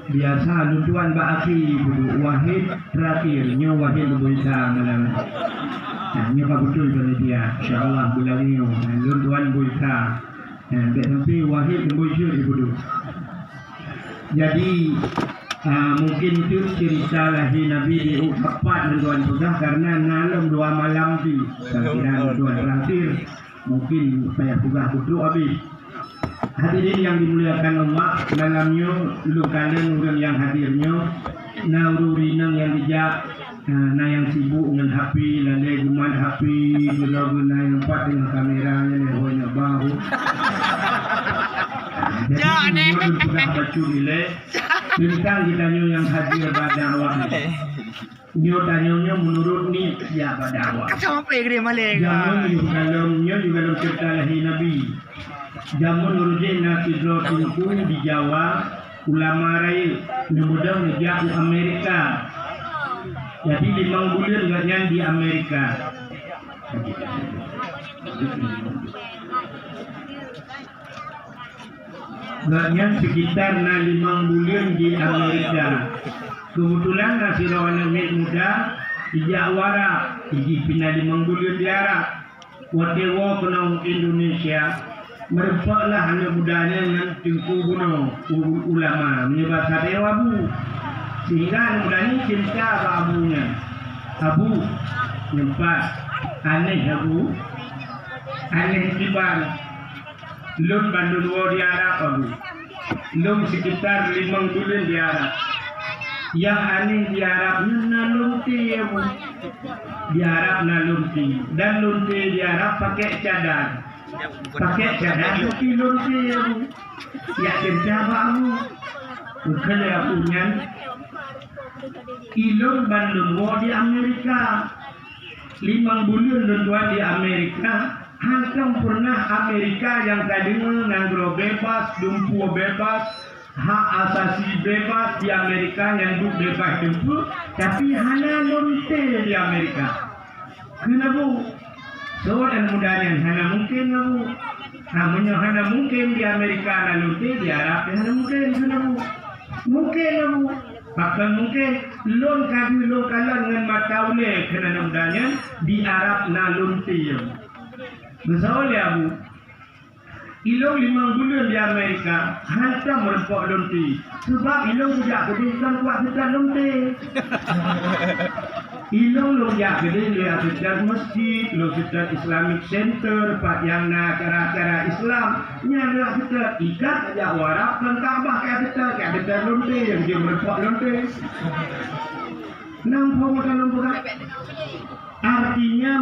biasa lutuan Ba'aki Wahid terakhirnya Wahid berusaha malam. Nah, ini apa betul pada dia? InsyaAllah bulan ini lutuan berusaha. Nah, sampai Wahid berusaha dulu. Jadi mungkin itu cerita lahir Nabi di Uhud tuan sudah karena malam 2 malam di kira tuan terakhir mungkin saya sudah butuh habis. Hadirin yang dimuliakan Allah, malamnya lu kalian orang yang hadirnya naururinang yang dijak na yang sibuk dengan HP lalu guman HP guna yang empat dengan kameranya lehonya baru. Jadi ini sudah baca nilai tentang kita yang hadir pada awal. Nyo tanya menurut ni ya pada awal. Jamun juga dalam cerita lahir Nabi. Jamun urujin nasidro tungku di Jawa ulama rai nemudang nejak di Amerika. Jadi 5 bulan enggaknya di Amerika. Enggaknya sekitar 5 bulan di Amerika. Kebetulan nasi rawan muda di Jawa, di pindah 5 bulan di Arab. Wadewo kena Indonesia. Merebaklah anak mudanya dengan tingku gunung ulama menyebab sadaya wabu sehingga anak muda ini cinta abunya abu nyempat aneh abu aneh tiban lum bandul di Arab abu lum sekitar 5 bulan di Arab yang aneh di Arab nalunti abu di Arab nalunti dan lunti di Arab pakai cadar pakai cadar tapi lunti ya kerja baru bukan ya punya ilung bandung di Amerika 5 bulan tuan di Amerika hankam pernah Amerika yang tadi nanggro bebas dumpu bebas hak asasi bebas di Amerika yang duk bebas dumpu tapi hanya lunti di Amerika kenapa soalan mudanya hanya mungkin kamu namanya hanya mungkin di Amerika nanti di Arab hanya mungkin kamu mungkin kamu bahkan mungkin lon kami lo kalah dengan mataule kerana mudanya di Arab nanti misalnya abu ilong 5 bulan di Amerika hantar merepok lonti sebab ilong tidak kediskan kuat kita lonti ilong lo ya gede lo ya sejak masjid lo sejak Islamic Center pak yang na cara-cara Islam nya lo sejak ikat aja warap dan Ka'bah kayak kita lonte yang dia merepok lonte nampak dalam bukan artinya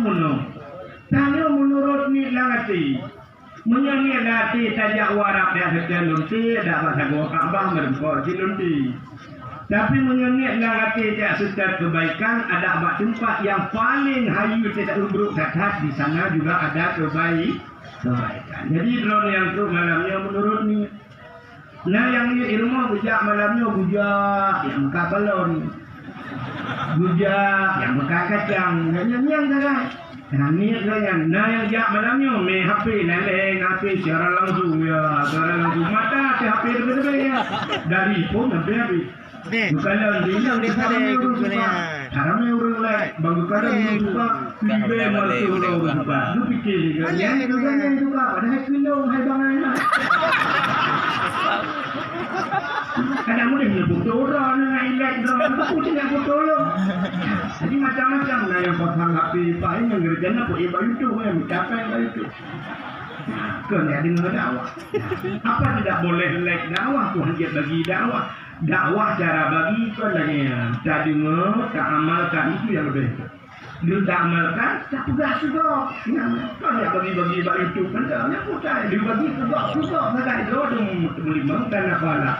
tanya menurut ni langati menyangit hati saja warap dia sejak lonte ada masa gua Ka'bah merepok si lonte. Tapi menyengit hati tidak setiap kebaikan ada abad tempat yang paling hayu tidak ubruk dekat di sana juga ada kebaikan. Jadi drone yang tu malamnya menurut ni. Nah yang ni ilmu bujak malamnya bujak yang buka balon, bujak yang buka kacang, yang sangat. Nah ni yang yang jak malamnya me HP leleng HP secara langsung ya, secara langsung mata HP berbeza ya dari pun habis. Bukanlah dia yang haramnya orang lain bagi kadang juga libe malu orang juga lu pikir dia yang juga ada kilo hai bangan kadang boleh nyebut orang dengan ilek orang aku tidak betul jadi macam-macam lah yang pasang api paling yang kerjanya apa ibu itu yang mencapai itu kena dengar dakwah apa tidak boleh like dakwah Tuhan dia bagi dakwah cara bagi itu lagi tak dengar tak amalkan itu yang lebih dia tak amalkan tak pegang juga kalau dia bagi itu kan dia percaya dia bagi juga mereka itu melima karena apa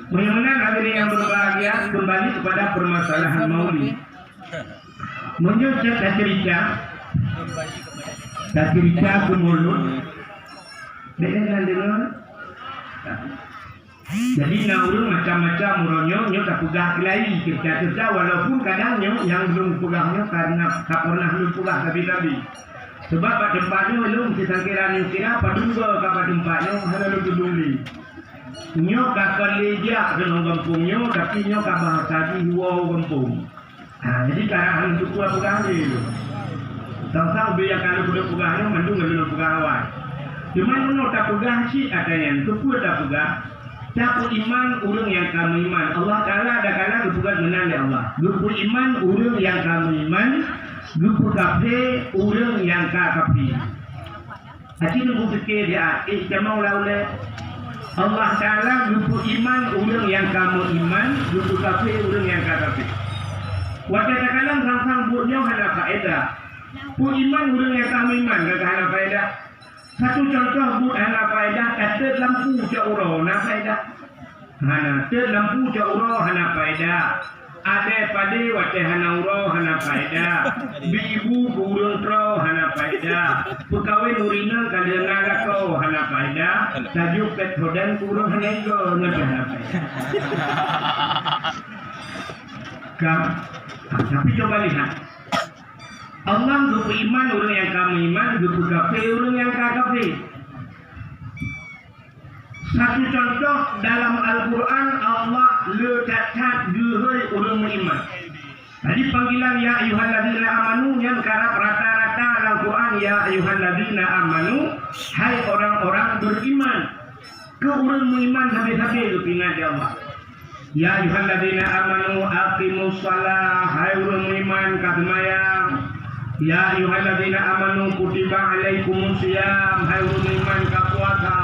bagaimana hadirin yang berbahagia kembali kepada permasalahan maulid menyusun cerita ke mulut dengan dengar jadi naurun macam-macam muronyo tak pegang kelai cerita walaupun kadangnya yang belum pegangnya karena tak pernah belum pegang tapi sebab pada tempatnya belum kita kira pada juga pada tempatnya ada lebih peduli Nyo kakak leja kena kampung nyo, tapi nyo kabah tadi dua kampung. Jadi karahan untuk kuat pegang itu. Sama-sama biar kalau kuda pegangnya mandung kalau pegang awal. Cuma nyo tak pegang sih adanya, tu kuat tak pegang. Capu iman orang yang kamu iman. Allah Taala ada kala bukan menang ya Allah. Grup iman orang yang kamu iman, grup kafir orang yang kafir. Hati nunggu fikir dia, jamau laule. Allah Taala grup iman orang yang kamu iman, grup kafir orang yang kafir. Waktu kadang sang buatnya ada faedah. Pu iman orang yang kamu iman gak ada faedah. Satu contoh buat ada faedah, kata lampu jauh na faedah. Hana ter lampu jauh hana faedah. Ada pada waktu hana uro hana faedah. Bibu burung tro hana faedah. Pekawai nurina kalian naga kau hana faedah. Tajuk pet hodan burung hana ego ngerti hana faedah. Tapi coba lihat. Allah grup iman orang yang kamu iman, grup kafir orang yang kafir. Satu contoh dalam Al-Quran Allah letakkan dua orang beriman. Tadi panggilan ya ayyuhalladzina amanu yang kerap rata-rata Al-Quran ya ayyuhalladzina amanu, hai orang-orang beriman. Ke orang beriman habis-habis itu ingat ya Allah. Ya ayyuhalladzina amanu aqimus shalah, hai orang beriman kasemayang. Ya ayyuhalladzina amanu kutiba alaikumus syiyam, hai orang beriman kapuasa.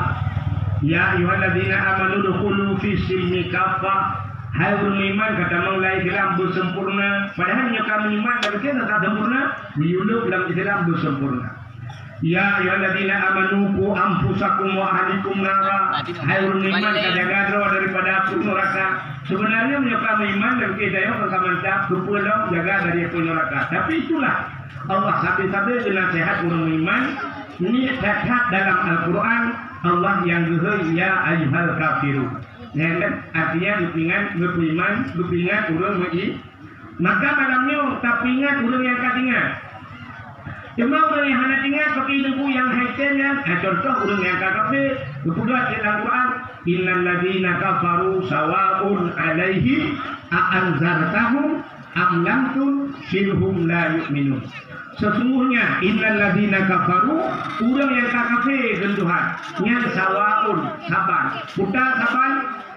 Ya ayyuhalladzina amanu dukhulu fi silmi kaffah, hai orang beriman kata mulai Islam bersempurna. Padahal yang kami iman dari kita tak sempurna, dihidup dalam Islam bersempurna. Ya ayyuhalladzina amanu qu anfusakum wa ahlikum nara, hai orang beriman jaga daripada api neraka. Sebenarnya yang kami iman dan kita yang mantap berpulang jaga dari api neraka. Tapi itulah Allah sampai-sampai nasihat orang beriman ini terlihat dalam Al-Quran. Allah yang zuhur ya ayyuhal kafirun. Artinya dipingat beriman, dipingat orang beriman. Maka malamnya tak pingat orang yang tak ingat. Cuma orang yang hendak ingat pakai ilmu yang haitannya. Contoh orang yang kafir. Kemudian dalam Al-Quran, innal ladzina kafaru sawa'un alaihim a'anzartahum am lam tunzirhum la yu'minun. Sesungguhnya innal ladzina kafaru orang yang kafir dengan Tuhan yang sawaun saban putar saban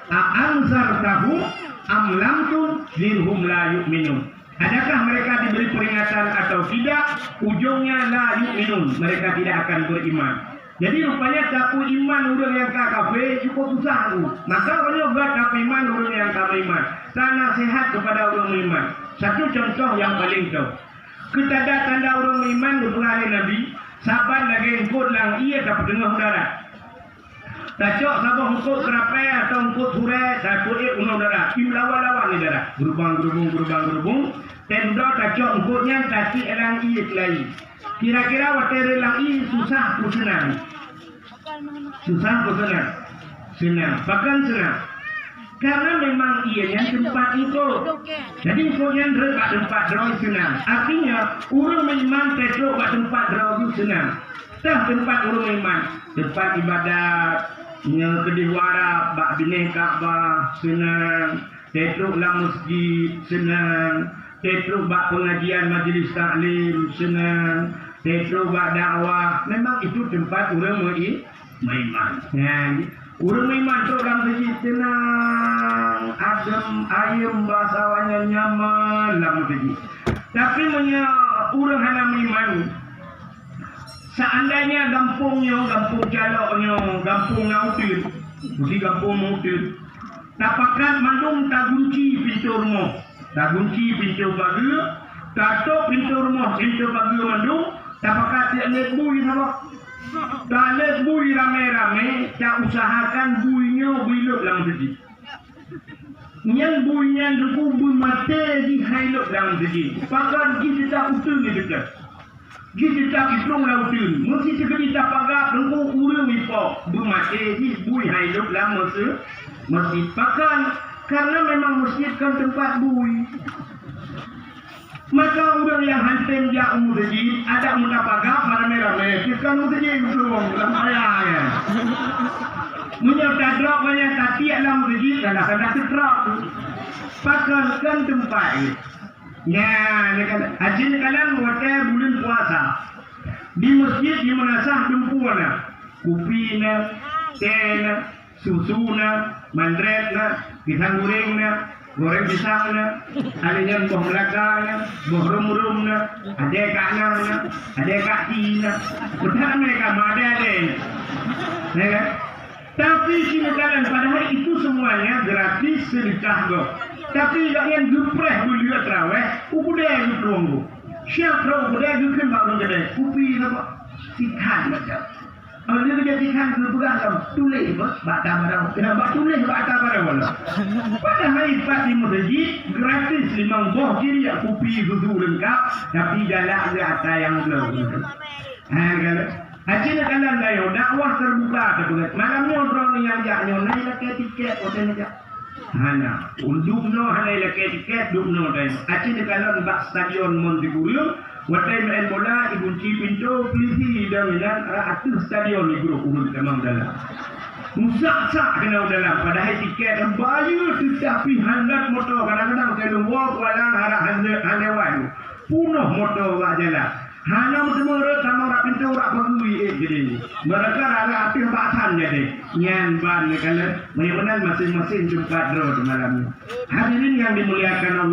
a'anzartahum am lam tunzirhum la yu'minun. Adakah mereka diberi peringatan atau tidak? Ujungnya la yu'minun, mereka tidak akan beriman. Jadi rupanya capu iman orang yang kafir cukup susah tu. Maka orang buat capu iman orang yang kafir iman. Tanah sehat kepada orang beriman. Satu contoh yang paling tahu. Tanda orang beriman berpengaruh Nabi. Saban lagi engkut lang ia dapat tengah udara. Tacok sabah engkut kerapai atau engkut surai satu unang udara. Kim lawan-lawan ni darah. Gerubang. Tenda tacok engkutnya tadi elang ia kelai. Kira-kira waktu elang ia susah pun senang. Senang. Bahkan senang. Karena memang ianya tempat itu. Jadi ikutnya tempat draw senang. Artinya orang beriman tetap tempat draw senang. Tempat orang beriman, tempat ibadat, kedihwara, bak bineh Kaabah senang. Tetap lah masjid senang. Tetap bak pengajian majlis taklim senang. Tetap bak dakwah. Memang itu tempat orang beriman. Orang beriman tu dalam segi tenang, adem, ayam, bahasanya nyaman dalam segi. Tapi orang hendak beriman, seandainya kampung jaloknya, kampung nautir, mesti kampung nautir. Tapakan mandung tak kunci pintu rumah, tak kunci pintu pagar, katok pintu rumah, pintu pagar mandung, tapakan tiap net bui sama. Kalau bui rame-rame, tak usahakan buinya biluk dalam segi. Yang buinya dulu bui mati di hailuk dalam segi. Pagar kita tak utul ni dekat. Kita tak hitung lah utul. Mesti sekali tak pagar dulu urang ipok bui mati di bui hailuk dalam masjid. Pagar karena memang masjid kan tempat bui. Maka orang yang hantam dia masjid ada muda pagar rame-rame. Kita masjid belum dalam ayah. Menyerta drop banyak tapi alam begini kadang-kadang drop. Pakalkan tempat. Ya, ajin kalian water bulan puasa. Di masjid di manasah tumpuana. Kupina, tena, susuna, mandretna, pisang gorengna, goreng pisangna, ada yang boh belakangna, boh rum-rumna, ada kaknana, ada kakina. Betul mereka ada. Ya. Tapi sini kalian padahal itu semuanya gratis sedekah go. Tapi yang gepreh dulu terawih, udah gitu. Siapa udah gitu bangun gede, kupi apa? Sikan macam. Kalau dia kerja sikan berpegang sama tulis bata barang. Kenapa tulis bata barang mana? Padahal ipat di masjid gratis 5 boh kiri ya kupi susu lengkap, tapi jalan ke atas yang belum. Kalau Haji nak kalah layo dakwah terbuka kepada malamnya orang yang jaknya naik lagi tiket hotel aja. Hana undumno hana lagi tiket dumno dai. Haji nak kalah bak stadion Montebullo, hotel main bola ibunci pintu pilih dengan atur stadion ni grup urut memang dalam. Musak-sak kena dalam padahal tiket bayar tetapi handat motor kadang-kadang kalau walk walang harap handewan. Punuh motor wak jalan. Hanya menurut sama orang pintu orang pegui jadi mereka ada api batan jadi nyan ban kalau benar masing-masing jumpa drone malam hadirin yang dimuliakan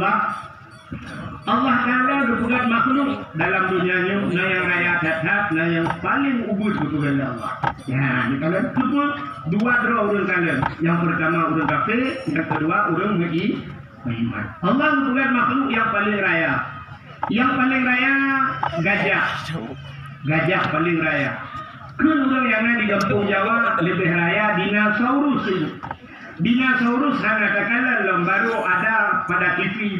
Allah Taala berbuat makhluk dalam dunianya na yang raya tetap na yang paling ubud betul Allah ya kalau itu dua drone urang kalian yang pertama urang kafir yang kedua urang bagi beriman Allah berbuat makhluk yang paling raya. Yang paling raya gajah paling raya. Orang yang ada di kampung Jawa lebih raya dinosaurus itu. Dinosaurus hanya katakan baru ada pada TV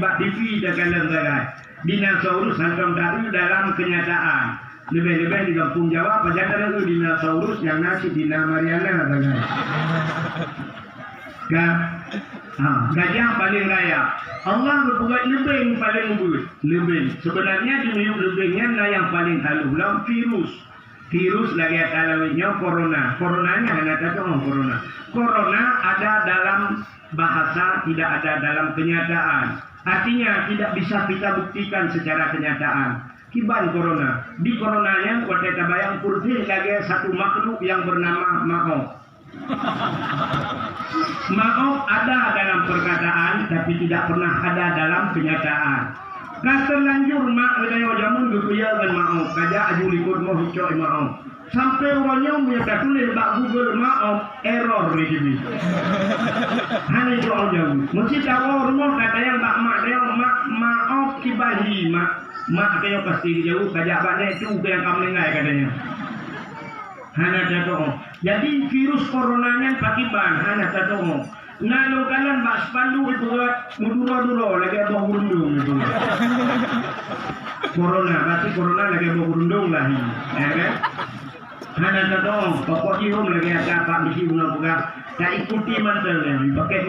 katakan dinosaurus hantam dari dalam kenyataan. Lebih-lebih di kampung Jawa pada itu dinosaurus yang nasi Dina Mariana katakan. Gajah paling raya. Allah berbuat lebih paling ubud. Lebih. Sebenarnya di lebihnya lah yang paling halus. Lalu virus lagi kalaunya corona. Coronanya hanya kata corona. Corona ada dalam bahasa, tidak ada dalam kenyataan. Artinya tidak bisa kita buktikan secara kenyataan. Kiban corona. Di coronanya kita bayang putih lagi satu makhluk yang bernama Maaf. Maaf ada dalam perkataan tapi tidak pernah ada dalam kenyataan. Terlanjur mak ledayo jamun gebuya dengan maaf. Kaja ajulikut mau hicau maaf. Sampai orangnya punya tulis bak Google maaf error ni jadi. Hanya itu aja. Mesti tahu rumah kata yang bak mak dia maaf kibahi mak dia pasti jauh kaja baknya itu yang kamu dengar katanya. Hanya jatuh. Jadi virus coronanya pakiban hanya jatuh. Nah, lo kalian bak spandu itu mudura-dura lagi abah burundung itu. Corona, berarti corona lagi abah burundung lah ini. Ya kan? Hanya jatuh. Pokok cium lagi ada apa misi guna pegang. Tak ikuti mantelnya, pakai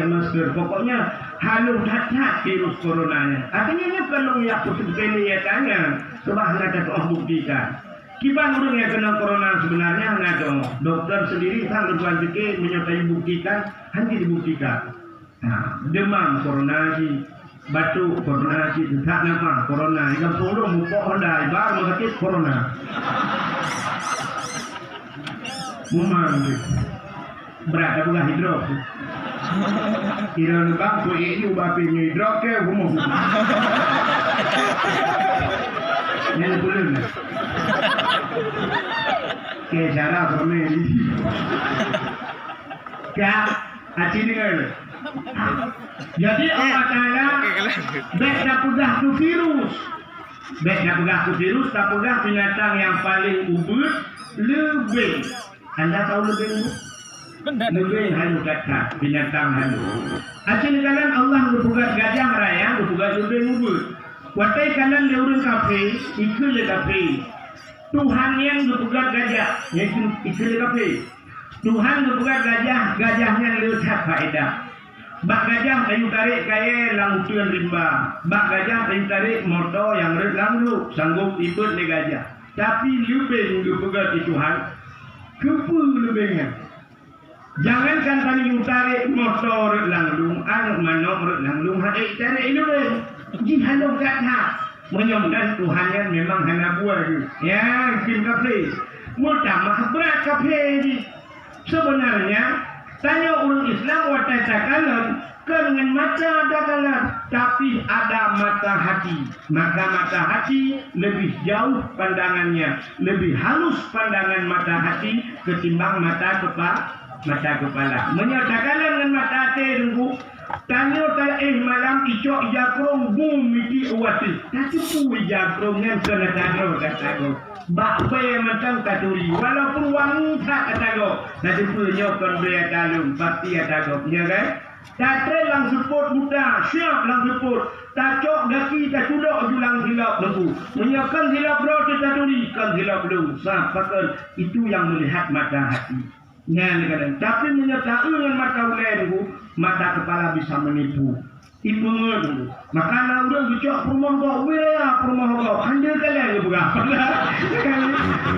masker. Pokoknya halus hati virus coronanya. Artinya kalau ya putus beli ya tanya, coba hanya jatuh buktikan. Kiban orang yang kena corona sebenarnya ngado dokter sendiri sang berbuat fikir menyertai buktikan hanya dibuktikan. Nah, demam corona si batuk corona si tak nama corona yang puluh muka Honda baru sakit corona. Mumang berat apa lah hidrop. Kira bang tu ini ubah pinjau hidrop ke umum. Ini boleh. Ke cara kami kya aci dengar. Jadi Allah Taala bek dah pegang tu virus. Bek dah pegang tu virus, dah pegang binatang yang paling ubud lebih. Anda tahu lebih? Lebih halu kata binatang halu. Aci kalian Allah berpegang gajah raya, berpegang lebih ubud. Watai kalian diurun kafir, ikut le kafir. Tuhan yang berpegang gajah, yaitu ikut le kafir. Tuhan berpegang gajahnya letak faedah. Bak gajah kayu tarik kaya langtuan rimba. Bak gajah kayu tarik motor yang langlu sanggup ikut le gajah. Tapi lebih berpegang Tuhan, kepu lebihnya. Jangankan tadi utarik motor langlung, anak manok langlung, hadai tarik ilmu. Jihadong kata. Menyomdan Tuhannya memang hanya buah. Ya, kim kafe. Mutamah berat kafe ini. Sebenarnya, tanya orang Islam watatakanlah dengan mata adalah, tapi ada mata hati. Maka mata hati lebih jauh pandangannya, lebih halus pandangan mata hati ketimbang mata kepala. Menyatakan dengan mata hati tunggu. Tanya malam icok jakrong bum miti uwati. Tapi pu jakrong yang kena tagro katago. Bakbe macam katuri. Walaupun wanita katago. Nanti punya kon bea kalung pasti katago. Ya kan? Tatre lang support muda, siap lang support. Tacok daki tacudok julang hilap lembu. Menyakan hilap bro taturi kan hilap belum. Sahabat itu yang melihat mata hati. Kadang. Tapi menyertai dengan mata uleru, mata kepala bisa menipu. Ibu ngerti. Maka udah dicok rumah kau, rumah kau. Handil kalian berapa?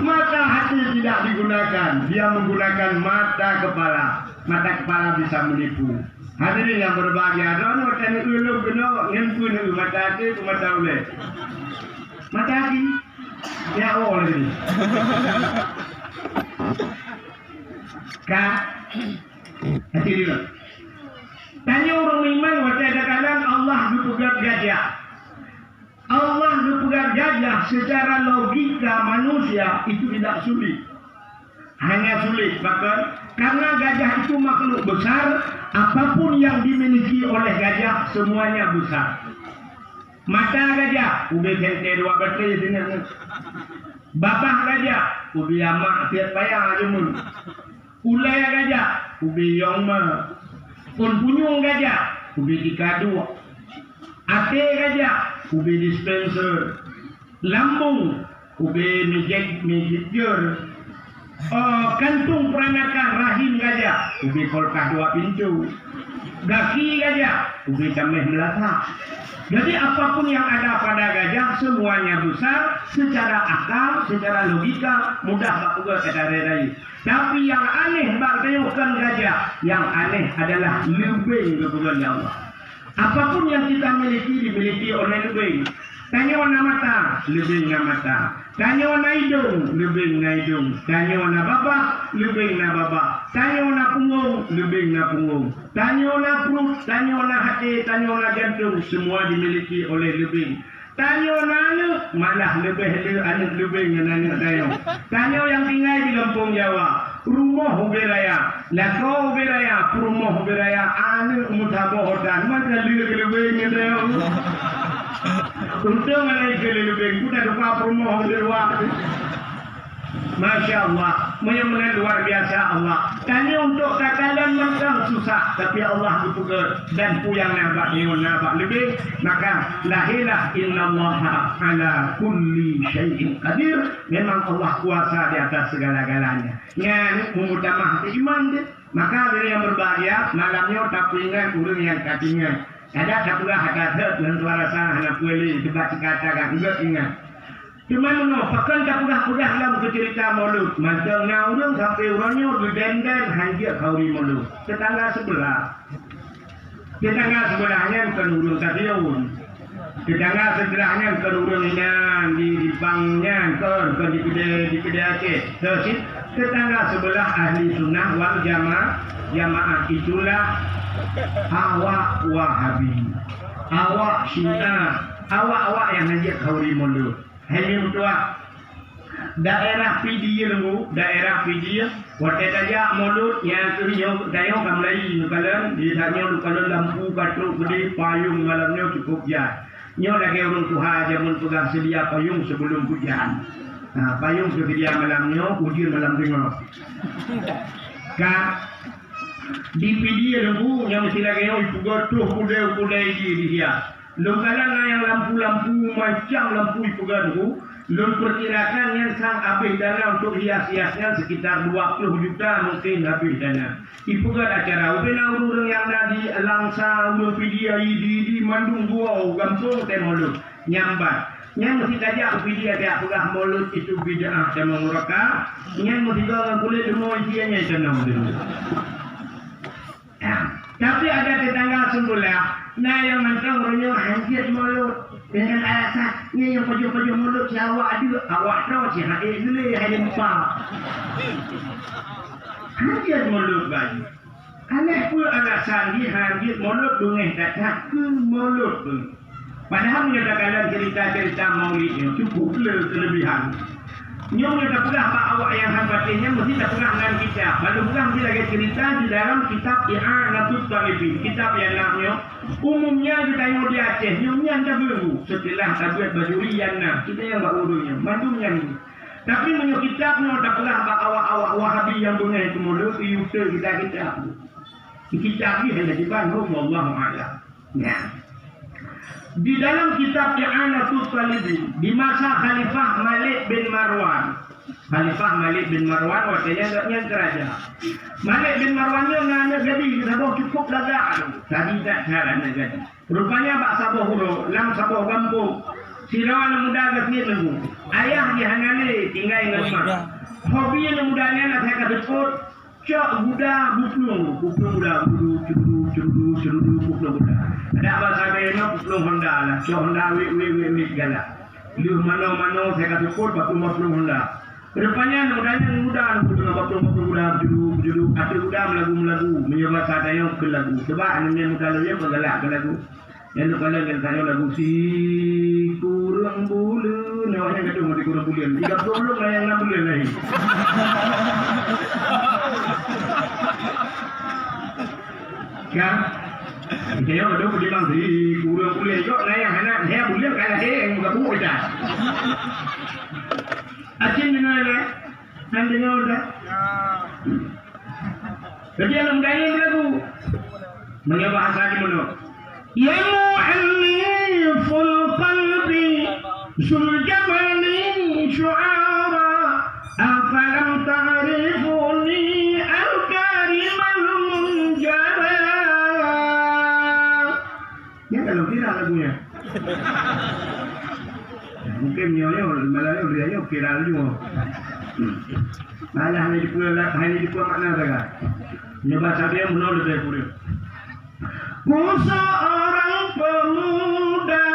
Mata hati tidak digunakan. Dia menggunakan mata kepala. Mata kepala bisa menipu. Hadirin yang berbahagia, ada macam itu lu kena ngempun mata hati, mata uler. Mata hati, ya Allah lagi. Kak, hadirin. Tanya orang iman waktu ada kalang Allah dipegang gajah. Allah dipegang gajah secara logika manusia itu tidak sulit. Hanya sulit bahkan karena gajah itu makhluk besar, apapun yang dimiliki oleh gajah semuanya besar. Mata gajah, ubi gente dua bateri sini. Bapak gajah, ubi amak tiap payah ajumun. Ulai gajah, ubi yongma. Pun punyung gajah, ubi dikadu. Ate gajah, ubi dispenser. Lambung, ubi mijit. Kantung peranakan rahim gajah, ubi kolkah dua pintu. Gaki gajah, ubi tameh melata. Jadi apapun yang ada pada gajah semuanya besar secara akal, secara logika mudah bakuga kadarai. Tapi yang aneh bukan gajah, yang aneh adalah lebih kebulan Allah. Apapun yang kita miliki dimiliki oleh lebih. Tanya warna mata, lebih mata. Tanya warna hidung, lebih hidung. Tanya warna babak, lebih babak. Tanya warna punggung, lebih punggung. Tanya warna perut, tanya warna hati, tanya warna jantung, semua dimiliki oleh lebih. Tanya warna anak, malah anak lebih anak tanya. Tanya yang tinggal di Kampung Jawa, rumah Ubiraya, lakau Ubiraya, rumah Ubiraya, anak mutabohodan, maka lebih tanya. Untung ada lebih kita lupa rumah berluar. Masya Allah, menyembah luar biasa Allah. Tanya untuk katakan mereka susah, tapi Allah dipugar dan puyang nampak lebih. Maka lahirlah innallaha ala kulli syai'in qadir. Memang Allah kuasa di atas segala-galanya. Yang mengutamah iman dia. Maka dari yang berbahagia malamnya tak ingat urang yang katingan. Ada satu lah kata dengan suara sah anak kuali sebab dikatakan juga ingat. Cuma pakan tak pernah dalam cerita mulut. Macam orang sampai orangnya berdendam hanya kauri mulut. Tetangga sebelahnya bukan urang tabiun. Tetangga sebelahnya bukan urang inan di bangnya bukan di kedai Aceh. Terus tetangga sebelah ahli sunnah wal jamaah itulah awak Wahabi, awak Syiah, awak yang hanya kauri mulut. Hanya mutua daerah Pidir, waktu saja mulut yang kerja dayo kamlai nukalan di sana nukalan lampu katruk gede payung malamnya cukup jahat. Nyo lagi orang Tuhan jamun pegang sedia payung sebelum hujan. Nah, payung sedia malamnya, hujan malam tengah. Kak di video lembu yang mesti lagi itu gotuh kudai di dia. Lokalan yang lampu-lampu macam lampu itu gaduh. Lun perkirakan yang sang habis dana untuk hias-hiasnya sekitar 20 juta mungkin habis dana. Itu kan acara. Ubena urang yang nadi langsa urang video di Mandung Buau gampung temoluk nyambat. Yang mesti saja video dia pegah mulut itu bid'ah sama muraka. Yang mesti kalau boleh demo isiannya senang dulu. sembulah. Nah yang mantang orangnya anjir mulut. Dengan alasannya yang pojok-pojok mulut si awak tahu si hadir dulu hadir empat. Anjir mulut baju. Aneh pula alasan dia hadir mulut dungeh datang ke mulut tu. Padahal menyatakan cerita-cerita maulidnya cukup kelebihan. Nyom yang tak pernah awak yang hambatinnya mesti tak pernah dengan kitab. Lalu bukan mesti lagi cerita di dalam kitab I'anatul Talibin. Kitab yang namanya umumnya kita tengok di Aceh. Nyomnya anda baru setelah tabiat bajurian kita yang tak urunya. Madumnya ni. Tapi menyok kitabnya tak pernah awak-awak Wahabi yang bunga itu mulut user kita. Kitab ni hanya dibangun Wallahu'alam. Ya. Di dalam kitab I'anatul Talibin di masa Khalifah Malik bin Marwan. Khalifah Malik bin Marwan waktunya yang kerajaan. Malik bin Marwannya nak jadi sabah cukup lagak. Tadi tak cara nak jadi. Rupanya bak sabah hulu, lam sabah kampung. Sirawan muda kesini nunggu. Ayah dia hanale tinggal di rumah. Hobi yang mudanya nak saya kata cok buda buplung buda cerudu buplung buda. Ada bahasa lainnya buplung Honda lah. Cok Honda wik galak. Liu mano saya kata buplung Honda. Rupanya mudanya muda buplung buda juru ada buda melagu mencoba sadanya ke lagu. Sebab anaknya muda dia bergalak ke lagu. Yang kalau yang saya lagu si kurang bulan, namanya kadang mati kurang bulan. 30 lah yang 6 bulan lagi. Kan? Saya ada bilang si kurang bulan juga lah yang anak saya bulan kalau saya yang bukan bukan dah. Aceh dengar ya? Anda dengar dah? Jadi anak muda ini lagu mencoba bahasa di mana? Ya mu'alliful qalbi sul jamali syu'ara afalam ta'rifuni al-karimal munjara. Ya kalau kira lagunya mungkin nyonya malah dia viral juga. Malah hanya di pulau makna saja. Nyoba saya menolak dari pulau. Ku seorang pemuda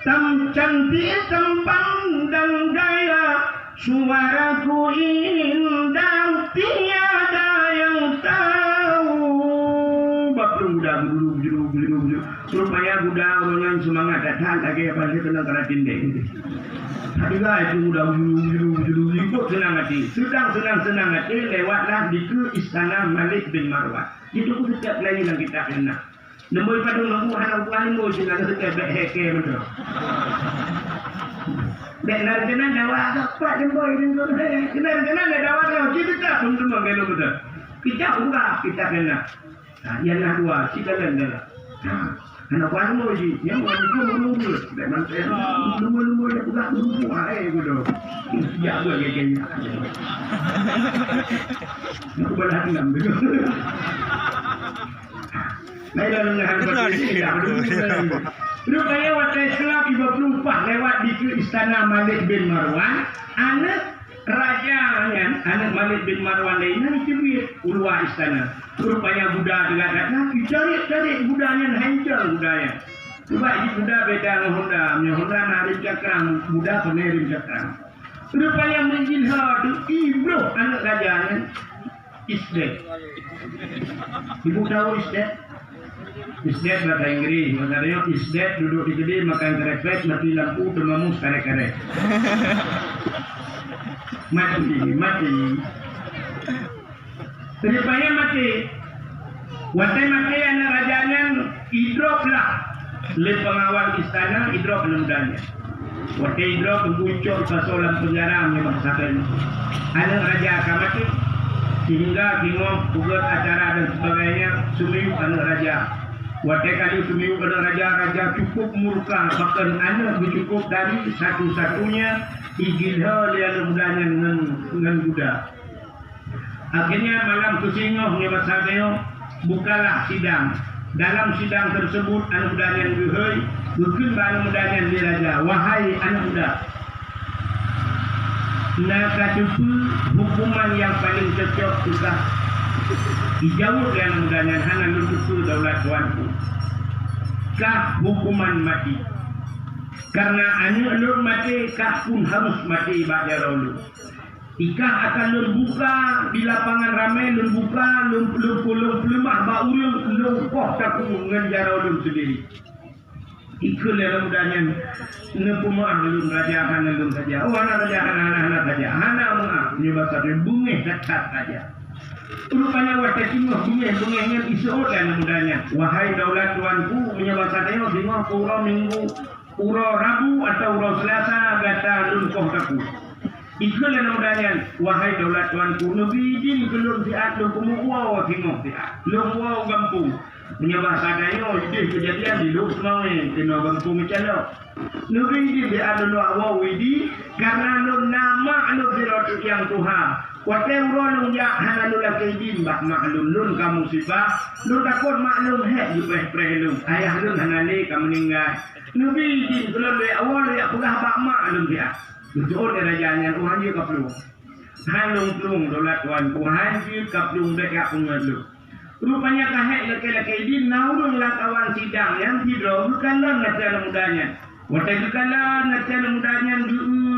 cantik tampan dan gaya, suaraku indah tiada yang tahu. Bapak muda bulu. Rupanya muda orang semangat datang lagi apa sih tenang karena tindek. Adilah itu muda bulu ikut senang hati. Senang hati lewatlah di ke istana Malik bin Marwan. Itu pun setiap lain yang kita kenal. Nombor pada lembu anak buah lembu juga kita heke betul. Benar kena dawa apa lembu ini kena dawa lembu kita pun semua kalau betul. Kita urah kita kena. Yang dua kita kena. Anak buah lembu je, yang lembu. Memang saya lembu yang urah lembu betul. Ya boleh kena. Aku berhati ngambil. Rupanya waktu Islam 34 lewat di istana Malik bin Marwan, anak Malik bin Marwan lainnya dicubit ulua istana. Rupanya Buddha dengan datang dicari budanya hancur budaya. Sebab ini Buddha beda dengan Honda narik cakram, Buddha penerim cakram. Rupanya menjilha itu Ibro anak rajanya Isdet. Ibu tahu Isdet? Isdet bahasa Inggris, maknanya Isdet duduk di kedai makan kerepet, mati lampu, termamus karek-karek. Mati. Rupanya mati. Waktu mati anak rajanya hidrop lah. Le pengawal istana hidrop lemudanya. Waktu hidrop membucuk pasolan penjara menyebabkan anak raja akan mati. Sehingga bingung buat acara dan sebagainya sumiu anak raja. Waktu kali sumiu anak raja cukup murka, bahkan anak cukup dari satu-satunya igilha lian mudanya dengan Buddha. Akhirnya malam kesingoh nyebat sahayo bukalah sidang. Dalam sidang tersebut anak mudanya berhei bukan anak mudanya di raja. Wahai anak muda, nak katupu hukuman yang paling cocok sudah dijauh dengan mudanya hana lutuku daulat tuanku. kah hukuman mati. Karena anu lur mati kah pun harus mati baca ulun. Ikah akan lur buka di lapangan ramai, lur buka lur pelemah ba ulun lur koh tak ngenjar ulun sendiri. Ikut dalam mudahnya nepumah lur raja hana lur saja. Oh hana raja hana saja. Hana menga nyoba saja bungeh dekat saja. Rupanya warta cingguh bungeh-bungehnya isu dan mudahnya. Wahai daulat tuanku menyebab saja singguh pura minggu uro Rabu atau uro Selasa gata lun koh taku. Ikut dan mudahnya. Wahai daulat tuanku nabi din kelun siat lun kumuwa singguh siat. Lun wow gampung. Menyebab sadanya ide kejadian di luk semua kena gampung macam tu. Nabi din siat lun wow widi karena lun nama lun dirot yang Tuhan. Watai urang ya hana lula kaidin bak maklum lun kamu sibah lun takut maklum he jupeh prelum ayah lun hana le kamu meninggal nabi din kalau le awal ya kudah bak maklum dia betul derajatnya Tuhan dia kaplung halung plung dolat tuan Tuhan dia kaplung dekat pengalu rupanya kahek laki-laki din naurung lakawan sidang yang tidak bukan dalam mudahnya watai kala nacana mudahnya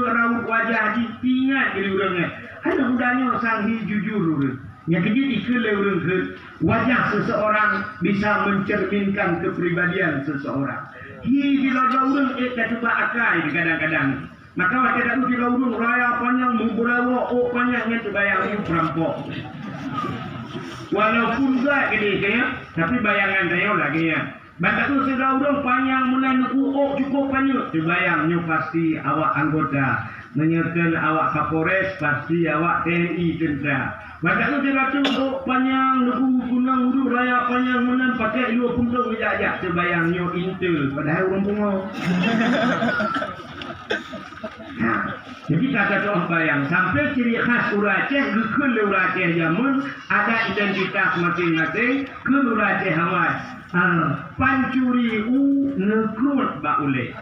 raut wajah di tinggal diri orangnya. Ada mudahnya sang jujur. Yang kejut ikut orang ke wajah seseorang bisa mencerminkan kepribadian seseorang. Bila orang kata akai kadang-kadang. Maka waktu itu bila orang raya panjang muburawa panjangnya terbayang perampok. Walaupun tak gede tapi bayangan saya lagi ya. Maka tu sudah urang panjang mulan cukup panjang. Terbayangnya pasti awak anggota, menyertai awak Kapolres, pasti awak TNI tentera. Maka tu sudah cukup panjang lugu kunang uru raya panjang mulan pakai 20 bijak. Terbayangnya intel padahal orang pungo. Jadi kata orang bayang sampai ciri khas Uraceh gekul Uraceh jamun ada identitas masing-masing ke Uraceh hawas. Pancuri nekrut baule,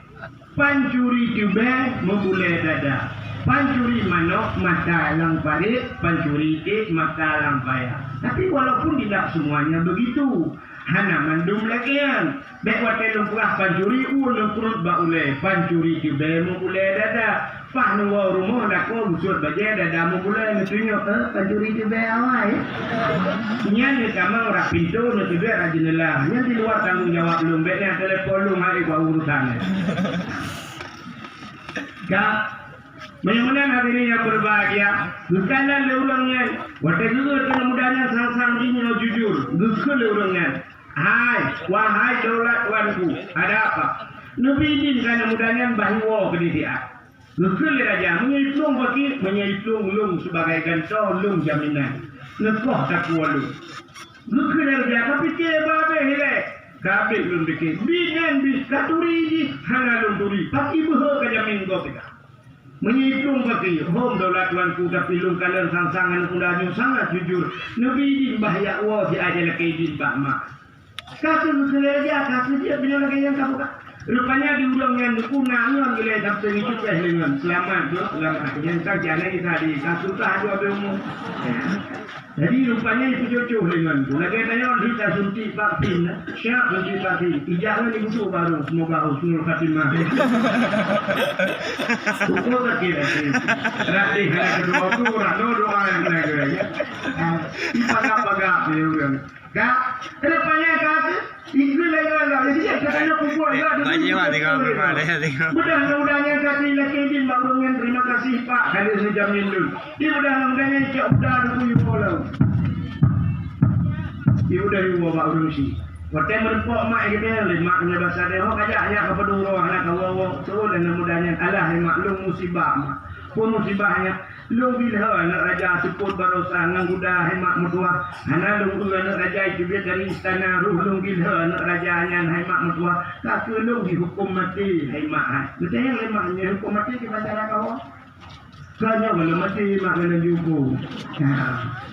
pancuri tube membule dada, pancuri manok mata lang parit, pancuri mata lang payah. Tapi walaupun tidak semuanya begitu, hana mandum lagi yang baik waktu lumpuh pancuri nekrut baule, pancuri tube membule dada. Pak nunggu rumah dah kau busur baja dah dah mulai ngetunggu pancuri tube awal. Nya ni kamu orang pintu ni tube rajin lah. Nya di luar tanggung jawab belum baiknya telepon lu hari gua urusan. Kak, bagaimana hari ini yang berbahagia? Bukanlah leulangnya. Waktu juga kena mudahnya sang-sang ini jujur. Bukan leulangnya. Hai, wahai daulat tuanku, ada apa? Nabi ini kerana mudahnya bahawa ke dia. Lekul raja menyiplung bagi menyiplung lung sebagai gantau lung jaminan. Lekoh tak kualu. Lekul raja tapi ke babe hele. Kabe lung deke. Binen bis katuri di hana lung turi. Paki boh ke jamin go kita. Menyiplung bagi hom daulat tuanku tapi lung kalian sang-sangan kudanya sangat jujur. Nabi din bahaya wa si aja laki din bakma. Kata lekul raja kata dia benar lagi yang kamu kata. Rupanya diulang yang kunangan oleh sampai itu kehilangan selamat yang saja ni tadi kasus ada umum. Jadi rupanya itu jauh dengan tu. Lagi tanya kita suntik vaksin, siap suntik vaksin. Ijazah ni butuh baru semoga usul khatimah. Ukur kira sih. Ratih hari kedua tu doa yang lagi. Ipaga dia. Kak, rupanya kata itu lagi jadi katanya kumpul ya. Mudah-mudahan kata laki din bangungan terima kasih Pak kali sejamin dulu. Dia mudah-mudahan cak udah dulu pola. Dia udah dibawa Pak Urusi. Waktu merempok mak kita lemaknya bahasa dia kajaknya kepada orang anak kawawa tu dan mudah-mudahan Allah maklum musibah mak. Pun musibahnya lu bila nak raja sebut barosa nang kuda hemat mertua hana lu nak raja itu dia dari istana ruh lu bila nak raja nya hemat mertua tak lu dihukum mati hemat betul yang hematnya hukum mati di masyarakat kau kanya belum mati mak kena dihukum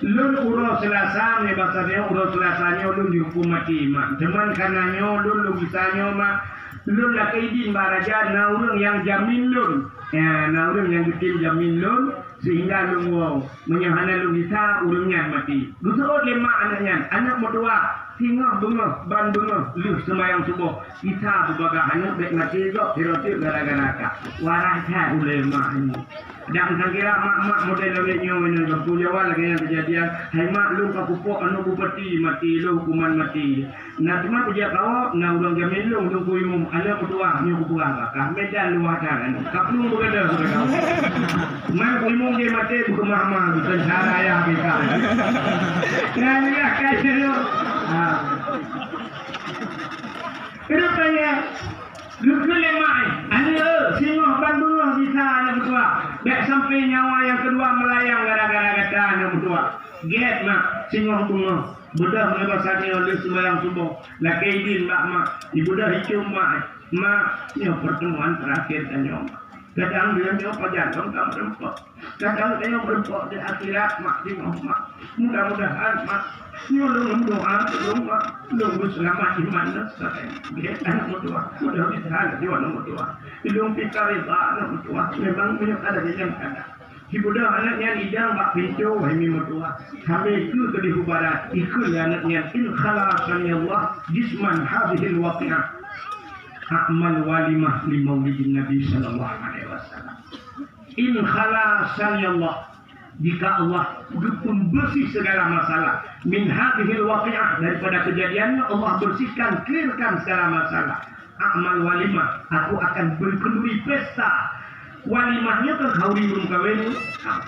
lu urus Selasa ni bahasa dia urus Selasanya lu dihukum mati mak cuman karenanya lu bisanya mak lu lah kaidin baraja na orang yang jamin lu Ya, nah orang yang kecil jamin lun sehingga lun wow menyahana lun bisa urungnya mati. Gusuot lima anaknya, anak mertua singa bunga, ban bunga, lu semayang subuh kita berbagai anak baik mati juga hirotik gara-gara warahnya ulema ini. Dan kira mak model lainnya ini berpujawa lagi yang kejadian. Hai mak lu kapupok anu bupati mati lu hukuman mati. Nah cuma puja kau, nah ulang jamin lu kuimum anak kedua nyu kupuang kah medan lu ada kan. Kaplu berada sudah kau. Mak kuimum dia mati bukan mama bukan cara ya kita. Nah ya kasih lu. Rupanya Lukul lemai, ane singoh bandung bisa anak berdua. Baik sampai nyawa yang kedua melayang gara-gara kata anak berdua. Get mak, singoh bunga. Budak melebaskan oleh sembahyang subuh. Laki idin mak, ibu dah hijau mak. Mak, ini pertemuan terakhir tanya mak. Kadang dia nyoba jantung kamu berempok. Kadang dia berempok di akhirat mak singoh mak. Mudah-mudahan mak nyolong doa mak. Lu selamat iman sampai dia anak mutua sudah bisa ada di mana mutua hidung pikar itu anak mutua memang punya ada di yang ada ibu dah anaknya idang bak pintu wahai mutua sampai itu ke di barat ikut anaknya in khalaqani Allah jisman hadhil waqi'ah a'mal walimah li maulidin nabi sallallahu alaihi wasallam in khalaqani Allah jika Allah bersih segala masalah min hadhil waqi'ah daripada kejadian Allah bersihkan clearkan segala masalah amal walimah aku akan berkenduri pesta walimahnya kan khauri belum kawin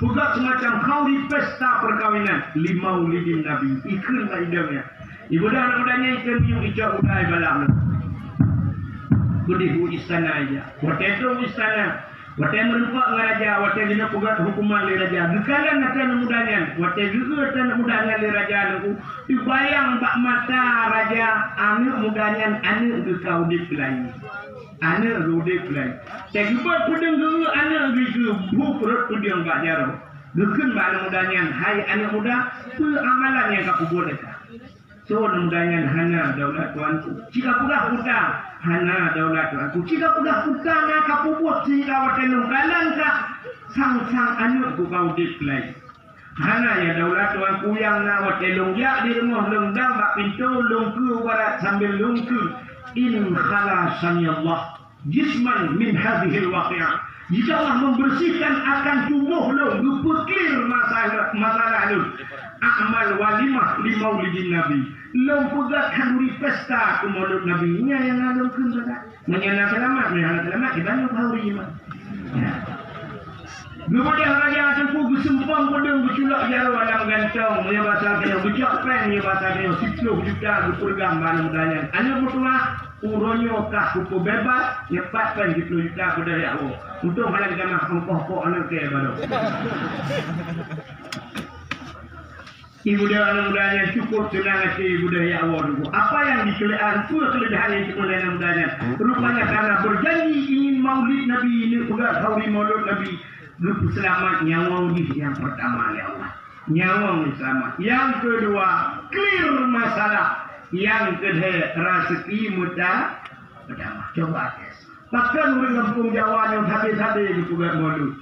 juga semacam khauri pesta perkawinan limaulidin nabi ikut lah idamnya ibu dah anak-anaknya ikan biu ijak udai balam kudihu istana aja waktu itu istana waktu merupakan raja, waktu dia pugat hukuman le raja. Bukanlah nak mudahnya, waktu juga nak mudahnya le raja aku. Bayang bak mata raja, anak mudahnya anak kau diplay, anak rode play. Tapi buat pudeng dulu anak gitu, buat pudeng bak jaro. Bukan bak mudahnya, hai anak muda, amalan yang kau buat itu. So mudahnya hana daulat tuanku. Jika pudah hutang, hana daulat tuanku. Jika pudah hutang nak kau buat jika waktu nunggalan kah sang anak kau diplay. Hana ya daulat tuanku yang nak waktu lungjak di rumah lungdang bak pintu lungku warat sambil lungku. In khalasani Allah jisman min hadhil waqi'ah. Jika Allah membersihkan akan tubuh lo, gupuklir masalah lo. Amal walimah li maulidin nabi. Lo pugat handuri pesta ku maulid nabi. Nya yang ngalung kun pada. Menyana selamat kita nyok hauri mah. Kemudian raja tempuh gusumpang pedang guculak jaro alam gantong nya bahasa dia bucak pen nya bahasa dia 10 juta berpegang mana mudahnya. Anu mutua uronyo kah kupu bebas nyepatkan 10 juta budaya Allah. Untuk hal kita nak pokok anak ke baru. Ibu dia anak mudanya cukup senang si budaya Allah dulu. Apa yang dikelean pula keledahan yang cukup anak mudanya. Rupanya karena berjanji ingin maulid Nabi ini udah hauri maulid Nabi. Lupa selamat nyawa yang pertama ya Allah. Nyawa selamat. Yang kedua clear masalah. Yang kedua rezeki mudah berdamai. Coba tes. Bahkan orang kampung Jawa yang habis-habis di Pugat Mulut.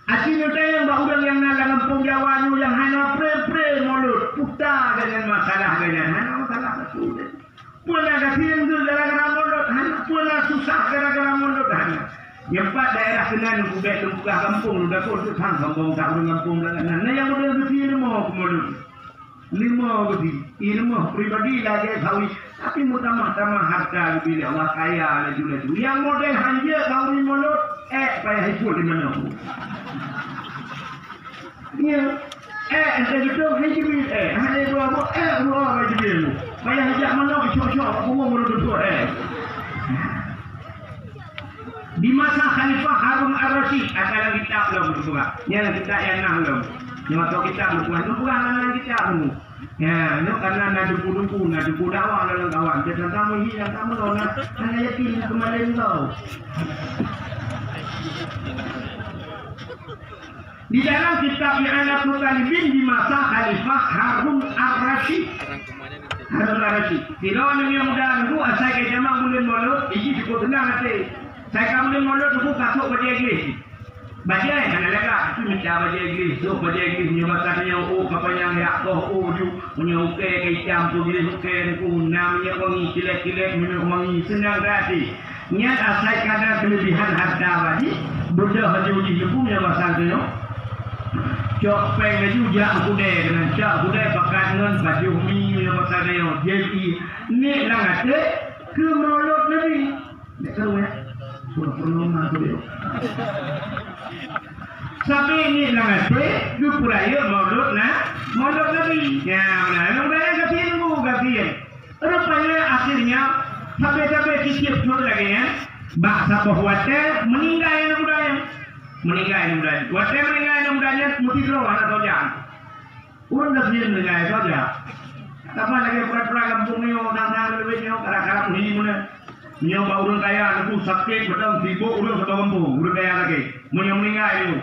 Asyik yang bahudan yang nak kampung Jawa yang hanya pre mulut. Putar dengan masalah dengan hanya masalah betul. Pula kasihan tu gara-gara mulut. Pula susah gara-gara mulut hanya. Yang 4 daerah kenan budak buka kampung dah kau tu sang kampung tak orang kampung dah. Nah yang boleh besi ilmu kemudian 5 besi ilmu pribadi lagi tahu. Tapi mutamah harta bila Allah kaya lagi tu. Yang model hanja tahu mulut payah hidup di mana? Ya ente itu hidup hanya dua hidup. Payah hidup mana syok-syok aku mau mulut tu Di masa Khalifah Harun Ar-Rasyid akan kitab belum berbuka. Yang kita yang nah belum. Nyata kita berbuka anak kita belum. Ya, itu karena ada duku-duku, ada duku dakwah dalam kawan. Jadi kamu hilang kamu lona hanya yakin kemarin kau. Di dalam kitab I'anat Mutalibin di masa Khalifah Harun Ar-Rasyid. Harun Ar-Rasyid. Tidak yang mudah dulu asal ke jamaah bulan mulut, ini cukup senang hati. Saya kamu mulut aku kasut pada iglis. Bajai kan lega tu minta bajai Inggeris. So bajai Inggeris punya bahasanya apa yang Yaqoh ju punya uke kecam tu bila uke ku namanya wangi kilek-kilek minum wangi senang hati. Niat asal kadar kelebihan harta bagi budak haji uji punya bahasa tu yo. Cok peng laju jak kuda dengan cak kuda pakai dengan baju mi punya bahasa tu yo. Jadi ni lang ate ke maulud Nabi. Nak tahu ya? Sudah perlu nak tu yo. Sampai ini nanti tu pulaya maulud Nabi. Ya, mana? Orang kafir. Rupanya akhirnya sampai kicip jod lagi ya. Bahasa bahwatnya meninggal yang budaya. Watnya meninggal yang budaya mesti keluar atau jangan. Orang kafir meninggal saja. Apa lagi pura-pura kampung ni orang lebih ni kadang-kadang ni mana? Nyoba urang kaya aku sakit betul sibuk urang satu kampung urang kaya lagi meninggal itu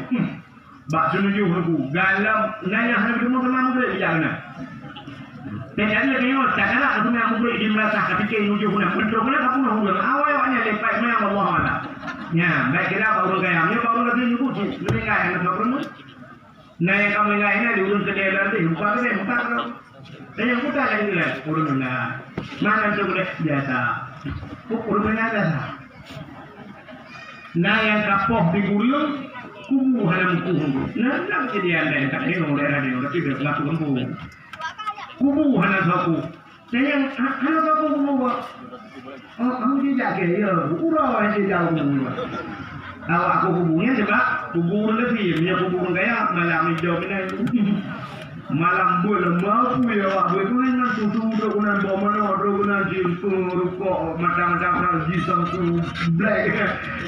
bak senuju aku galam nanya hanya bertemu sama murid jangan tanya dia tak ada aku nak murid di merasa ketika menuju guna betul guna aku nak urang awalnya lepas memang Allah ada ya baik kira urang kaya ni urang lagi nyebut meninggal yang tak pernah naya kamu meninggal di urang kedai nanti buka kedai buka yang buka lagi lah urang mana tu biasa urutannya ada. Nah yang kapok di gulung, kubu halam kubu. Nah kejadian dari tak ada orang tapi berlaku kubu. Kubu halam saku. Saya halam saku kubu. Oh kamu tidak kaya, urau aja jauh kubu. Awak aku kubunya sebab kubu lebih, punya kubu kaya malam hijau ini. Malam bulan mampu ya awak berkulinan susu dokunan bomano dokunan jilku rukuk macam-macam jisam tu black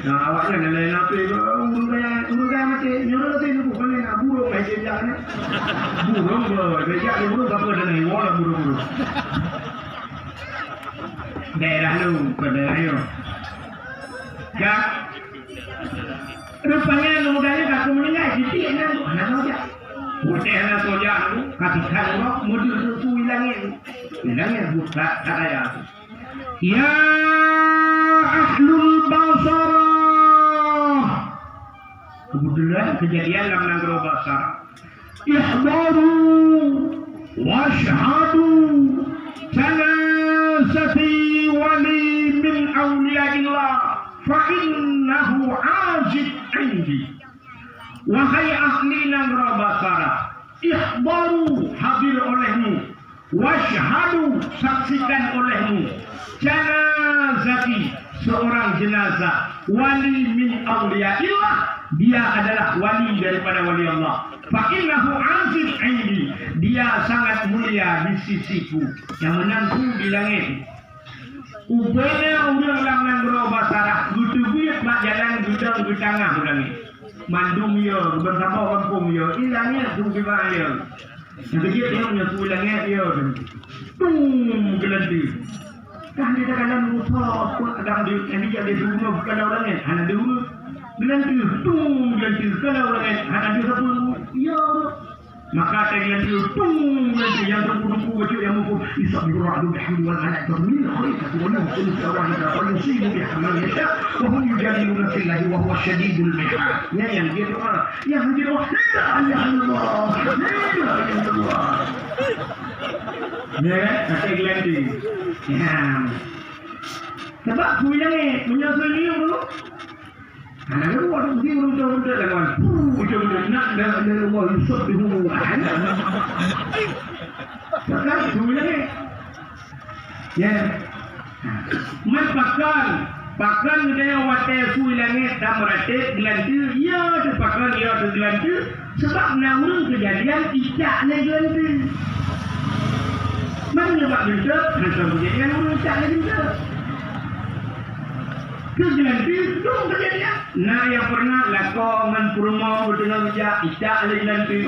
nah awaknya lain apa urang kaya mati nyuruh tu itu bukan nak burung macam jangan burung beja burung apa dan hewan burung daerah lu daerah yo ya rupanya mudanya aku meninggal jadi anak saja Buatnya soja aku katakan orang modul tu hilangnya buka saya. Ya ahlul basarah. Kebetulan kejadian dalam negara Basrah. Ihdaru washhadu janazati wali min awliyaillah fa innahu ajib indi. Wahai ahli negara Basrah, ikhbaru hadir olehmu, washhadu saksikan olehmu, janazati seorang jenazah, wali min awliyaillah, dia adalah wali daripada wali Allah. Fa innahu azim indi, dia sangat mulia di sisiku, yang menantu di langit. Ubena urang dalam negara Basrah, gutu-guyut mak jalan gudang gutangah ulangi. Mandum ya, bersama kampung ya, hilangnya tu gimana ya? Yang kecil dia punya tu hilangnya ya, tung geladi. Kan dia kadang rusak, kadang dia ada rumah bukan orangnya, ada dulu geladi, tung geladi, kalau orangnya ada satu ya. Maka dengan itu yang terbuku baju yang mukul isap beradu berhidupan anak termin hari satu orang itu orang yang sibuk dia amal dia wahum yujadiluna fillahi wa huwa syadidul mihal yang dia doa yang dia doa ya Allah ya Allah ya kata geladi ya sebab punya sendiri dulu anak lu orang dia urut dengan ujung nak dari rumah Yusuf di hubungan sekarang sebenarnya ya pakan dia watai suilangnya tak merata gelantu ya terpakan ya tergelantu sebab namun kejadian tidak gelantu mana sebab gelantu macam kejadian orang tidak gelantu kegelantu itu kejadian. Nah yang pernah lakongan purma dengan bijak tidak ada gelantu.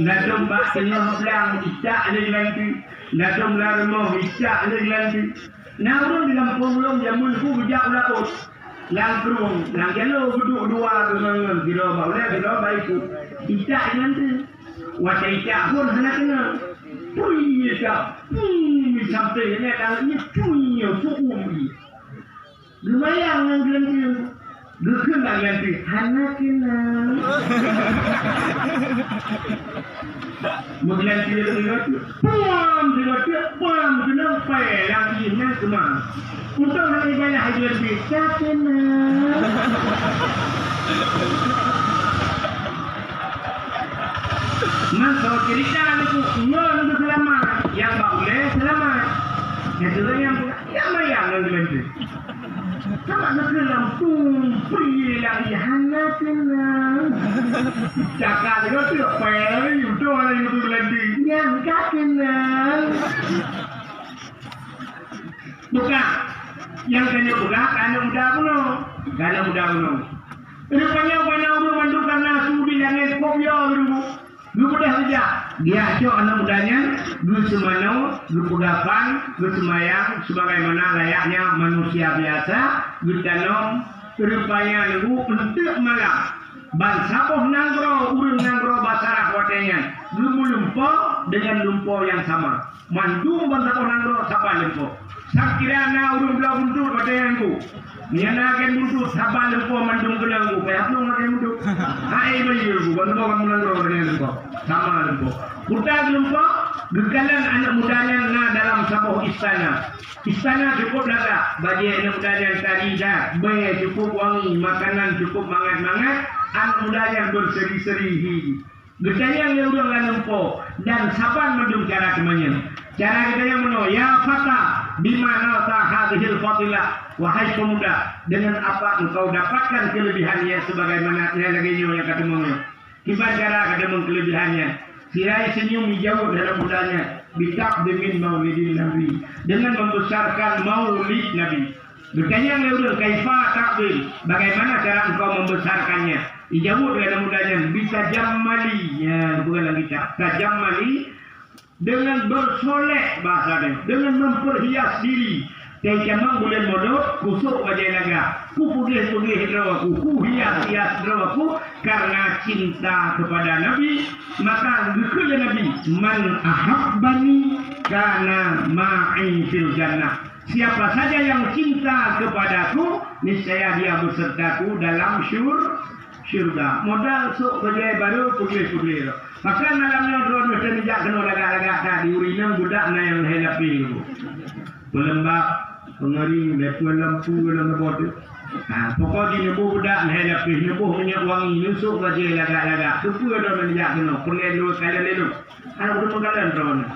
Nadum bak tengah belang tidak ada gelantu. Nadum larmo tidak ada gelantu. Nah orang di kampung belum jamun ku bijak laut. Langkrung, lang jalo duduk dua dengan bila boleh bila baikku. Tidak gelantu. Watai tak pun hanya kena. Pui tak. Sampai ni kalau ni pui suum. Lumayan yang gelantu. Gukun nak ganti. Hana kena. Mungkin dia dengar tu. Pam kena fail lagi ni semua. Untuk hari raya hari lebih kena. Masa cerita itu untuk selamat, yang tak boleh selamat. Yang mayang nanti. Sama nak lampung, pergi lagi hana kena. Cakap dia tu fail, itu orang yang tu lagi. Yang tak kena. Bukan. Yang kena bukan kerana mudah bunuh. Rupanya orang mandu karena sudi langit kopia dulu. Gue mudah saja. Dia acok anak mudanya, gue semano, gue pegapan, gue semayang sebagaimana layaknya manusia biasa. Gue tanam. Rupanya gue untuk malam. Ban sapoh nanggro, urung nanggro basarah watenya. Gue lumpo dengan lumpo yang sama. Mandu ban sapoh nanggro sapa lumpo. Sakirana urung belah buntur watenyanku. Niana akan buntur sapa lumpo mandung kenangku. Kayak apa akan buntur? Hai bayu, ban sapoh kamu nanggro dengan lumpo. Sama lumpo. Kurta lumpo, gegalan anak mudanya na dalam sapoh istana. Istana cukup laga. Bagi anak mudanya tadi dah. Bayi cukup wangi, makanan cukup mangat-mangat. Anak mudanya berseri-seri. Getanya yang udah nggak nempo dan sapan mendung cara temannya. Cara kita yang meno, ya fata, di mana hadhil fadilah, wahai pemuda, dengan apa engkau dapatkan kelebihannya sebagaimana lagi yang ketemu. Kibar cara ketemu kelebihannya. Sirai senyum dijawab dalam mudanya, bitakdimin maulidin nabi, dengan membesarkan maulid nabi. Bertanya yang udah kaifa takdir, bagaimana cara engkau membesarkannya? Dijawab dalam mudanya, bisa jammali, ya bukan lagi tajammali, dengan bersolek bahasanya, dengan memperhias diri. Tejamang bulan modok, kusuk wajah naga, ku pudih-pudih drawaku, ku hias-hias drawaku, karena cinta kepada Nabi, maka gekele Nabi, man ahabbani kana ma'i fil jannah. Siapa saja yang cinta kepadaku, niscaya dia besertaku dalam syurga. Modal sok kerja baru pulih-pulih. Maka malamnya drone mesti dijak kena lagak-lagak tadi urinam budak na yang helapi. Pelembab, pengering, depan lampu dalam botol. Pokok di nebuh budak na helapi, nebuh minyak wangi, nusuk kerja lagak-lagak. Tupu drone dijak kena, pergi dulu kali lelu. Anak udah menggalan drone.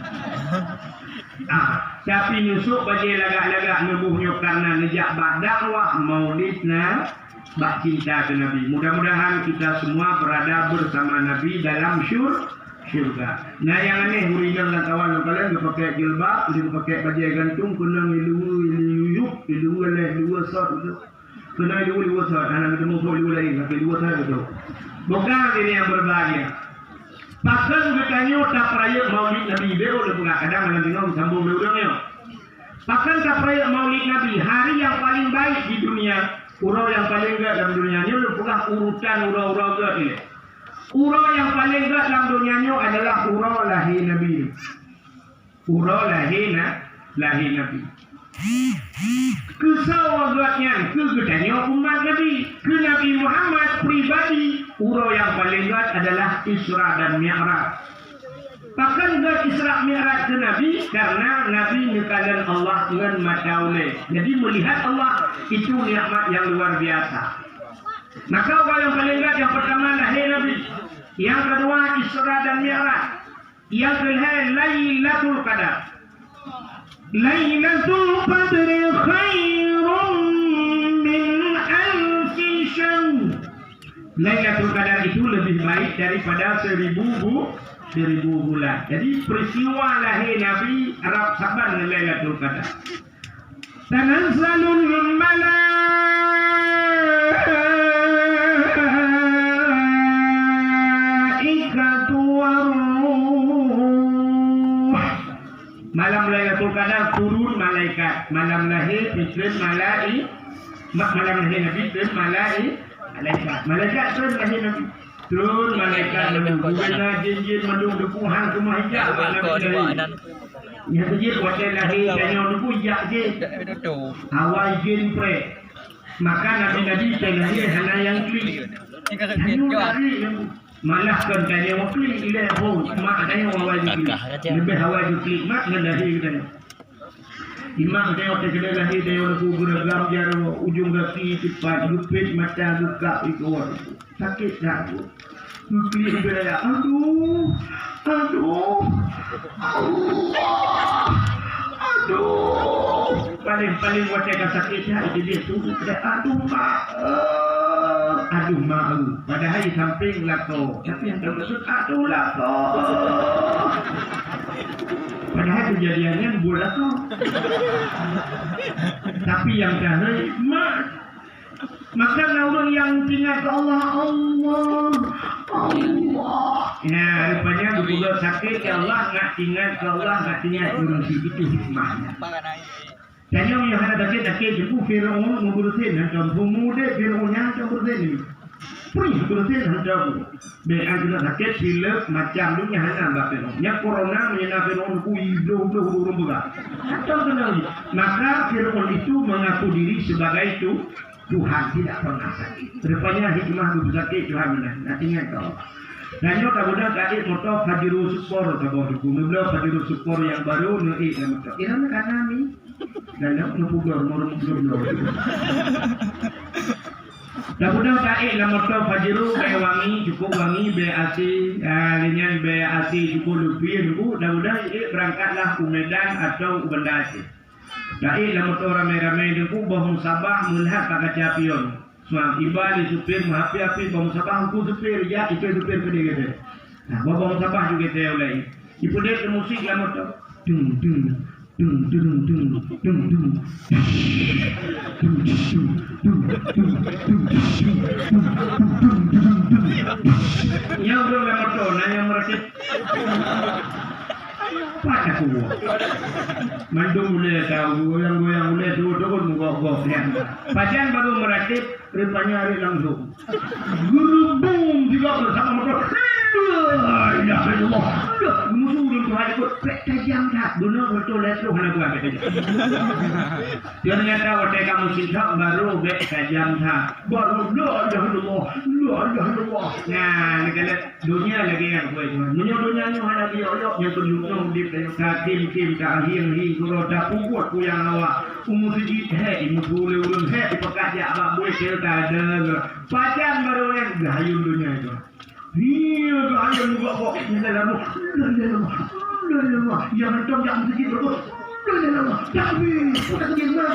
Tapi nusuk bagi lagak-lagak nebuhnya karena nejak bak dakwah maulidna bak cinta ke Nabi. Mudah-mudahan kita semua berada bersama Nabi dalam syurga. Nah yang aneh hurinya dan kawan kalian dia pakai jilbab, dia pakai baju gantung, kena ilu leh dua sort itu. Kena dua sort, anak kita mau dua lagi, tapi dua sort itu. Bukan ini yang berbahagia. Pakan bertanya tak peraya maulid Nabi bero le pula kadang nanti ngom sambung berudangnya. Pakan tak peraya maulid Nabi hari yang paling baik di dunia, urau yang paling enggak dalam dunia ni le pula urutan urau-urau enggak ni. Urau yang paling enggak dalam dunia ni adalah urau lahir Nabi. Urau lahir Nabi. Kesawagatnya kegedanya umat Nabi, ke Nabi Muhammad pribadi. Urau yang paling berat adalah Isra dan Mi'raj. Bahkan berat Isra Mi'raj ke Nabi karena Nabi mengkalan Allah dengan mata oleh. Jadi melihat Allah itu nikmat yang luar biasa. Maka urau yang paling berat yang pertama lahir Nabi. Yang kedua Isra dan Mi'raj. Yang ketiga Lailatul Qadar. Lailatul Qadri khairun min alfi syahr. Lailatul Qadar itu lebih baik daripada 1000 bulan. Jadi peristiwa lahir Nabi Arab Saban Lailatul Qadar. Tanazzalul malaikatu waruh. Malam Lailatul Qadar turun malaikat. Malam lahir Islam malam lahir Nabi Islam malaikat turun lahir Nabi. Turun malaikat mengguna jin-jin mendung dukungan semua hijab. Ya jin hotel lahir dan yang duku hijab jin. Awal jin pre. Maka Nabi tanya hana yang klik. Hanya dari malah kan tanya yang klik ile mak ada yang awal klik. Lebih awal klik mak ngedahi kita. Imam tengok tegak lahir dia orang beragam jaro ujung kaki cepat lupit mata buka itu sakit dah tu. Klik dia aduh. Paling wajah sakitnya itu dia tu aduh mak padahal di samping lako tapi yang termaksud aduh lako padahal kejadiannya bulat lako tapi yang terakhir mak maka orang yang ingat ke Allah ya rupanya berbulu sakit ya Allah nggak ingat ke Allah nggak ingat urus itu hikmahnya. Tanya yang ada sakit jumpa Firaun mengurusin dan pemuda Firaun yang mengurusin ini. Pun mengurusin hendak berakhirat sakit pilek macam tu yang hanya mbak Firaun. Yang corona menyana Firaun kuido urung berat. Macam kenal. Maka Firaun itu mengaku diri sebagai itu Tuhan tidak pernah sakit. Rupanya hikmah itu sakit Tuhan benar. Nantinya kau. Dan juga kemudian tadi foto Fajrul Syukur sebuah hukum. Beliau Fajrul Syukur yang baru naik nama kau. Ini kan kami. Dan yang nupugor murmur. Kemudian tadi nama kau Fajrul kayak wangi cukup wangi BAC linyan BAC cukup lebih nunggu. Kemudian berangkatlah ke Medan atau ke Banda Aceh. Tadi nama kau ramai-ramai nunggu bohong sabah melihat tak kaca pion. Semua iba di supir api bang sabah aku supir ya itu supir pedih gitu. Nah bang sabah juga dia oleh. Ibu dia ke musik lama tu. Yang belum lama tu nanya merakit. Pada aku. Mandung boleh tahu goyang boleh tu gok yang. Pajan baru merakit rupanya hari langsung. Gerubung juga bersama motor. Ya Allah. Musuh dan Tuhan ikut tajam tak. Benar betul lesu hana buat tajam. Ternyata waktu kamu sintak baru tajam tak. Baru la ilaha illallah. Nah, kalau dunia lagi yang buat Tuhan. Dunia ni hana dia yang tunjuk di tim akhir ni kalau dah buat ku yang awak. Umur sejid imu boleh ulun pekerja abang boleh cerita ada. Pajan baru yang gayung dunia itu. Iya, gayung juga kok. Yang macam yang sejid terus. Tapi, bukan gimana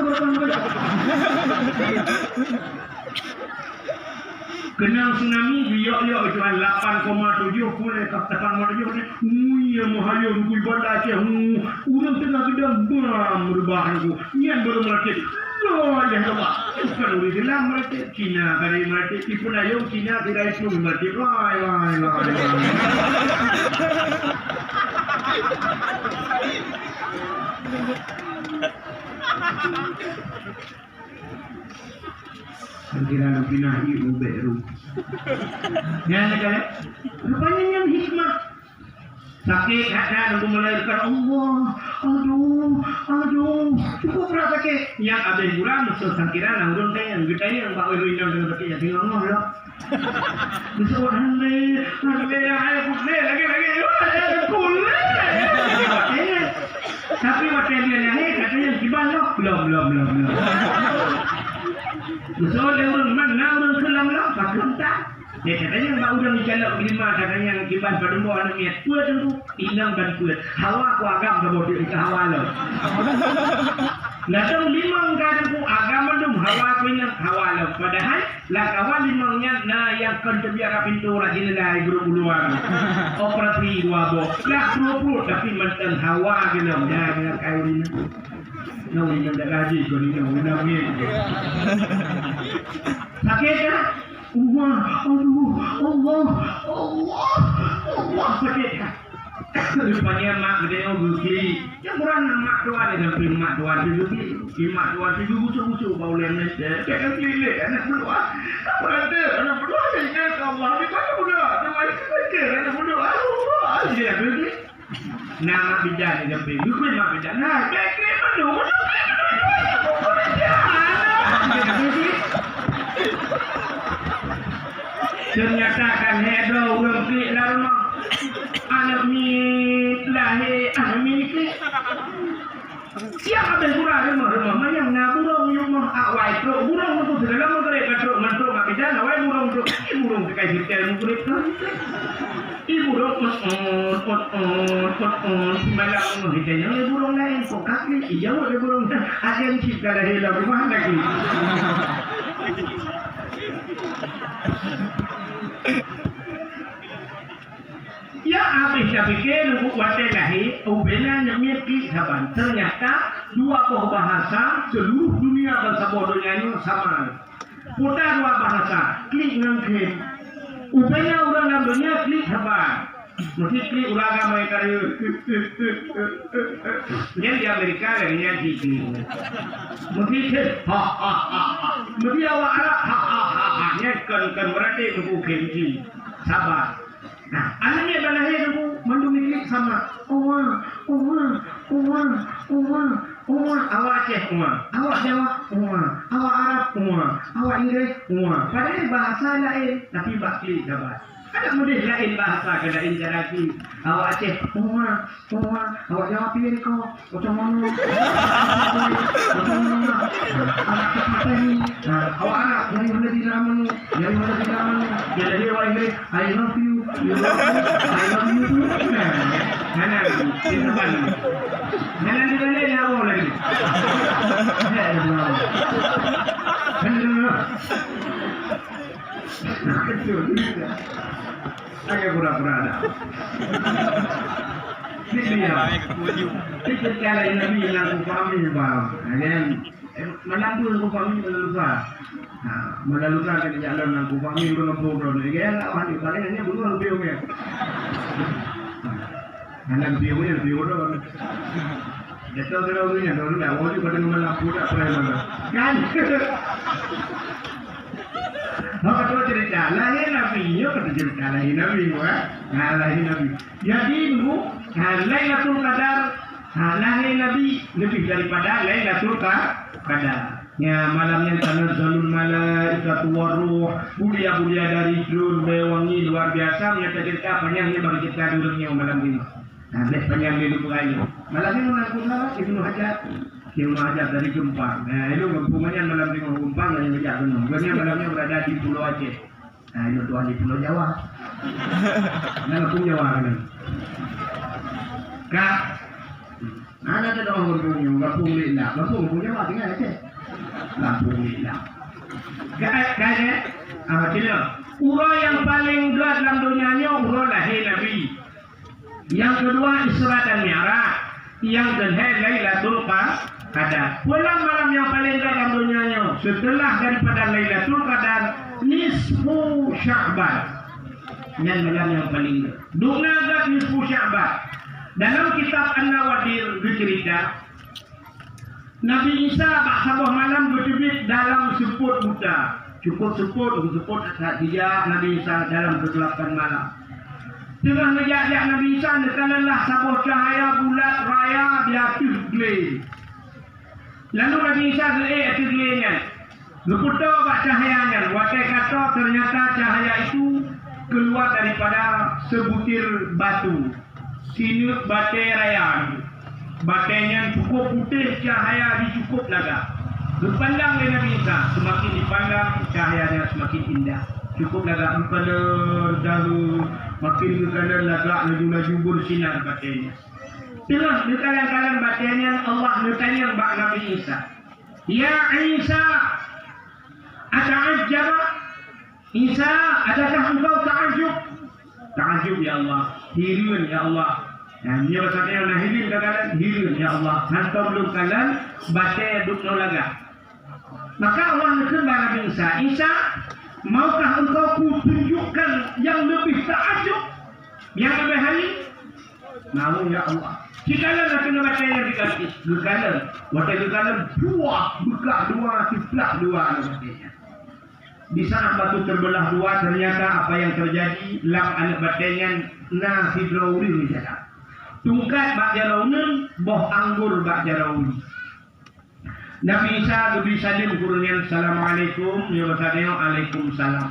kenal tsunami biok-biok itu 8,7 boleh tak 8,7 ya mahayum ku ibadah Aceh urang tengah gedang bam berbahan ku nian baru merakit ya coba bukan urang Islam merakit Cina dari merakit tipu dayung Cina tidak Islam merakit wai Kira pinah ibu beru. Ya kan? Rupanya yang hikmah. Sakit ada nunggu melahirkan Allah. Aduh. Cukup rasa sakit. Yang ada kurang musuh sangkiran nanggung teh yang kita yang bawa ruinnya dengan sakit ya tinggal Allah ya. Musuh hande ayo kule lagi. Tapi waktu dia nyanyi katanya gimana? Belum. Soalnya orang mana orang kelam lah, pakai tak. Dia katanya mbak udah dijalak lima katanya yang kiban pada mau anak niat kuat tu inang dan kuat. Hawa ku agam sebab dia ke hawa lo. Datang lima orang ku agam tu hawa ku inang hawa lo. Padahal lah kawan limangnya nah yang kerja pintu rajin lah guru luar. Operasi dua bo. Lah 20 tapi mantan hawa gitu. Ya dengan kayu ini. Nau yang dah gaji kau ni nau ni. Sakit tak? Allah sakit tak? Rupanya mak dia bukti. Yang kurang mak tua dia dan mak tua dia bukti. Mak tua dia busuk bau lemes. Kayak pilih anak berdua. Apa ada anak berdua ingat Allah ni mana berdua? Nama dia anak berdua. Dia bukti. Nama bidan dia bukti. Bukan mak bidan. Nah, kira mana? Ternyata kan hedo urang klik lah rumah. Anak mi lahir, anak mi klik. Siapa habis kurang rumah mayang na burung yung mga away tro burung mo to sila mo kare katro man tro makita na way burung tro burung kay sitel mo kulit to burung malang mo hita niya burung lain ko kakli iyaw burung agen chika la hela rumah lagi ya habis saya pikir nunggu kuatnya lahir ubena nyemir klik saban ternyata dua bahasa seluruh dunia bahasa bodohnya ini sama putar dua bahasa klik ngangkin ubena orang dalam dunia klik saban mesti klik ulaga mereka yang di Amerika lainnya klik mesti mesti awak Arab nya kan berarti nunggu kenji sabar. Nah, anaknya balahir aku mendumiklik sama Umar, awak Aceh Umar, awak Jawa Umar, awak Arab Umar, awak Inggeris Umar. Padahal bahasa lain, tapi bakli sahabat. Ada mudah lain bahasa ke lain lagi. Awak Aceh Umar, awak Jawa pilih kau, macam mana? Awak kata ni, awak Arab dari mana di zaman ni, Jadi awak Inggeris, I love you. You love me, I love you too. Mana lagi? Kita mana? Mana di mana ni awak lagi? Agak pura-pura ada. Ini cara Nabi yang aku fahami bang. Again, menampung aku fahami melalukan. Melalukan ke jalan aku fahami belum problem. Again, awak di paling hanya belum lebih okey. Anak lebih orang. Jatuh terlalu ni, orang dah awak juga dengan melampu tak pernah. Kan? Kata cerita lahir Nabi, yo kata cerita lahir Nabi, lahir Nabi. Jadi dulu Lailatul Qadar, lahir Nabi lebih daripada Lailatul Qadar. Ya malamnya tanazzalul malaikatu waruh, bulia-bulia dari drone wangi luar biasa. Menyata cerita panjangnya bagi kita durungnya malam ini. Habis panjang dulu beraya. Malam ini menangkut lah Ibnu Hajar. Ibnu Hajar dari Jepang. Nah, itu hubungannya malam dengan Jepang yang berjaya gunung. Dia malamnya berada di Pulau Aceh. Nah, itu tuan di Pulau Jawa. Nah, Pulau Jawa kan. Kak, ada ada orang berpunyai, Lampung Lila. Lampung Pulau Jawa tinggal Aceh. Lampung Lila. Kayaknya, apa dia? Urang yang paling berat dalam dunia ni urang lahir Nabi. Yang kedua Isra dan Mi'raj. Yang ketiga Lailatul Qadar. Pulang malam yang paling berat dalam dunianya setelah daripada Lailatul Qadar nisfu Sya'ban. Yang malam yang paling berat. Dunagat nisfu Sya'ban. Dalam kitab An-Nawadir bercerita Nabi Isa sebuah malam berjubit dalam seput buta. Cukup seput dia Nabi Isa dalam kegelapan malam. Tengah ngejak Nabi Isa nekanalah sebuah cahaya bulat raya di atas gelai. Lalu Nabi Isa gelai atas gelainya. Leputar bak cahayanya. Wakai kata ternyata cahaya itu keluar daripada sebutir batu. Sinut batai raya. Batainya cukup putih, cahaya dicukup laga. Dipandang oleh Nabi Isa. Semakin dipandang cahayanya semakin indah. Cukup laga empana dahu makin kekanan laga laju-laju bersinar batainya. Terus di kalangan batainya Allah bertanya kepada Nabi Isa, Ya Isa, ata'ajjab? Isa, adakah engkau ta'ajjub? Ta'ajjub ya Allah, hirun ya Allah. Dan dia berkata nak hirun kekanan, hirun ya Allah. Hantar belum kalan batai duk laga. Maka Allah berkata Nabi Isa, Isa, maukah engkau kutunjukkan yang lebih ta'ajub, yang lebih halim? Mau ya Allah. Jikalau nak kena baca yang dikasih, Gekalan buah, buka dua, tiplak dua batainya. Di sana batu terbelah dua, ternyata apa yang terjadi, lam anak batainya na hidrauli ni jalan. Tungkat bak jaraunin, boh anggur bak jarauni. Nabi Isa lebih salim kurnian Assalamualaikum. Dia berkata Waalaikumsalam.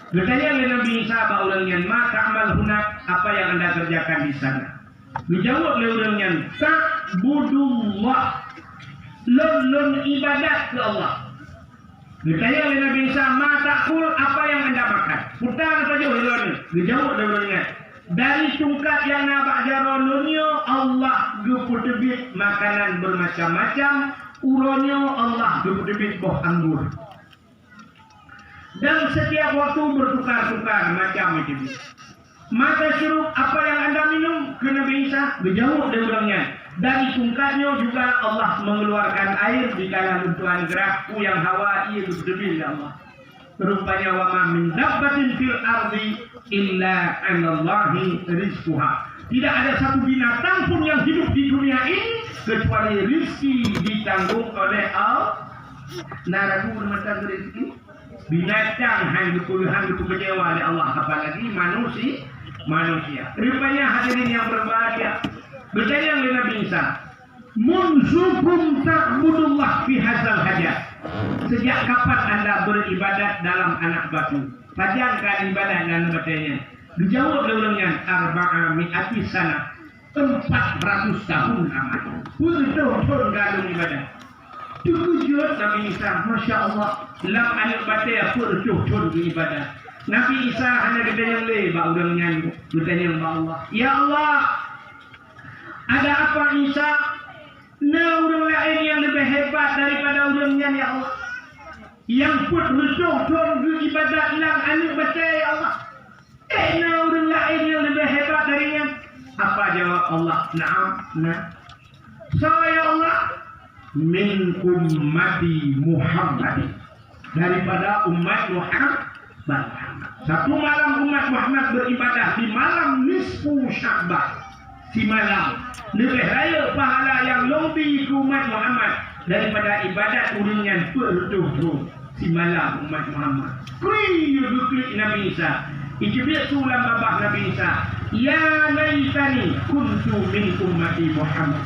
Bertanya oleh Nabi Isa baulangnya, "Ma ta'mal hunak?" Apa yang Anda kerjakan di sana? Dijawab oleh ulangnya, "Ta'budullah." Lon ibadat ke Allah. Bertanya oleh Nabi Isa, "Ma ta'kul?" Apa yang Anda makan? Putar saja ulun. Dijawab oleh ulangnya, "Dari tungkat yang nabak jarolunyo Allah geputebit makanan bermacam-macam, uronyo Allah geputebit boh anggur. Dan setiap waktu bertukar-tukar macam itu. Maka syuruk apa yang Anda minum?" Ke Nabi Isa. Dijawab dia bilangnya, "Dari tungkatnya juga Allah mengeluarkan air di dalam bentukan gerakku yang hawa ia berdebir ya Allah. Rupanya wa ma min dabbatin fil ardi illa 'alallahi rizquha." Tidak ada satu binatang pun yang hidup di dunia ini kecuali rizki ditanggung oleh Allah. Naraku bermacam rezeki. Binatang hang kecewa oleh Allah, apalagi manusia. Rupanya hadirin yang berbahagia. Bertanya oleh Nabi Isa, "Munzukum ta'budullah fi hadzal hajat." Sejak kapan Anda beribadat dalam anak batu? Panjangkan ibadat dan bertanya. Dijawab oleh ulangnya, "Arba'a mi'ati sana." 400 tahun lamanya. Betul-betul galung ibadat. Tujuan Nabi Isa, Masya Allah, lam anak batai apa tujuan ibadat. Nabi Isa hanya bertanya oleh Mbak ulangnya, bertanya Mbak Allah, "Ya Allah, ada apa Isa? Nah orang lain yang lebih hebat daripada orangnya ya Allah. Yang pun betul-betul beribadat lang anak batai ya Allah. Nah orang lain yang lebih hebat darinya." Apa jawab Allah? "Na'am, nah. Saya Allah min ummati Muhammad." Daripada umat Muhammad. Satu malam umat Muhammad beribadah di malam nisfu Sya'ban. Si malam lebih raya pahala yang lebih ke umat Muhammad daripada ibadat uringan bertujuh si malam umat Muhammad. Klik Nabi Isa. Ikibir sulam babak Nabi Isa. "Ya laitani kuntu min ummati Muhammad."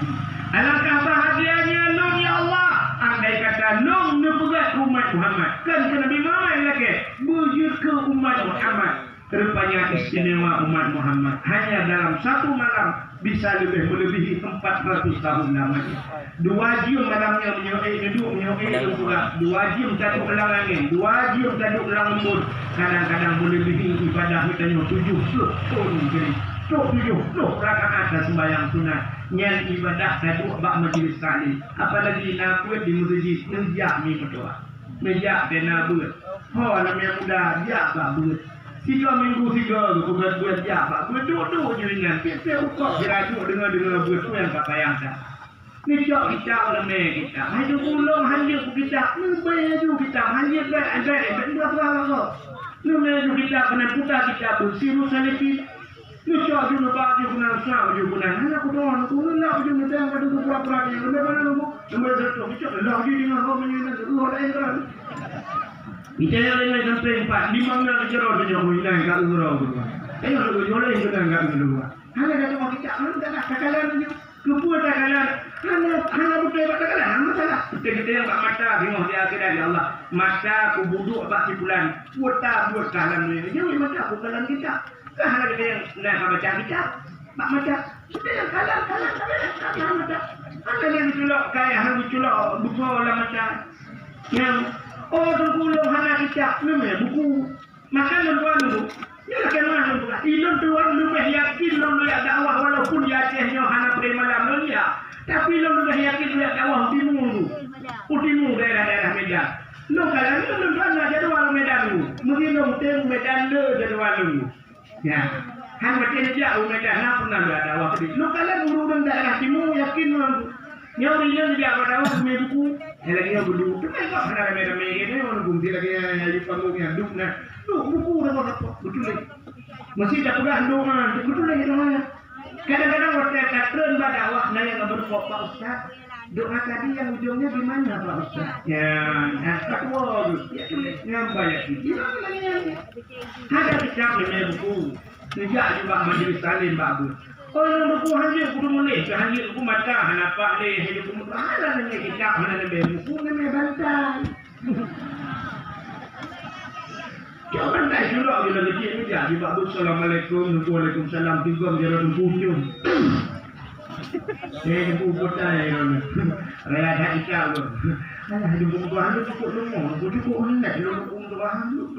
Alangkah bahagianya nong ya Allah. Andai kata nong neberat umat Muhammad. Kan ke Nabi Muhammad lagi. Bujur ke umat Muhammad. Rupanya istimewa umat Muhammad. Hanya dalam satu malam bisa lebih melebihi 400 tahun lamanya. 2 jam malamnya menyokong juga. 2 jam taduk ulang angin. 2 jam taduk ulang embun. Kadang-kadang melebihi ibadah kita 70 tahun jadi. 70 rakaat dan sembahyang sunat. Yang ibadah taduk bak majlis taklim. Apalagi nak kuat di masjid nejak ni berdoa. Nejak dena buat. Namanya muda dia bak buat. 3 minggu 3 buat dia bak buat. Duduk je dengan tiap-tiap ukok dirajuk dengar buat tu yang tak payah dah. Nejak kita lemah kita. Hanya ulung hanya kita. Nubaju kita hanya ada benda apa. Nubaju kita kena putar kita bersiru salipin. Nisha jumlah baju guna sah baju guna. Hanya aku nak baju muda yang pada pura-pura ni. Mana nombor satu. Nisha lagi dengan kau menyenang luar enggak. Bicara dengan sampai 4-5 nak cerita saja hilang kat urau tu. Ayo jual ini kita enggak dulu. Hanya kata orang kita nak takalan ni. Lupa takalan. Hanya bukan takalan. Masalah. Kita yang tak mata tengok dia akhirat ya Allah. Mata aku buduk bak sipulan. Buat kalan ni. Jangan mata aku kalan kita. Kahlah kita yang nak baca kitab, mak baca. Kita yang kalah baca. Ada yang diculok kaya, hang diculok buku orang baca. Yang tengkulung hana kitab, namanya buku. Makan tuan dulu. Ini kan orang tu. Ilmu tuan lebih yakin lu ya dakwah walaupun di Acehnya hana premalam dia. Tapi lu lebih yakin lu ya dakwah Utimu daerah-daerah Medan. Lu kalau lu tuan ada jadual Medan lu. Mungkin lu teng Medan le jadual lu. Ya, hang macam ni dia Medan nak pernah ada waktu ni. Lu kalau urang daerah timur yakin lu. Yang dia dia ada waktu buku. Lagi yang dulu. Tu kan ada Medan ni orang bumti lagi yang panggung yang duk nah. Tu buku dah apa? Betul lagi. Masih tak pernah doa. Betul lagi doa. Kadang-kadang waktu katron pada awak na yang berkok Pak Ustaz. Doa tadi yang ujungnya di mana Pak Ustaz? Ya, takwa tu. Ya tulis nyampai ya. Ada kitab ni buku. Sejak juga majlis salim bagus. Yang buku hanya kudu menulis, hanya buku mata, hanapak ni, hanya buku mata. Ada ni kitab, mana ni buku ni bantai. Jangan tak Saya sudah bila kecil ni dia bagus assalamualaikum waalaikumsalam tiga dia ujung. Saya jumpa saya raya ada ikau. Ayah jumpa bahan tu cukup lemah, cukup hendak jumpa bahan tu.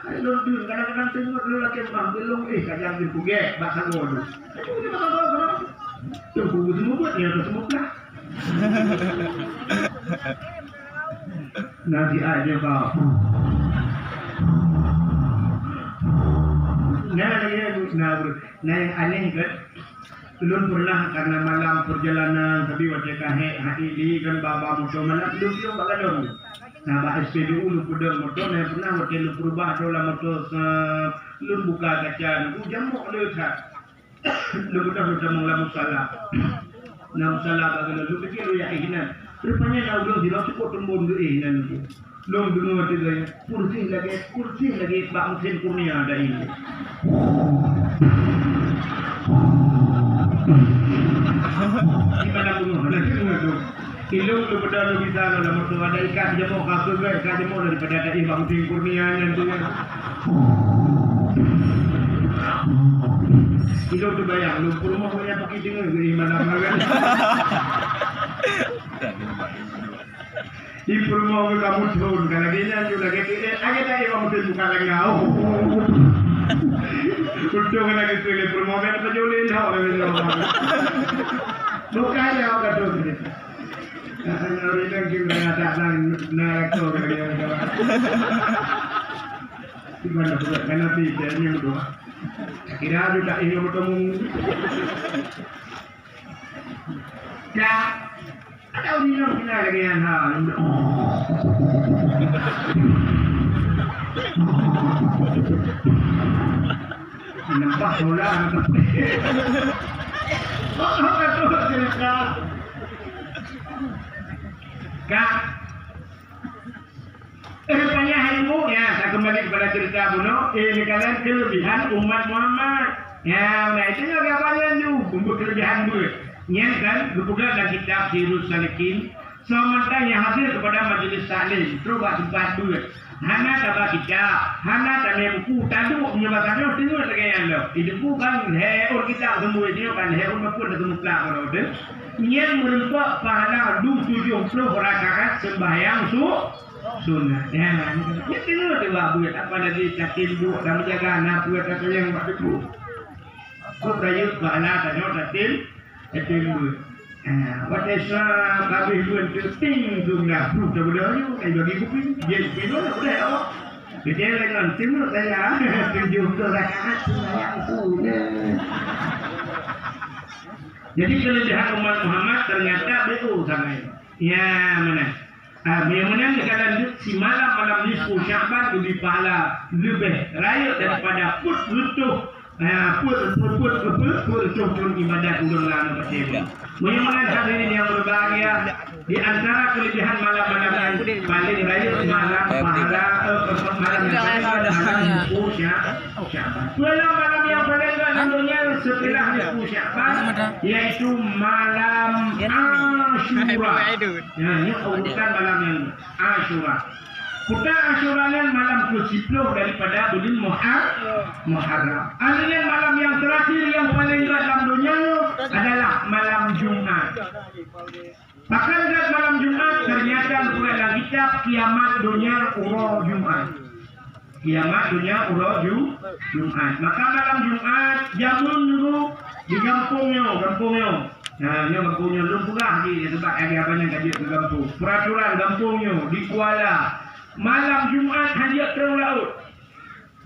Ayo dun kadang-kadang tengok lu lagi bang belum kajang di pugek bakal tu. Tu buku semua buat dia tu semua lah. Nanti aja kau. Nah yang aneh kan, belum pernah karena malam perjalanan tapi wajah kahek hati di kan baba motor malam belum bagadon. Nah bah SPBU lu pudeng motor nah pernah wajah lu berubah dola motor lu buka kaca lu jamuk lu tak. Lu udah mula musala. Nah musala bagadon lu pikir lu ya ikhnan. Rupanya dah udah dirasa kok tembon lu ikhnan tu. Long dengar tu lagi kursi lagi Pak Musin Kurnia ada ini. Di mana bunuh lagi tu. Ilung tu pada lu bisa dalam waktu ada ikan jemuk kafir ikan jemuk daripada ada Pak Musin Kurnia dan tu. Ilung tu bayang lu rumah punya pakai dengar di mana-mana. Di perumahan kamu turun kalau dia juga gitu aja tadi kamu turun buka lagi kau udah kena gitu di perumahan apa jolin orang itu bukan ya orang tu orang yang kita ada nak tu lagi orang di mana buat karena dia ni tu kira juga ini bertemu ya ada orang yang lagi yang nampak bola Kak rupanya harimu ya saya kembali kepada cerita bunuh ini kalian kelebihan umat Muhammad ya nah itu juga kalian juga kelebihan gue yang kan berpegang dan kitab Sirus Salikin sementara yang hadir kepada majelis taklim coba tempat duit hana tabah kitab hana tabah buku taduk menyebabkan tengok sekalian lo itu bukan heor kita semua itu kan heor maupun ada mutlak kalau tu yang merupakan pahala 70 rakaat sembahyang sunnah ya ini tengok tu buat apa lagi cakin bu dan menjaga anak buat kata yang buat itu kau berayut pahala tanya tatil itu what is kami buat ting sunnah tu sebenarnya bagi buku dia itu boleh apa dia dengan timur saya 70 rakaat sembahyang sunnah. Jadi kelebihan umat Muhammad ternyata betul sangat ya mana yang dikatakan si malam nisfu Sya'ban lebih pahala lebih raya daripada put ibadat ulang lama percaya. Mudah-mudahan hadirin yang berbahagia di antara kelebihan malam-malam yang paling raya malam pahala malam nisfu Sya'ban. Malam yang paling dunia setelah nisfu Sya'ban yaitu malam Asyura. Ya, ini urusan malam yang Asyura. Kita Asyuranya malam ke-10 daripada bulan Muharram. Artinya malam yang terakhir yang paling berat dalam dunia adalah malam Jumat. Bahkan dekat malam Jumat ternyata dalam kitab Kiamat Dunia Urau Jumat. Kiamat Dunia Urau Jumat. Maka malam Jumat jamun dulu di kampungnya. Nah, ini kampungnya belum pulang di tempat yang banyak kajian ke kampung. Peraturan kampungnya di Kuala. Malam Jumat hadiah terang laut.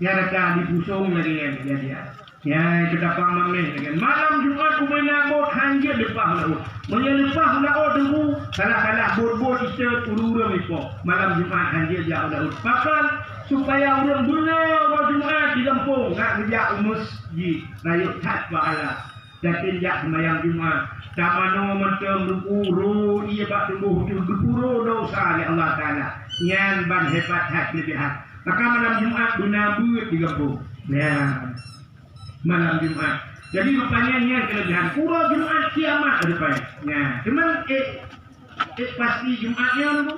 Ya datang di pusung lagi dia. Ya kita paham kan. Malam Jumat kumanya bot hadiah lepas laut. Menyelepas laut tunggu salah-salah bot-bot istirahat urang itu. Malam Jumat hadiah jauh laut. Bahkan supaya orang benar Jumat di kampung nak kerja masjid raya tak pahala. Dan jak sembahyang Jumat. Tamano mentem berpuru ia bak tumbuh berpuru dosa oleh Allah Taala. Yang ban hebat hak lebihan. Maka malam Jumat guna buat di kampung. Ya. Malam Jumat. Jadi rupanya ini kelebihan pura Jumat kiamat rupanya. Ya. Cuman pasti Jumatnya tu.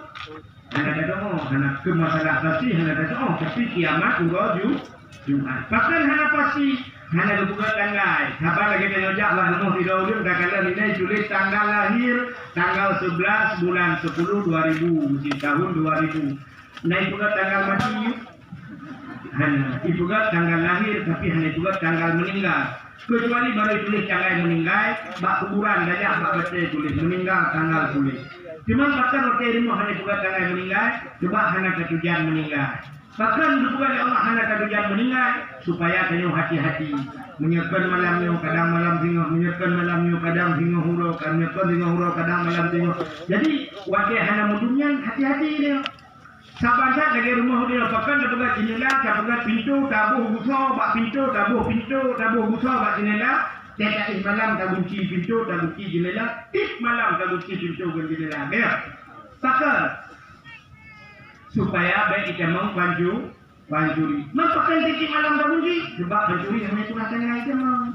Hana kata hana ke masalah pasti hana kata tapi kiamat urut Jumat. Bahkan hana pasti hana bukan tanggal. Siapa lagi menjak lah nomor tidak ulun katakan ini tulis tanggal lahir tanggal 11 bulan 10 2000 mesti tahun 2000. Naik juga tanggal mati. Hana itu juga tanggal lahir tapi hanya juga tanggal meninggal. Kecuali baru tulis tanggal meninggal, bak kuburan banyak bak betul tulis meninggal tanggal tulis. Cuma bahkan hotel rumah hanya juga tanggal meninggal, coba hanya ketujuan meninggal. Bahkan juga Allah hanya ketujuan meninggal supaya kamu hati-hati. Menyekan malamnya kadang malam singo, menyekan malamnya kadang singo huro, menyekan singo huro kadang malam singo. Jadi wakil hanya mudunyan hati-hati dia. Saban saat dari rumah dia bahkan dia pegang jendela, dia pegang pintu, tabuh busa, bak pintu, tabuh busa, bak jendela. Tiap malam tak kunci pintu, tak kunci jendela. Tiap malam tak kunci pintu dan jendela. Dia, pakai supaya baik kita mau panjuri. Mapakai tiap malam tak kunci, sebab panjuri hanya itu rasanya itu mau.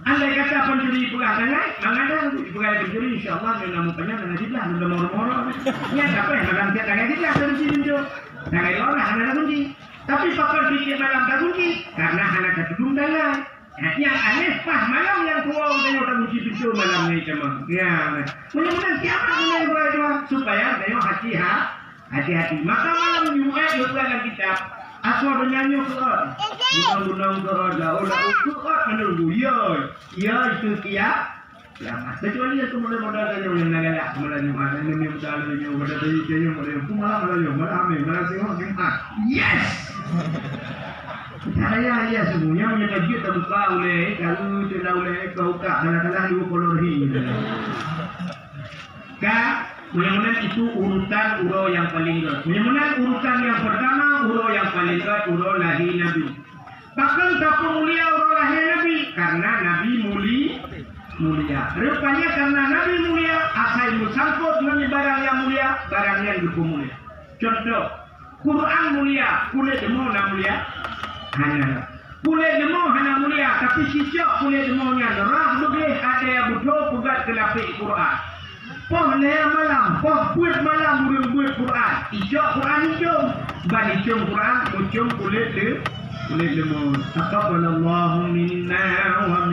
Andai kata pencuri pegang tangan, mengada pegang pencuri, insyaAllah menamu penyang dengan jiblah, sudah moro-moro. Ya, apa yang malam tiap tangan jiblah, kunci pintu. Tangan itu orang, hanya kunci. Tapi pakai tiap malam tak kunci, karena hanya ketudung tangan. Yang aneh pas malam yang tua tengok tak kunci pintu malam ni cuma. Ya, mudah-mudahan siapa yang berdoa supaya tengok hati-hati. Maka malam Jumat dalam kitab asal bernyanyi Quran. Bukan Quran dah. Quran menunggu. Ya itu kiamat. Kecuali aku modal tanya yang nagalak malam Jumat. Ini modal tanya pada tadi tanya malam Jumat. Yes. Saya semuanya menyebut terbuka oleh kalau tidak oleh kau tak kadang-kadang dua kolorhi. Mudah-mudahan itu urutan urut yang paling berat. Mudah-mudahan urutan yang pertama urut yang paling berat urut lahir Nabi. Bahkan tak mulia urut lahir Nabi karena Nabi mulia. Rupanya karena Nabi mulia asal bersangkut dengan barang yang mulia, barang yang mulia. Contoh, Quran mulia, kulit demo mulia. Hanya kulit demo hanya mulia, tapi sisa kulit demonya derah lebih ada yang betul pegat ke lapik Quran. Poh leh malam, poh buat malam buat Quran. Ijak Quran hijau, balik hijau Quran, muncul kulit demo. Taqabbalallahu minna wa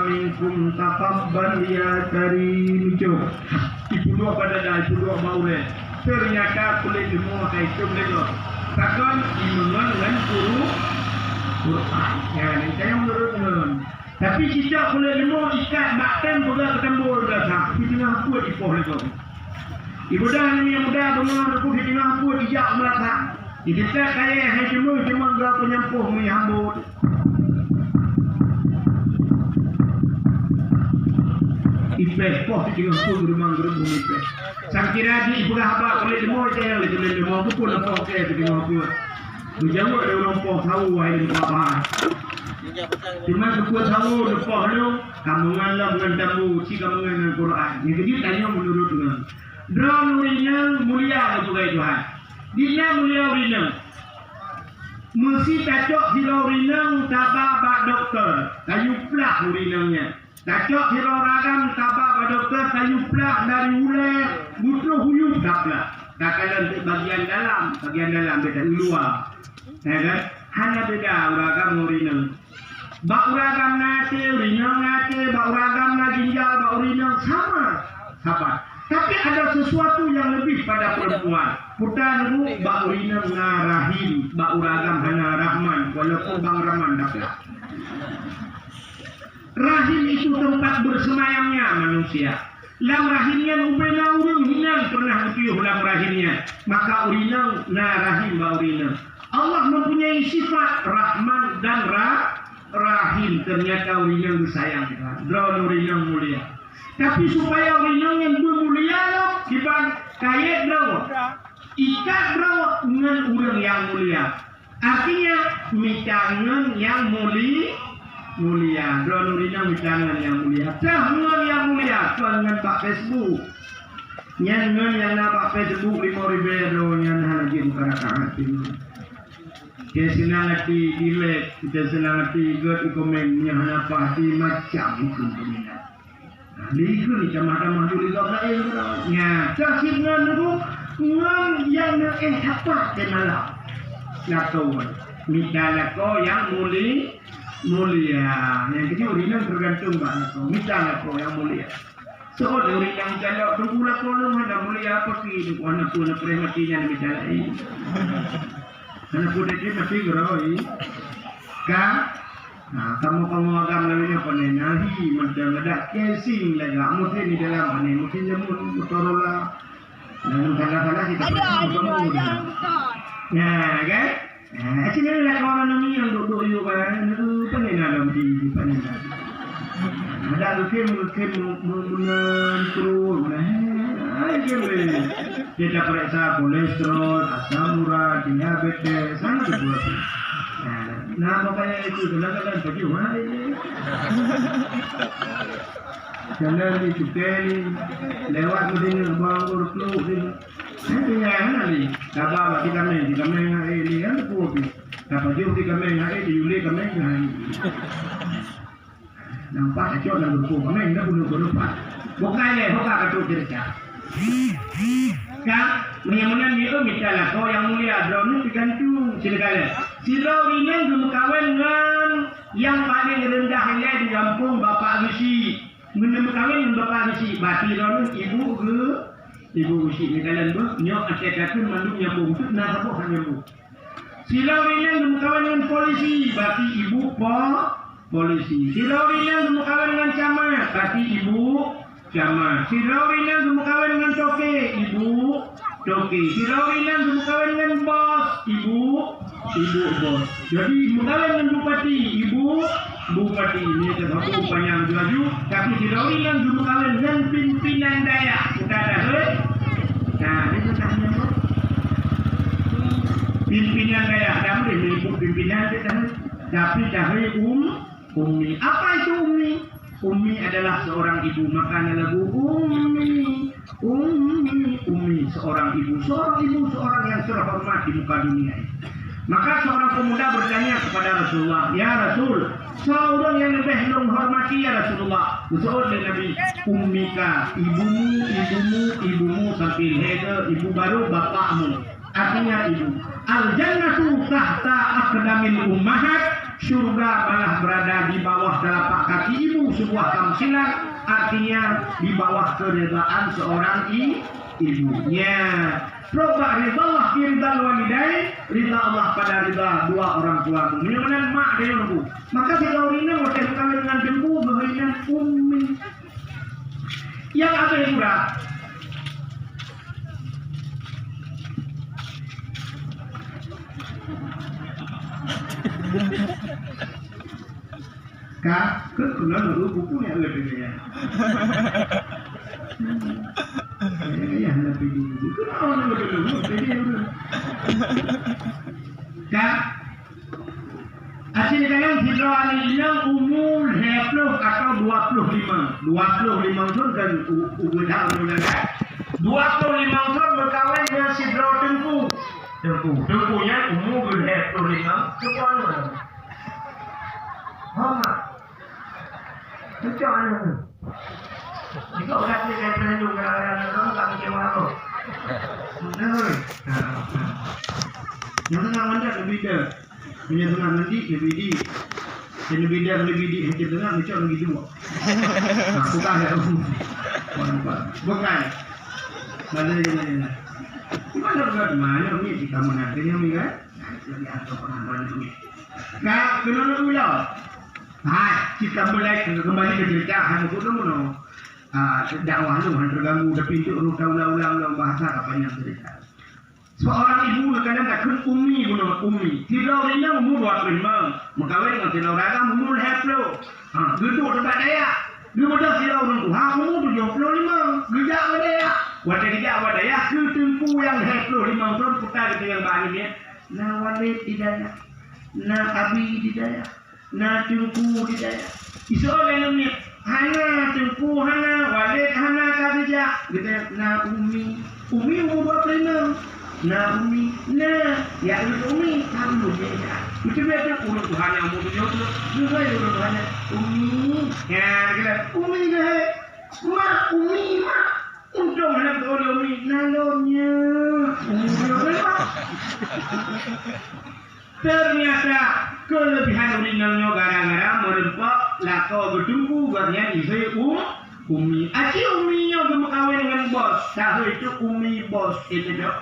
minkum taqabbal ya karim. Ibu dua pada dah, ibu dua bau leh. Ternyata kulit demo kayak hijau leh. Takkan iman dengan Quran. Ya, ini saya menurut. Tapi jika boleh lemah ikat bakten juga ketembur dah. Di tengah apa di poh itu. Ibu dah ni yang muda bunga aku di tengah apa dijak melata. Di kita kaya hai cuma enggak penyampuh menyambut. Ipes poh di tengah apa rumah gerbung ipes. Sang kira di ibu dah apa boleh lemah saya boleh lemah pun apa saya di tengah apa. Berjawab dia orang poh tahu hai di apa. Cuma kepuas tahu lepas tu kamu ngalah dengan tamu si kamu dengan Quran. Yang kedua tanya menurut dengan. Drone urinang mulia sebagai Tuhan. Dina mulia urinang. Mesti cocok di urinang tabah bak doktor. Kayu plak urinangnya. Cocok di ragam tabah bak doktor kayu plak dari ular butuh huyup tak plak. Tak kala bagian dalam beda luar. Ya kan? Hanya beda ragam urinang. Bak uragam nate, urinang nate, bak uragam na ginjal, bak urinang sama. Tapi ada sesuatu yang lebih pada perempuan. Putar dulu bak urinang na rahim, bak uragam hana rahman, walaupun bang rahman dapat. Rahim itu tempat bersemayamnya manusia. Lam rahimnya ubena urang hinang pernah utiuh lam rahimnya. Maka urinang na rahim bak urinang. Allah mempunyai sifat rahman dan rahim. Ternyata urinang disayang Tuhan. Urinang mulia. Tapi supaya urinang yang mulia dibang kaya berawat. Ikat berawat dengan urang yang mulia. Artinya micangan yang mulia. Urinang micangan yang mulia. Jangan yang mulia. Jangan pak Facebook. Jangan yang nampak Facebook 5.000 yang lagi bukan hati. Kita senang hati delete, kita senang hati ikut komen yang apa hati macam itu peminat. Liku ni camah-camah dulu kau lain nya. Cakap ngan tu ngan yang apa ke malam. Lako mitala ko yang mulia. Yang kecil orang tergantung banget. Mitala ko yang mulia. So orang yang jalan bergula kolong ada mulia apa sih? Anak pun prematinya mitala ini. Anak pun dia masih gerai. Kan? Nah, kamu agam namanya penenahi macam ada casing lega mungkin di dalam ini mungkin jamun motorola dan kadang-kadang kita kamu ya kan sini ada orang namanya yang duduk itu kan itu penena dalam di penena ada mungkin menentu kita periksa kolesterol asam urat diabetes sangat berbuat. Nah, makanya itu kadang-kadang pergi mana ini? Jalan di Cukeli, lewat mungkin bangun peluk ini. Ini yang mana ni? Dapat di kami ini kan kopi. Dapat juga di kami di Yuli kami ni. Nampak aja nak berkuah kami dah bunuh pak. Bukan kacau kerja. Kan, menyamunan itu misalnya kau yang mulia, drone digantung silakan. Sirau ini berkahwin dengan yang paling rendah ini di kampung Bapak Rusi. Berkahwin dengan Bapak Rusi. Bati drone ibu Rusi. Ini kalian nyok asyikatun manduk nyambung tu nak apa nyambung. Sirau ini berkahwin dengan polisi. Bati ibu polisi. Sirau ini berkahwin dengan camat. Bati ibu camat. Sirau ini berkahwin dengan toke. Ibu toke. Sirau ini berkahwin dengan bos. Ibu bos. Jadi berkahwin dengan bupati. Ibu bupati. Ini terhadap panjang laju. Tapi sirau ini berkahwin dengan pimpinan dayak. Sudah ada. Nah, ini tanya tu. Pimpinan dayak. Dah boleh menyebut pimpinan kita. Tapi cahaya Ummi. Apa itu Ummi? Ummi adalah seorang ibu. Makanya lagu Ummi. Seorang ibu, seorang yang terhormat di muka dunia ini. Maka seorang pemuda bertanya kepada Rasulullah, ya Rasul, seorang yang lebih menghormati ya Rasulullah. Betul Nabi, ummika, ibumu sampai heda, ibu baru bapakmu. Artinya ibu. Al-jannatu tahta aqdamil ummahat. Surga malah berada di bawah telapak kaki ibu. Sebuah tamsilan artinya di bawah keridaan seorang ibunya. Coba ridha Allah ridha walidain, ridha Allah pada ridha dua orang tua. Mudah-mudahan mak dia nunggu. Maka kalau ini macam kawin dengan jembu dengan ummi. Yang apa yang murah? Kak, kebetulan dulu bukunya lebih ya. Ya lebih dulu. Kenapa lebih dulu? Kak, asal kalian hidroannya umur 20 atau 25. 25 tahun kan udah kan. 25 tahun berkawin dengan sidro Tengkunya umur 25. Semuanya. Mama. Macam jika orang ni saya pernah juga orang tak kecewa tu. Benar. Yang tengah mandat lebih dah. Punya tengah nanti lebih di. Yang lebih di. Yang tengah macam lagi dua. Bukan ya. Bukan. Mana. Mana ni kita mana ni ni kan? Lagi ada orang ni. Kak, kenapa ulah? Kita mulai kembali ke cerita hanya itu mana? Dakwah tu terganggu dah pintu lu ulang bahasa apa yang cerita. Seorang ibu kadang takut ummi. Tidak rina umur 25. Mengkawin dengan tidak ragam umur 20. Duduk tempat daya. Dia mudah tidak orang tu. Umur 75. Gejak daya. Wadah gejak daya ketempu yang 25 tahun putar ke yang bahan ni. Na walid hidayah. Na abi hidayah. Na tungku hidayah. Isolah ni. Hana tungku hana walid hana kabija. Kita na ummi umur 25. Na ummi na ya ummi kamu dia. Itu betul urut Tuhan yang umur 70. Juga urut Tuhan ummi. Ya kita ummi dah. Mak, umi, mak. Untung anak oleh umi nalonnya. Ternyata kelebihan urinalnya gara-gara merempak lako bertunggu garnya ibu umi. Aci uminya berkawin dengan bos. Tahu itu umi bos itu dok.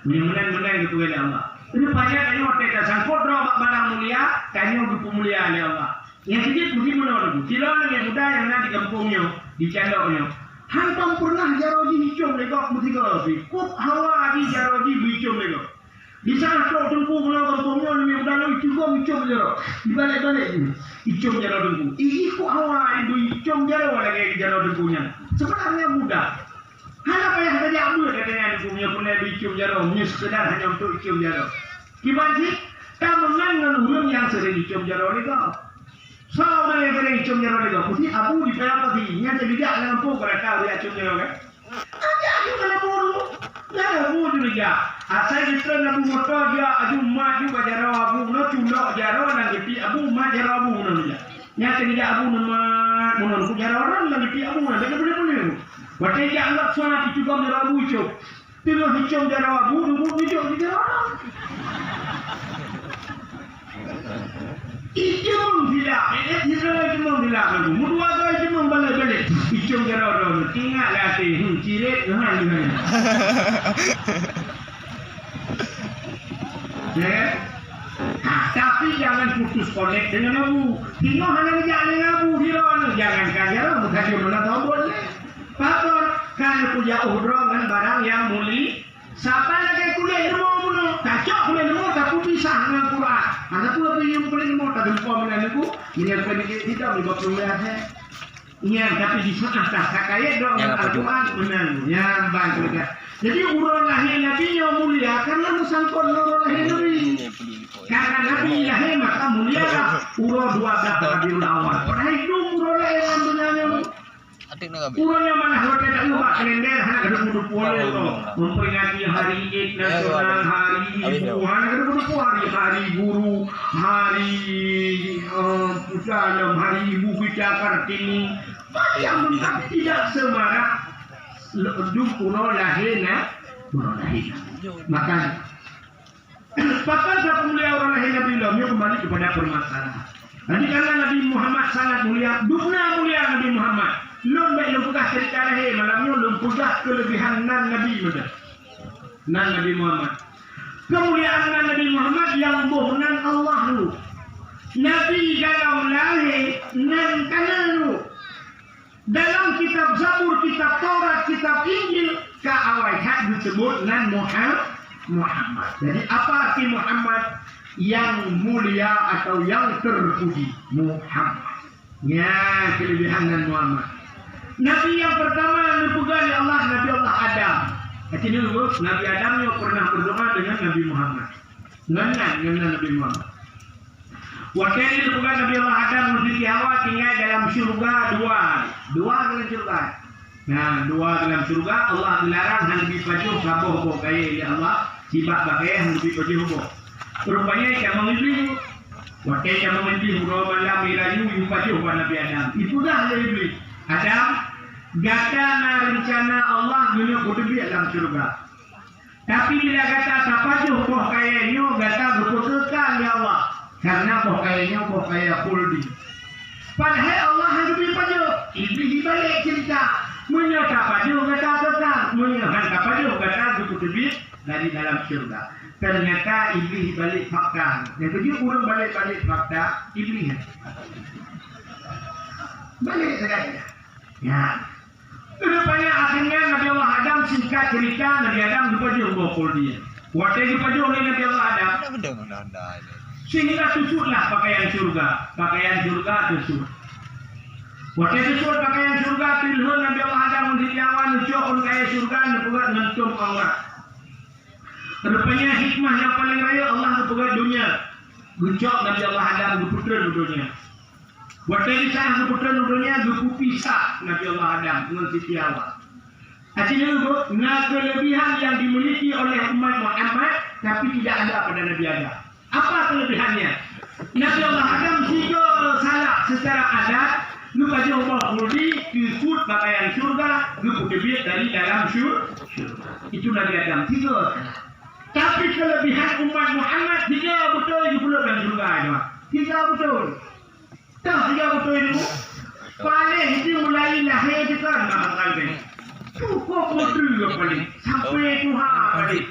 Menang-menang gitu oleh Allah. Rupanya kayaknya waktu sangkut roh barang mulia, kayaknya berupa mulia oleh Allah. Yang sedikit begini menurutku. Sila yang muda yang nanti kampungnya, di cendoknya. Hantam pernah jaroji hicum legok bertiga. Kup hawa di jaroji hicum legok. Di sana kau tunggu kalau kampungnya yang muda itu juga hicum jarok. Di balik-balik hicum jarok tunggu. Ini kup hawa itu hicum jarok lagi jarok tunggunya. Sebenarnya mudah. Hanya payah saja ambil katanya hukumnya pun lebih cium jarum, hanya sekedar hanya untuk cium jarum. Gimana sih? Kamu dengan ulun yang sering cium jarum itu, sama yang sering cium jarum itu, pasti abu di apa sih? Nya jadi dia dengan pun kereta dia cium jarum kan? Aja aku kena buru, ya abu juga. Asal kita nabu motor dia aju maju bajaran abu, no culok jarum nanti abu maju jarum abu namanya. Nya jadi dia abu nama menurut jarum nanti abu nanti boleh. Waktu dia anggap suara itu juga merabu hijau. Tidak hijau dia rabu, dulu hijau dia orang. Hijau tidak, hijau tidak. Mudua kau hijau balik-balik. Hijau dia orang. Tinggal latih, ciret, mana. Tapi jangan putus konek dengan abu. Tengok hanya jalan abu hilang. Jangan kajar, bukan dia mana tahu boleh. Fakor kan punya udrongan barang yang muli. Siapa lagi kuliah ilmu pun kacau kuliah ilmu tapi pisah dengan Quran. Anak pula punya kuliah ilmu tak lupa menanyaku. Ini yang pendidik kita berbuat kuliahnya. Iya tapi di sana tak kaya dong Al-Quran menang. Yang baik. Jadi urut lahir Nabi yang mulia karena musangkot urut lahir Nabi. Karena Nabi lahir maka mulia lah. Urut 12 Rabiul Awal. Orang itu urut lahir yang benarnya. Urangnya mana kalau tidak ubah kalender hanya ada kudu memperingati hari Id nasional, hari ibu, hanya ada kudu hari guru, hari pusalam, hari ibu kita Kartini. Yang tapi tidak semarak dukuno lahirnya, maka pakar tak mulia orang lahirnya belum kembali kepada permasalahan. Nanti karena Nabi Muhammad sangat mulia, dukna mulia Nabi Muhammad. Lom baik lumpugah cerita lahir malamnya lumpugah kelebihan nan Nabi muda. Nan Nabi Muhammad. Kemuliaan nan Nabi Muhammad yang bohnan Allah lu. Nabi dalam lahir nan kanan lu. Dalam kitab Zabur, kitab Taurat, kitab Injil ke awal disebut nan Muhammad. Jadi apa arti Muhammad? Yang mulia atau yang terpuji. Muhammad. Ya kelebihan nan Muhammad. Nabi yang pertama dipegang Allah, Nabi Allah Adam. Jadi dulu Nabi Adam yang pernah berdoa dengan Nabi Muhammad. Dengan Nabi Muhammad. Waktu ini dipegang Nabi Allah Adam Nabi Hawa tinggal dalam surga dua dalam surga. Nah, dua dalam surga Allah dilarang hanya dipacu saboh kaya ya Allah sibak pakai hanya dipacu boh. Rupanya yang mengiblis. Waktu yang mengiblis malam mirayu dipacu pada Nabi Adam. Itu dah iblis. Adam gata rencana Allah dunia kudu dalam surga. Tapi bila gata sapajuh boh kayanya gata berputuskan ya Allah. Karena boh kayanya boh kaya kuldi. Padahal Allah hidup di paju. Iblis dibalik cerita. Menyata paju gata tetap. Menyata paju gata berputus dari dalam surga. Ternyata iblis balik fakta. Yang kedua urung balik fakta iblis. Balik sekali. Ya, rupanya akhirnya Nabi Allah Adam singkat cerita Nabi Adam dipajung bokol dia. Waktu dipajung oleh Nabi Allah Adam, sehingga susutlah pakaian surga susut. Waktu susut pakaian surga pilih Nabi Allah Adam mendiawan ucapun kaya surga dibuat nentum Allah. Rupanya hikmah yang paling raya Allah dibuat dunia. Gucok Nabi Allah Adam diputra dunia. Waktu ini saya putra dunia duku pisah Nabi Allah Adam dengan Siti Hawa. Hasilnya itu, kelebihan yang dimiliki oleh umat Muhammad tapi tidak ada pada Nabi Adam. Apa kelebihannya? Nabi Allah Adam jika salah secara adat lu baca Allah kurdi disut pakaian surga lu kutubit dari dalam surga itu Nabi Adam 3 tapi kelebihan umat Muhammad 3 betul itu pula dalam surga itu 3 betul tak 3 betul itu paling itu mulai lahir itu kan cukup betul paling sampai Tuhan paling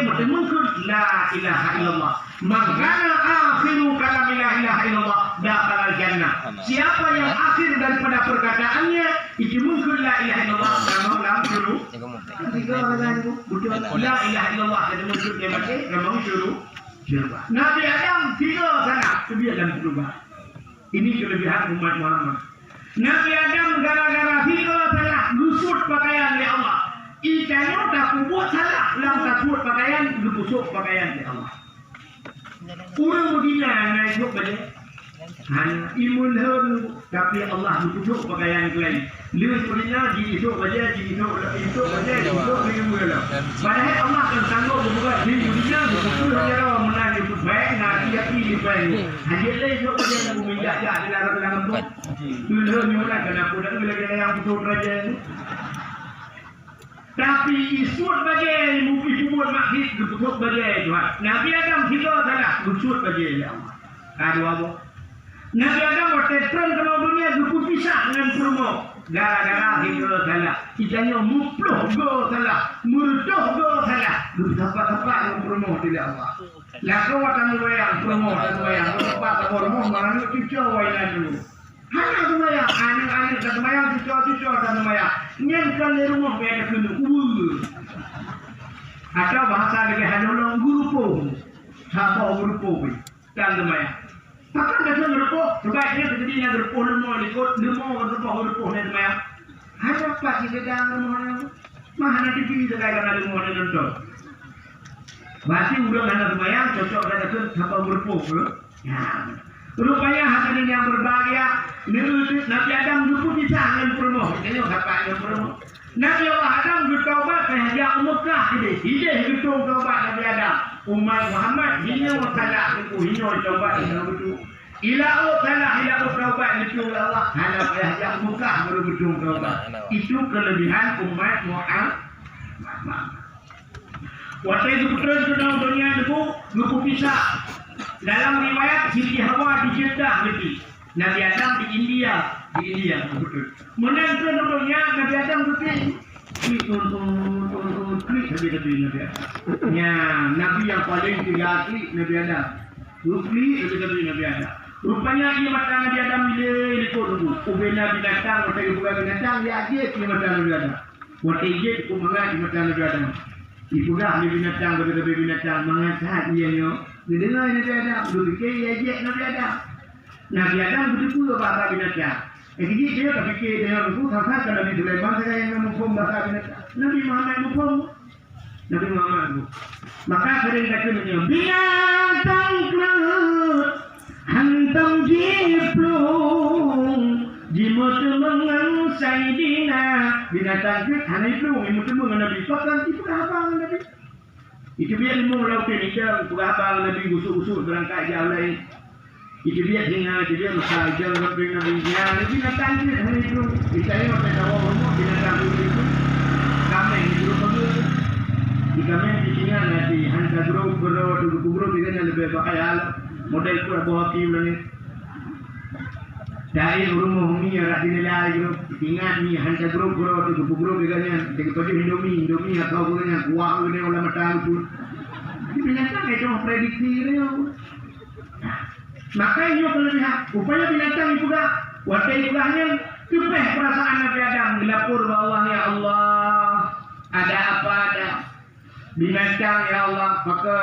mati mungkin la ilaha illallah mangkana akhiru kalam la ilaha illallah dakhala jannah siapa yang akhir daripada perkataannya itu mungkin la ilaha illallah dalam syuru la ilaha illallah jadi mungkin dia mati dalam syuru Nabi Adam 3 sana itu dia dalam surga ini kelebihan umat Muhammad Nabi Adam gara-gara 3 salah lusut pakaian oleh Allah ikannya tak buat salah lam tak buat pakaian busuk pakaian oleh Allah orang begini naik hidup saja hanya imun hen tapi Allah busuk pakaian lain dia sebenarnya di hidup saja di hidup saja di hidup ilmu lah padahal Allah akan sanggup membuat di dunia betul saja orang menang hidup baik nanti api di baik hanya dia hidup saja yang meminjak di dalam buat dulu mula kenapa dah bila yang betul raja tapi isut bagai mungkin buat makhid betul bagai Tuhan Nabi Adam 3 salah isut bagai Allah ada apa Nabi Adam waktu terang ke dunia dukun pisah dengan promo gara-gara 3 salah ikannya muploh go salah murtoh go salah dapat-dapat yang promo tidak Allah lah kau akan bayang promo dan bayang dapat promo mana itu cowok dulu hanya semaya, anak-anak dan semaya, cucu-cucu dan semaya. Nyenkan di rumah mereka kena atau bahasa lagi hanya orang grupo, siapa grupo dan semaya. Maka ada grupo, sebaiknya terjadinya grupo lemah ikut lemah grupo dan semaya. Hanya pasti sedang lemah, mana TV sedang ada lemah dan contoh. Berarti udah ada semaya, cocok dengan siapa grupo, ya. Rupanya hati yang berbahagia Nabi Adam dulu bisa dengan promo ini apa yang promo Nabi Adam bertaubat kerja Mekah ini itu taubat Nabi Adam umat Muhammad ini salah itu ini taubat itu ila taubat itu Allah hanya kerja Mekah baru betul taubat itu kelebihan umat Muhammad waktu itu betul dalam dunia itu lupa pisah dalam riwayat Siti Hawa di Jeddah lebih Nabi Adam di India betul menentukan dunia Nabi Adam betul klik Nabi Adam ya Nabi yang paling tiga klik Nabi Adam klik Nabi Adam rupanya dia mata Nabi Adam bila ikut dulu ubena binatang waktu ibu binatang dia aje dia mata Nabi Adam waktu ije aku mengaji mata Nabi Adam ibu dah binatang berbeda binatang mengasah dia nyo dia dengar Nabi Adam, dia fikir dia ajak Nabi Adam. Nabi Adam betul-betul bahasa binatang. Dia tak fikir dengan itu, sama-sama Nabi Sulaiman saya yang mempunyai bahasa binatang. Nabi Muhammad mempunyai. Maka sering katanya, binatang kelut, hantam jiplung, jimut mengan saidina. Binatang kelut, hanya itu, jimut mengan Nabi. Sokan itu apa Nabi? Itu biar ilmu laut ini jam abang Nabi gusuk-gusuk berangkat jauh lain. Itu biar singa, itu biar masalah jauh lebih Nabi dia. Nabi datang ni hari itu. Kita ni macam tahu rumah binatang itu. Kami ini guru pegel. Kami di sini nanti hantar guru kita lebih baik model tu bawa kim ni. Dari rumah ni ada nilai guru. Ingat ni hantar guru kita ni. Jadi pada Indomie atau gurunya kuah ni oleh matang tu. Binatang itu prediksi dia. Maka ini kelebihan. Upaya binatang itu dah. Waktu ibadahnya tupeh perasaan Nabi Adam dilapor bahwa ya Allah ada apa ada binatang ya Allah maka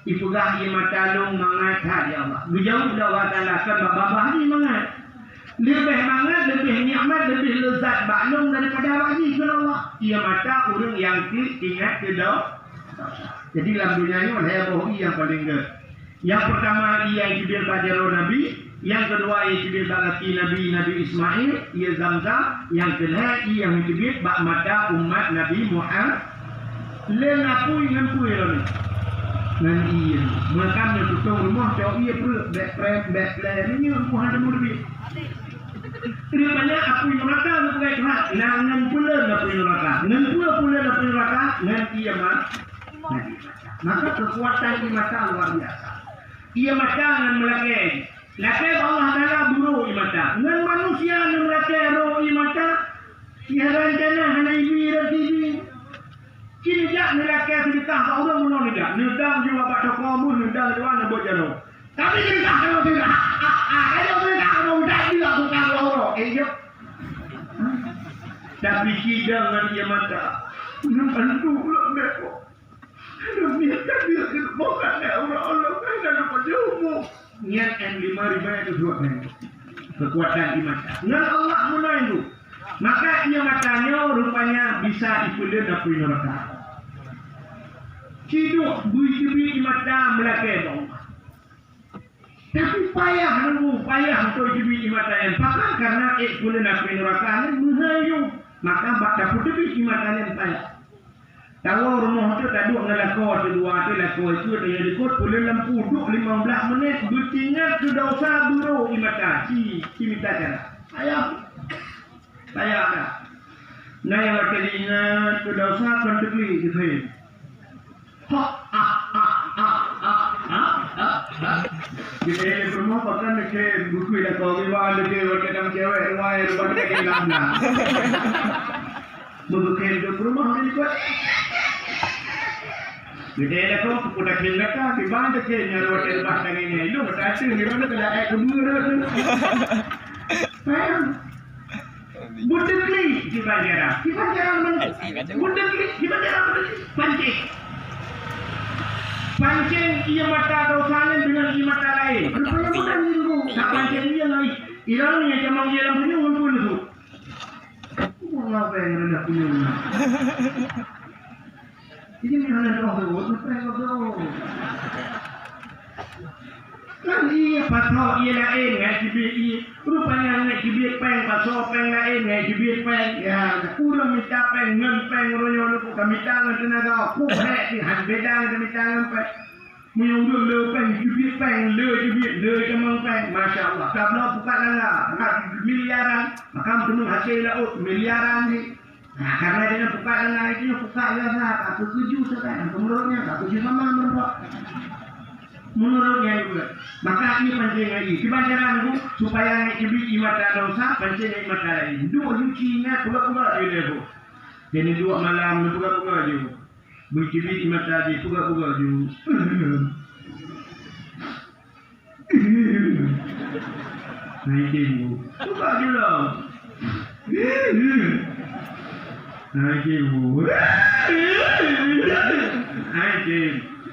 ibudah ia matalung mangat ya Allah. Berjauh dah Taala kan babah ni mangat. Lebih mangat, lebih nikmat, lebih lezat maklum daripada wahyi Allah. Ia mata orang yang ingat ke dosa. Jadi dalam dunia ini saya bohongi yang paling ke. Yang pertama ia jibir bajaro Nabi, yang kedua ia jibir balaki Nabi Ismail, ia Zamzam, yang kedua ia jibir bak mata umat Nabi Muhammad. Lengapui ngampui lalu. Ngan ia, makam yang tutup rumah cowok ia perut back ini Muhammad lebih. Rupanya aku neraka lu pakai kerat. Nangan pula aku neraka. Ngan pula aku neraka. Ngan iya mah. Maka kekuatan di mata luar biasa. Ia mata ngan melakai. Lakai Allah Taala buru i mata. Ngan manusia ngan melakai roh i mata. Ia rencana hana ibi rasibi. Kini jak melakai sedekah Allah menolak tidak. Nudang juga pak tokomu nudang doa nak buat jaro. Tapi sedekah kalau tidak. Kalau tidak kamu tak dilakukan Allah. Yuk. Tapi sidang dengan dia mata. Nampak dulu mereka. Niatkan dia bukan Allah kan ada penjumuk. Niat M5 riba itu dua kali. Kekuatan di mata. Dengan Allah mulai itu. Maka ia matanya rupanya bisa dipulih dan pulih neraka. Ciduk bui-bui di mata melakai bawah. Tapi payah untuk bui di mata yang pakar karena pulih dan pulih neraka ini mengayu. Maka baca putih di mata yang payah. Tahu rumah itu tak duduk dengan lakor kedua tu lakor itu dia ikut boleh lampu duduk 15 menit bertingat sudah usah buru di mata si minta cara saya ada nah yang wakil ingat sudah usah kontekli gitu kita ini rumah bahkan ke buku lakor riwayat ke wakil dalam cewek riwayat rumah ke dalam buku ke rumah ini kuat. Jadi ada kau punya kelengkap di mana je nyawa terbaik dengan ini. Lu berarti ni mana kalau aku murah. Faham? Budekli di bandara. Di bandara mana? Budekli di bandara mana? Pancing. Pancing ia mata dosangan dengan ia mata lain. Rupanya bukan itu. Tak pancing dia lain. Irang ni macam dia dalam punya pun itu. Apa yang rendah punya? Ini mana roh tu, kan iya pasal iya lain ngaji bi rupanya ngaji bi peng pasal peng lain ngaji bi peng ya kurang minta peng ngen peng royo lu kami tangan tenaga ku hek di han bedang kami tangan peng menyuruh le peng bi peng le kemang peng masyaallah kabla buka lala miliaran makam penuh hasil laut miliaran ni. Nah, karena dia buka dengan itu buka biasa, aku setuju sekarang. Menurutnya, aku setuju sama menurutnya juga. Maka ini penting lagi. Kebanyakan itu supaya ibi mata dosa, penting mata lain. Dua cucinya pula dia lepo. Jadi dua malam pula juga. Bercibi mata dia pula juga. Nah itu, buka dulu.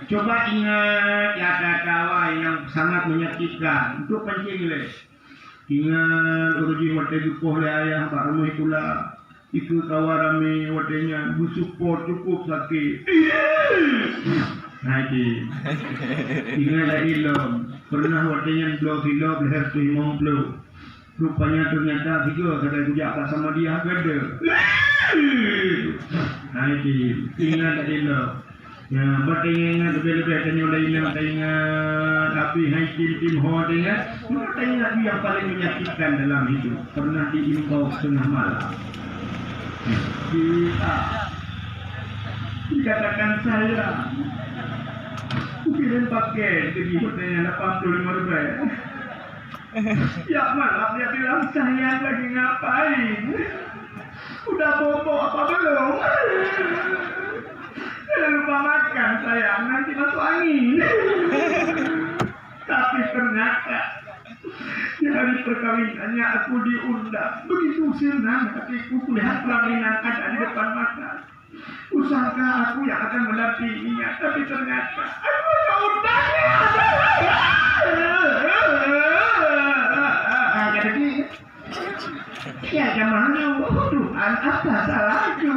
Coba ingat kata-kata yang sangat menyakitkan. Itu penting le. Ingat uruji wate dukuh le ayah pak rumah itulah. Iku kawarame watenya busupor cukup sakit. Haji. Ingat lagi lom. Pernah watenya blok hilop leher tu imam blok. Rupanya ternyata tiga kata kujak tak sama dia gede. Haji, ingat tak dia. Ya, bertengah lebih-lebih tanya lain tengah tapi haji tim ho tengah. Tengah dia yang paling menyakitkan dalam hidup. Pernah diimbau setengah malam. Dikatakan saya kirim paket ke dia dengan 85 rupiah. Ya malam dia bilang saya lagi ngapain? Udah bobo apa belum? Lupa makan sayang, nanti masuk angin. Tapi ternyata di hari perkawinannya aku diundang. Begitu senang hatiku melihat pelaminan ada di depan mata. Usangka aku yang akan mendampinginya, tapi ternyata aku undangannya. Jadi ya gimana? Tuhan apa salahku?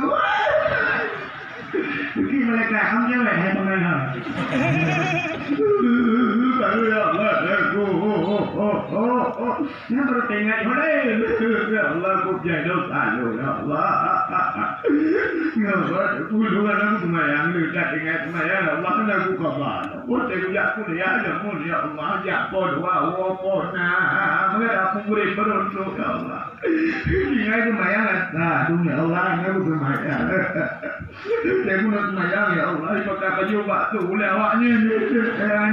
Mungkin mereka kamu cewek ya teman-teman. Nah baru tengok, ya Allah aku jadi dosa ya Allah. Ulu kan aku semayang, tak ingat semayang. Allah kan aku kabar. Oh, saya ucap aku dia ada pun ya Allah. Ajak pun doa, pun nah. Mungkin aku boleh beruntung ya Allah. Ingat semayang lah. Dunia Allah aku semayang. Saya pun nak semayang ya Allah. Pakai baju waktu boleh awaknya.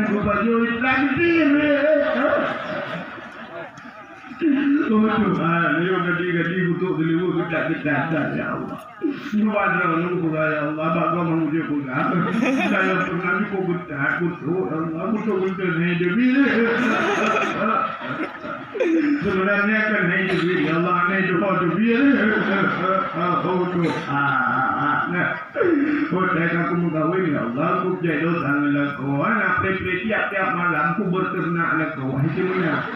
Aku baju lagi Tuhan, dia gadi untuk deliru kita ya Allah. Nuwada nunggu ya Allah, bagai manusia pun. Saya pernah juga bertakut, Allah betul-betul hidup ini. Sebenarnya kan hidup ini, Allah hidup ini. Oh Tuhan, oh saya aku mengawin ya Allah, aku jadi dosa lelaki. Anak tiap-tiap malam aku berternak lelaki. Itu mana?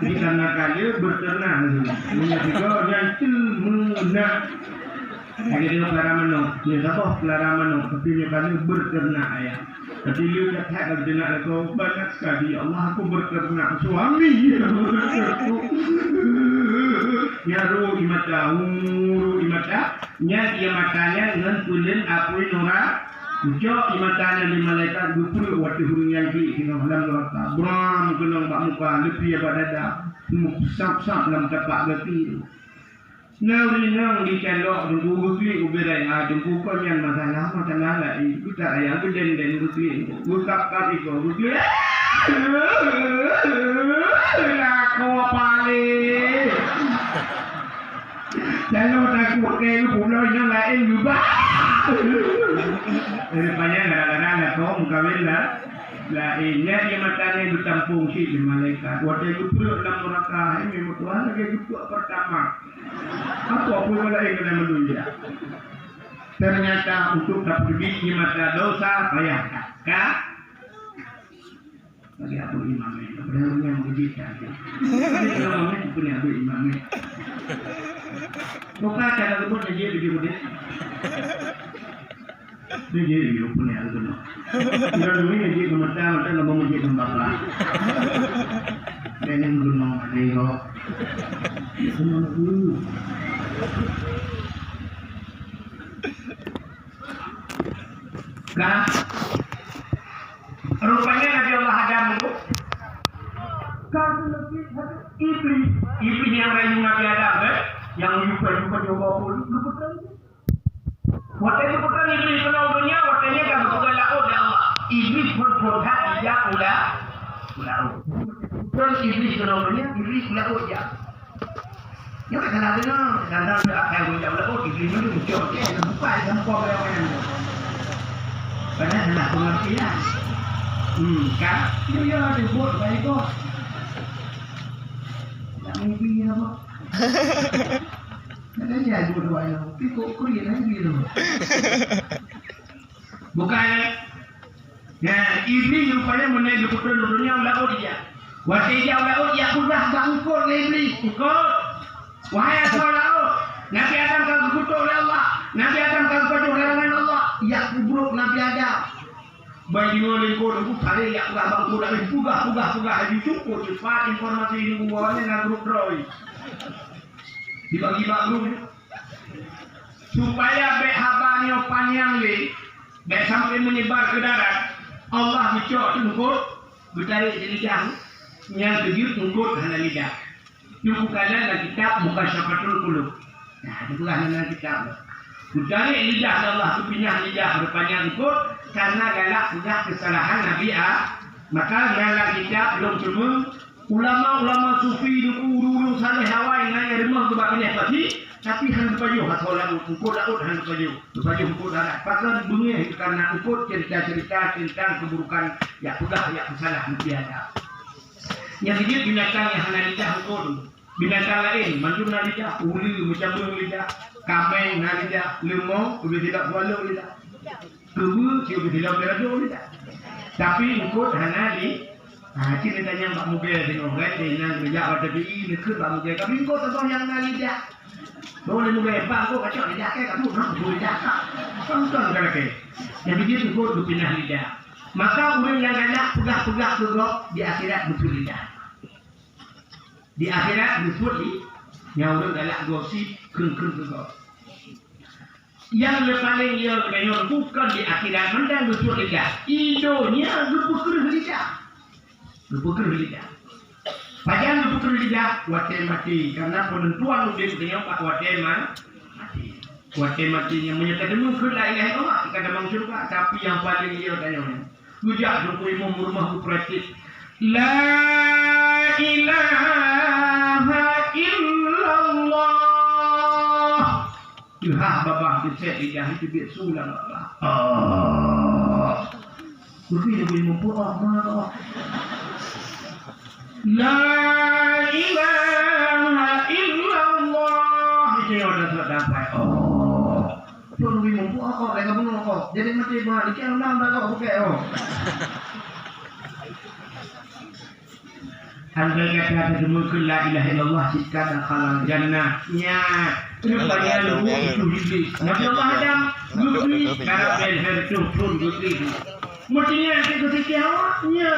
Jadi karena kaya berternak menyebutkan yang menak jadi dia pelara menuk dia apa pelara menuk tapi dia kaya berternak ayam tapi dia tak berternak aku banyak sekali Allah aku berternak suami ya ruh imata nya dia matanya dengan pulin apui nora Jok imatanya di malaikat gupur waktu hurung yang di kena halam neraka. Bram kena bak muka lepi apa dada. Sap-sap dalam tapak lepi. Nang di kendok dengku gukli uberai dengku kon yang masalah lah. Kita ayah geden gukli. Gukap iko gukli. Aku paling. Jangan takut ke pulau yang lain juga. Rupanya gara-gara kau mengkawin lainnya dia matanya bertampung si di malaikat. Waktu itu puluh dalam neraka ini Tuhan lagi itu pertama. Apa pun lain kena mendunia. Ternyata untuk dapat biji mata dosa payah kak. Bagi Abu Imam itu padahal yang begitu saja. Ini kalau itu punya Abu Imam. Bukan cara sebut aja begitu deh. Dia jadi hidup punya itu no. Kita dulu ini jadi mata nggak mau jadi tembakan. Dan yang belum mau nero. Semua dulu. Nah, rupanya Nabi Allah Adam itu kan iblis yang rayu Nabi Adam yang lupa coba pun lupa. Waktu itu bukan iblis kenal dunia, waktunya kan bukan laut ya Allah. Iblis berprodha tidak laut. Dan iblis kenal dunia, iblis laut ya. Ya kan ada no, dan akan guna laut iblis itu muncul ya, nampak nampak yang karena hendak pengertian. Kan? Ya dibuat baik kok. Tak mimpi apa? Katanya dua-dua yang kok kuliah lagi tu. Bukan. Nah, iblis rupanya menaik ke dunia laut dia. Waktu dia laut dia sudah bangkut iblis. Ikut. Wahai asal laut. Nabi Adam kau kutuk oleh Allah. Nabi Adam kau kutuk oleh Allah. Ya kuburuk Nabi Adam. Bagi orang kau aku cari ya bangkut lagi pugah lagi cukup cepat informasi ini buahnya nak grup Roy. Dibagi baru supaya bek habanyo panjang le bek sampai menyebar ke darat Allah dicok tungkut bertarik di lidah yang kejut tungkut hana lidah itu bukanlah kitab bukan syafatul qulub. Nah itulah hana kitab bertarik lidah Allah itu pindah lidah berpanjang tungkut karena galak sudah kesalahan Nabi maka galak kitab belum cuma ulama sufi dulu saleh hawa yang rumah tu bakal pasti tapi hang baju hasolan ukut hang baju ukut darat pasal dunia karena ukut cerita-cerita tentang keburukan ya sudah ya salah mesti ada yang dia binatang yang hanya lidah ukut binatang lain manjur lidah uli mencabung lidah kambing lidah lemong lebih tidak walau lidah kebu lebih tidak berado lidah tapi ukut hanya di Cik dia tanya Pak Mugel tengok kan dia nak kerja pada BI dekat Pak Mugel tapi kau tak tahu yang nak lidah boleh Mugel Pak kau kacau lidah ke kamu nak boleh lidah tonton kan ke jadi dia tu kau pindah lidah maka orang yang ada pegah-pegah tegak di akhirat betul lidah di akhirat betul yang orang galak gosip keng-keng tegak Yang paling dia kena bukan di akhirat mendang dusuk lidah. Idonya gepuker lidah. Gepuker lidah. Padahal gepuker lidah wate mati karena penentuan dia punya pak wate mati. Wate matinya menyatakan mungkin la ilaha illallah kita memang surga tapi yang paling dia tanya. Gujak dukui imam rumah praktis. La ilaha illallah. Yuhah babah kecek lidah itu biar sulam babah. Tapi dia boleh mempunyai mana? La ilaha illallah. Itu yang sudah dapat. Itu lebih mempunyai kok. Mereka pun kok. Jadi mati bah. Ini kan orang dah kok bukan. Andai kata mungkin la ilaha illallah jika dakhala jannahnya rupanya lu itu iblis. Nabi Allah Adam iblis karena itu pun iblis. Mestinya itu Siti Hawa nya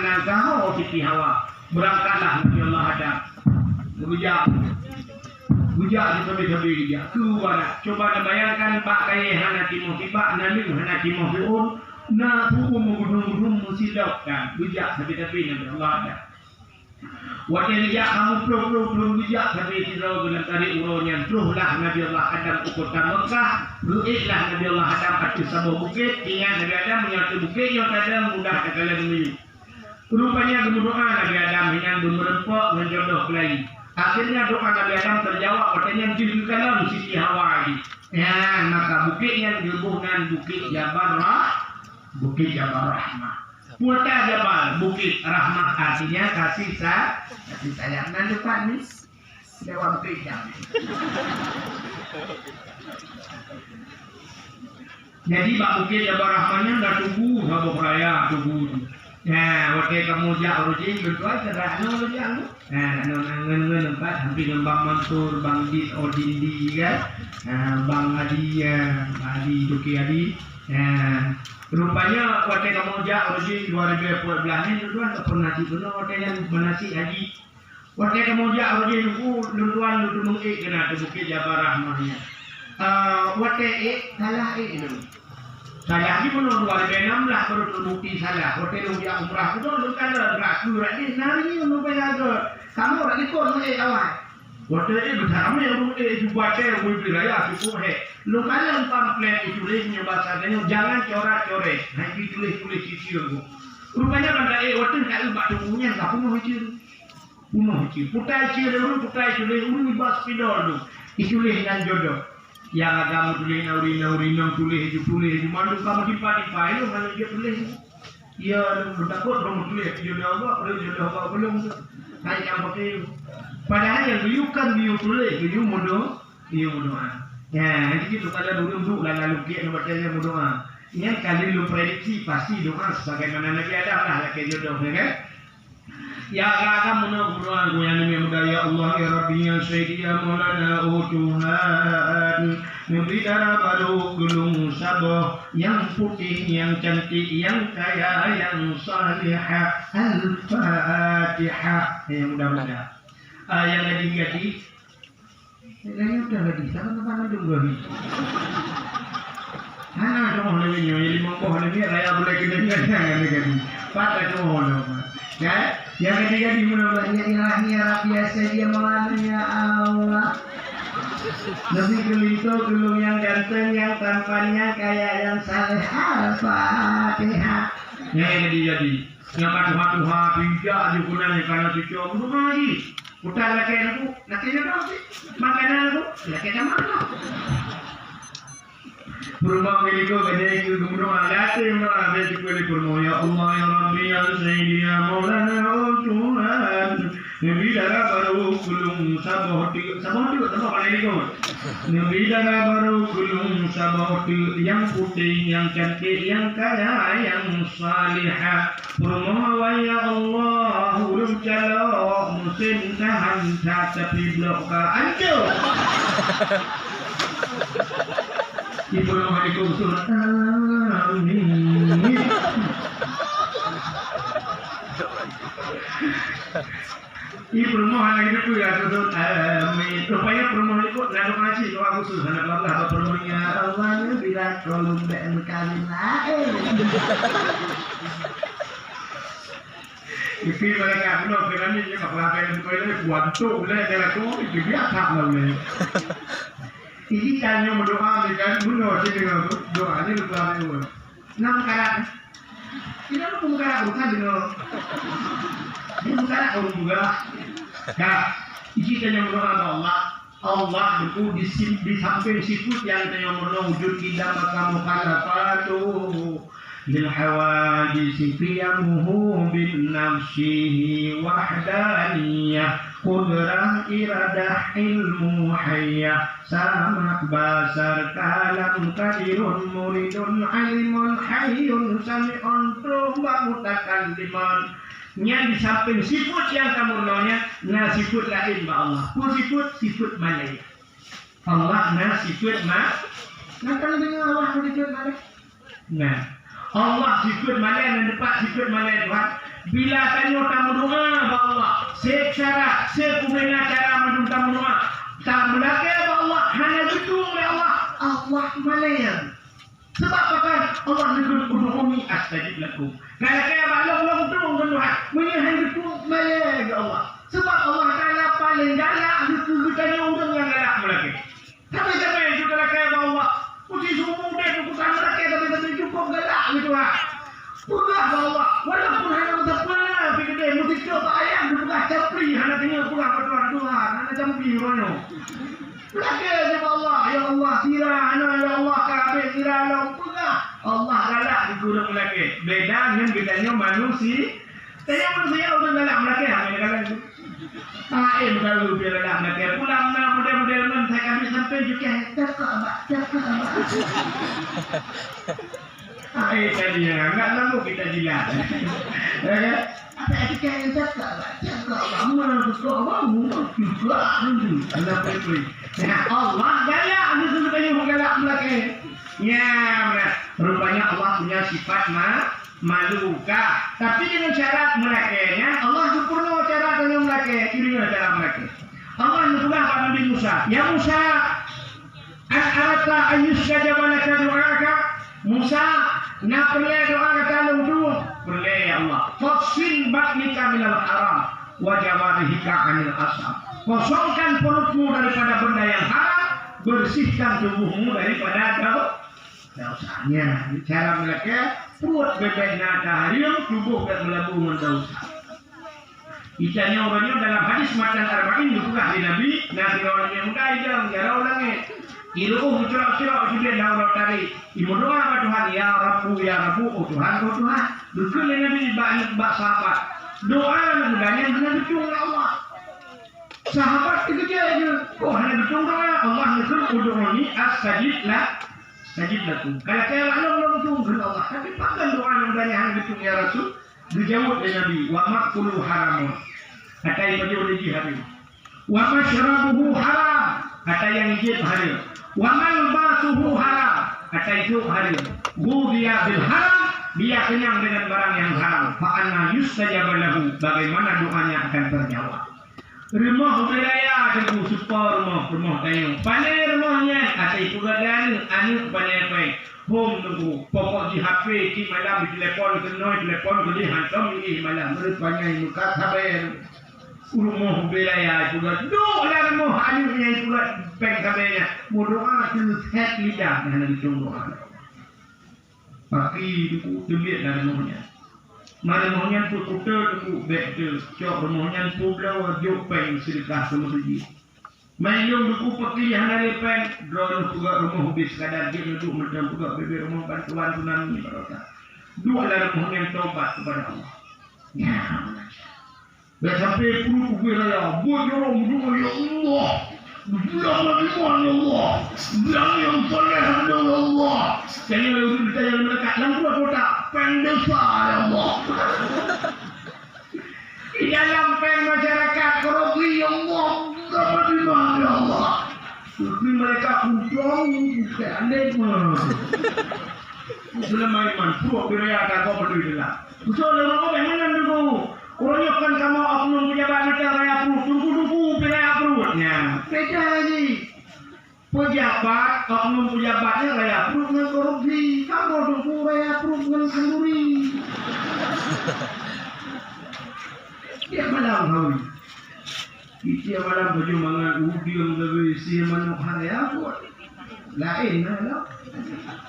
nakau Siti Hawa berangkatlah Nabi Allah Adam. Bujak di tepi-tepi dia keluar. Coba bayangkan pak kaya hana timoh tiba nalim hana timoh fiun na hukum mengudung-udung musilap kan bujak tepi-tepi Nabi Allah Adam. Waktu dia kamu belum bijak tapi tidak guna tarik uronya teruslah Nabi Allah Adam ke kota Mekah luiklah Nabi Allah Adam ke sebuah bukit ingat Nabi Adam menyatu bukit yang ada mudah kalian memilih rupanya berdoa Nabi Adam yang bermerempok menjodoh kelahi akhirnya doa Nabi Adam terjawab katanya jadi kalam Siti Hawa lagi ya maka bukit yang dibuhkan bukit Jabal Rahmah Putra Jabal Bukit Rahmah artinya kasih sayang. Nanti Pak nih Dewan Pejam. Jadi Pak Bukit Jabal Rahmahnya udah tunggu Habuk Raya tunggu. Nah, waktu kamu jauh rujin berdua cerah nol yang. Nah, nol empat hampir Bang Mansur, Bang Dit, Odindi kan. Bang Adi, Adi Duki Adi. Nah, rupanya waktu kamu jauh rujin 2012 ini tuan tak pernah dibunuh waktu yang menasi haji. Waktu kamu jauh rujin tuan lu mungkin kena tu Bukit Jabal Rahmahnya. Waktu salah itu. Saya ni pun 2016 baru terbukti salah. Hotel yang umrah itu lu kan beraku ni nari ni lu bayar kamu lagi kau ni awal. Hotel itu berapa yang lu buat saya boleh raya cukup he. Lu kan pamflet itu lehnya bahasanya jangan coret-coret. Nanti tulis-tulis cicil tu. Rupanya benda hotel kalau batu punya tak punya cicil. Punya cicil. Putai cicil dulu bas pidol tu. Itu leh yang jodoh. Yang agama tulis nauri tulis mandu kamu tipa itu mana dia tulis ya lu takut kamu tulis jodoh apa belum naik yang pakai padahal yang biu tulis biu mudoh ya nanti gitu kalau dulu lalu dia baca mudoh yang kali lu prediksi pasti doa sebagaimana Nabi Adam lah kayak jodoh kan. Ya kamu nak berdoa yang muda ya Allah ya Rabbi ya Sayyidi ya Maulana oh Tuhan memberi darah baru gulung sabah yang putih yang cantik yang kaya yang salihah Al-Fatihah yang mudah-mudah yang lagi udah lagi sama juga cuma lebih nyoy 5 pohon ini raya boleh kedengaran kan patah cuma ya yang ketiga dimulai ilahnya rapiasa dia melalui Allah lebih gelito gelung yang ganteng yang tampannya kayak yang saleh Al-Fatihah yang jadi yang matu-matu bijak digunanya karena cucu bunuh lagi udah laki aku lakinya berapa sih makanan aku lakinya mana Rumah milikku gede itu gubernur agate malah beti kulit kurmo ya Allah ya Rabbi ya Sayyidi ya Maulana ya Tuhan Nabi darah baru kulung saboti sama paling itu Nabi darah baru kulung saboti yang putih yang cantik yang kaya yang salihah Rumah wa ya Allah ulum calo musim tahan tapi blok ka anjo Ibu Alaikum surat Amin. Ibu mohon itu ya surat Amin. Rupanya permohonan itu nak kasih doa khusus anak Allah apa permohonannya Allah kalau mbak berkali lain. Khi mereka belum berani dia bakal akan berani buantuk lah dia tu dia tak lalu. Ini kan yang berdoa kan bunuh dia doa ni lupa dia. Nam karat. Kita pun karat bukan dia. Dia bukan orang juga. Nah, ini kan yang berdoa Allah. Allah itu di samping sifat yang kita wujud tidak bakal mukhalafatuh lil hawadis qiyamuhu bin nafsihi wahdaniyah qudrah iradah ilmu hayyah samak basar kalam kadirun muridun ilmun hayyun sami'un tuba mutakalliman. Yang di samping sifat yang kamu namanya, nah sifat lain ba Allah. Pun sifat mana? Allah nah sifat mana? Nah kalau dengan Allah sifat mana? Nah Allah sifat mana yang depan sifat mana Tuhan? Bila tanya kamu doa ba Allah, secara sekumena cara menung kamu doa, tak melaka ba Allah, hanya betul oleh Allah. Allah mana yang? Sebab apa? Allah negeri udhuni astajib lakum. Kalau kaya Allah turun ke Tuhan, menyahai itu malai ke Allah. Sebab Allah Taala paling galak itu kita orang yang galak melaki. Tapi yang itu kalau kaya Allah, uji semua muda itu bukan melaki tapi cukup galak gitu ha. Pegah Allah, walaupun hanya untuk pernah fikir mesti coba ayam bukan capri, hanya tinggal pulang ke Tuhan, hanya capri rono. Melaki kepada Allah, ya Allah tirana, ya Allah kabeh tirana pegah. Allah galak di gurung melaki. Beda dengan bedanya manusia. Saya manusia udah galak melaki, hanya galak. Kalau biar galak melaki, pulang model-model men saya kami sampai juga cakap. Tadi enggak lalu kita jilat. Apa kita yang cakap mana betul juga Allah galak itu katanya galak melaki. Ya, rupanya Allah punya sifat maluka. Tapi dengan syarat melakinya Allah sempurna cara dengan melaki. Kirinya cara melaki. Allah juga pada Nabi Musa. Ya Musa, an-arata ayyustajaba laka du'aka. Musa, nak perlu doa kata lu perlu ya Allah. Fasil batnika minal haram wa jawarihika 'anil asam. Kosongkan perutmu daripada benda yang haram, bersihkan tubuhmu daripada dosanya. Cara mereka perut bebek nada harium, tubuh tak melabuh mendosa. Ijanya orangnya dalam hadis matan arba'in juga di Nabi orangnya muda ijang jarang orangnya. Iluh cerok-cerok juga daun tadi. Ibu doa kepada Tuhan, ya Rabbu, oh Tuhan. Betul Nabi banyak sahabat. Doa mudahnya hanya betul Allah. Sahabat itu dia hanya betul doa Allah itu udhuni astajib lakum. Kalau kaya Allah betul Allah. Tapi pakai doa mudahnya hanya betul ya Rasul. Dijawab oleh Nabi, wa ma'kulu haramun. Kata yang dijawab haram. Wa masyrabuhu haram. Kata yang dijawab haram. Wa malbasuhu haram. Kata itu haram. Ghudiya bil haram. Dia kenyang dengan barang yang haram. Fa'anna yustajaba lahu. Bagaimana doanya akan terjawab. Rumah wilayah dengan super rumah kayu. Pandai rumahnya. Kata itu gagal. Anu pandai apa? Home tunggu. Pokok di HP. Di malam di telepon. Telepon di hantam di malam. Rupanya muka sabar. Rumah wilayah juga doa rumah anunya juga pengkabarnya mau doa itu set lidah dan ditunggu pakai itu dilihat dari rumahnya mana rumahnya tu tunggu betul cok rumahnya tu belau jauh peng sedekah sama suji main yang duku pakai yang dari peng drone juga rumah habis kadar dia duduk macam juga bebe rumah bantuan tsunami barokah dua rumahnya taubat kepada Allah ya dah sampai perut gue raya, buat orang berdua ya Allah, bilang lagi mana Allah, bilang yang paling ada Allah. Jangan lalu ditanya mereka, lampu kota, pendesa ya Allah. Di dalam pen masyarakat kerogi ya Allah, dapat di mana ya Allah. Tapi mereka pulang, seandainya mana. Selama iman, buat biraya kau berdua. Soalnya orang yang mana dulu. Orangnya kan kamu oknum pejabat negara ya perlu tunggu pilih perutnya. Beda lagi. Pejabat, oknum pejabatnya raya proof dengan korupsi. Kamu dulu raya proof dengan kenduri. Dia malam kau. Dia malam baju mangan udium lebih si manuk raya buat. Lain lah.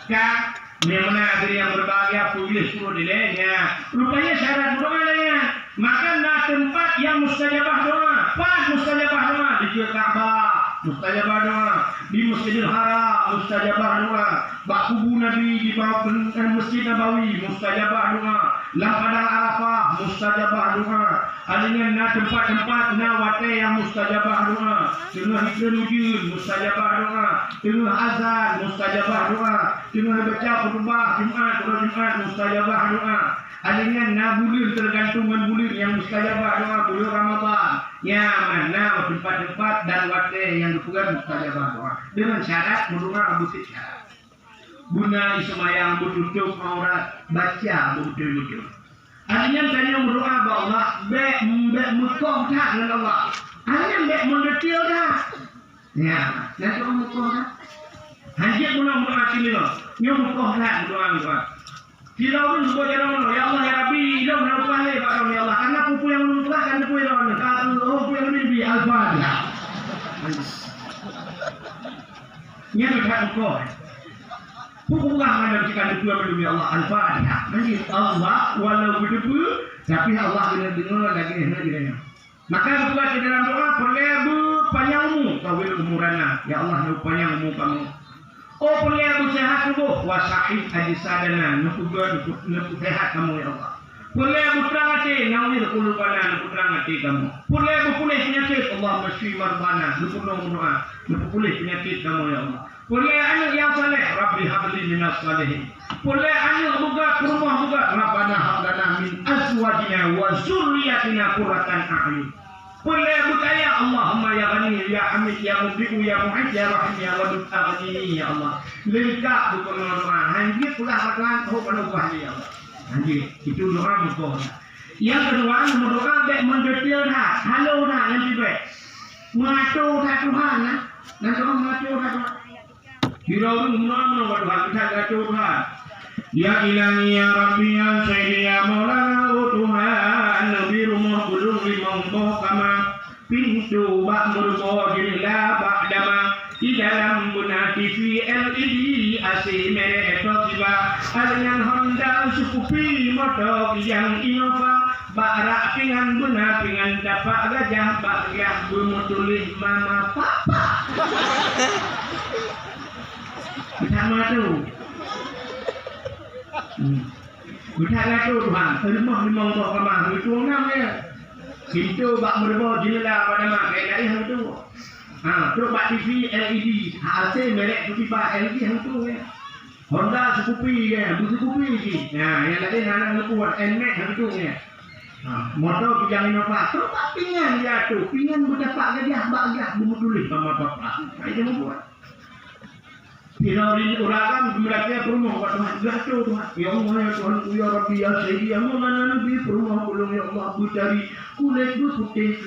Kak, memang ada yang berbahagia pulis pun dilenya. Rupanya syarat doa lainnya. Maka tempat yang mustajabah doa, pas mustajabah doa di Ka'bah, mustajabah doa di Masjidil Haram, mustajabah doa. Bak kubu Nabi di bawah Masjid Nabawi, mustajabah doa. Lam Padang Arafah, mustajabah doa. Adanya tempat-tempat wate yang mustajabah doa. Tengah hikmah mustajabah doa. Tengah azan mustajabah doa. Tengah baca khutbah Jumat, mustajabah doa. Adanya bulir tergantung dengan bulir yang mustajabah doa bulir Ramadan. Ya mana tempat-tempat dan waktu yang dipugar mustajabah doa. Dengan syarat menurut Abu Syarat. Guna semayang bertutup aurat baca betul-betul. Adanya tanya berdoa kepada Allah, baik mekong tak dengan Allah. Adanya baik mendetil tak. Ya, nanti orang mekong tak. Hajat guna berdoa sini loh. Yang mekong tak berdoa. Kita pun sebut ya Allah ya Rabbi, hidup dan upahnya Pak ya Allah. Karena pupu yang menutrahkan pupu yang lawan. Kalau pupu yang lebih Al-Fatihah. Ini berkat engkau. Pupu lah mana jika pupu yang lebih Allah Al-Fatihah. Nanti Allah walau berdebu, tapi Allah benar-benar lagi hendak. Maka buat di dalam doa perlu panjangmu kau umurana. Ya Allah panjangmu kamu. Oh perlu sehat tubuh wasahih hadisadana nukuga nukuk sehat kamu ya Allah. Perlu terang hati nawir kulubana nukuk terang hati kamu. Perlu pulih penyakit Allah masyi marbana nukuk doa nukuk pulih penyakit kamu ya Allah. Perlu anak yang saleh Rabbi habli minas salihin. Perlu anak buka rumah buka Rabbana hablana min azwajina wa zurriyatina qurratan a'yun. Boleh berkaya Allahumma ya Ghani ya Hamid ya Mubdi'u ya Mu'id ya Rahim ya Wadud Aghni ya Allah. Lengkap bukan doa. Hanjir pula bakalan tahu pada buah ya Allah. Hanjir itu doa muka. Yang kedua doa baik mendetil dah. Halo dah yang tiba. Mengatur dah Tuhan nah. Nanti orang mengatur dah Tuhan. Hirau menurut Tuhan kita mengatur Tuhan. Ya ilahi ya Rabbi ya Sayyidi ya Maulana Tuhan Nabi rumah belum limau kama pintu bak merubah jenilah bak dama di dalam guna TV LED AC merek tiba dengan Honda Sukupi motor yang Innova bak pingan guna pingan dapat gajah bak yang bermutulih mama papa sama tu. Kita tu Tuhan, rumah limau tu kamar, itu namanya. Pintu bak merubah jendela pada mak kayak dari tu. Terus bak TV LED, AC merek tu tiba LED hang tu ya. Honda Sukupi ya, Sukupi ni. Yang lain anak kuat NMAX hang tu ya. Motor pijang Innova, terus bak pingan dia tu, pingan berdapat gajah, bak gajah bermutulis sama papa. Itu buat. Pinarin urakan berarti rumah buat Tuhan jatuh Tuhan. Ya Allah ya Tuhan ya Rabbi ya Sayyidi ya Maulana Nabi rumah belum ya Allah aku cari kulit putih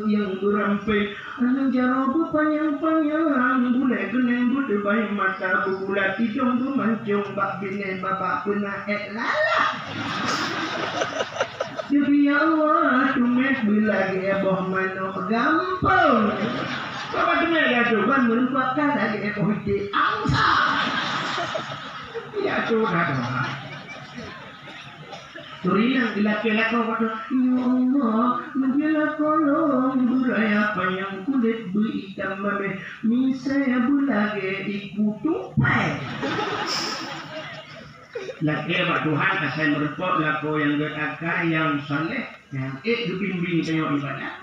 yang berampai anak jarabu panjang-panjang boleh kening berdebai mata berbulat hidung bermancung bak bini babak pernah lala. Jadi ya Allah tumis bila geboh manok gampang. Apa tu mereka tu kan merupakan lagi ekonomi angsa. Ya tu dah. Turian ilak-ilak kau kata, ya Allah, menjelah kolong buraya panjang kulit berhitam mame, misaya bulage ikut tupai. Laki Pak Tuhan kasih merepot laku yang beraka yang saleh, yang dibimbing tengok ibadah.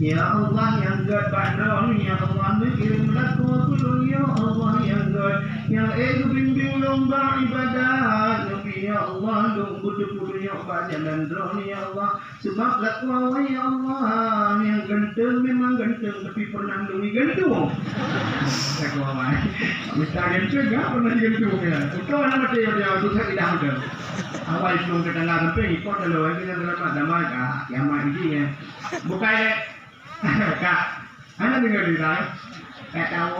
Ya Allah yang God Badron ya Allah bikin laku kulun ya Allah yang God yang bimbing lomba ibadah Nabi ya Allah dong budu-budu ya badan drone ya Allah sebab laku awal ya Allah yang ganteng memang ganteng tapi pernah doi gantung laku awal misalnya juga pernah gantung ya itu mana macam yang tu saya tidak ada awal sebelum kita nak sampai ikut kalau kita dalam damai kah kiamat ini ya bukan Kak, Anda dengar di saya? Tak tahu.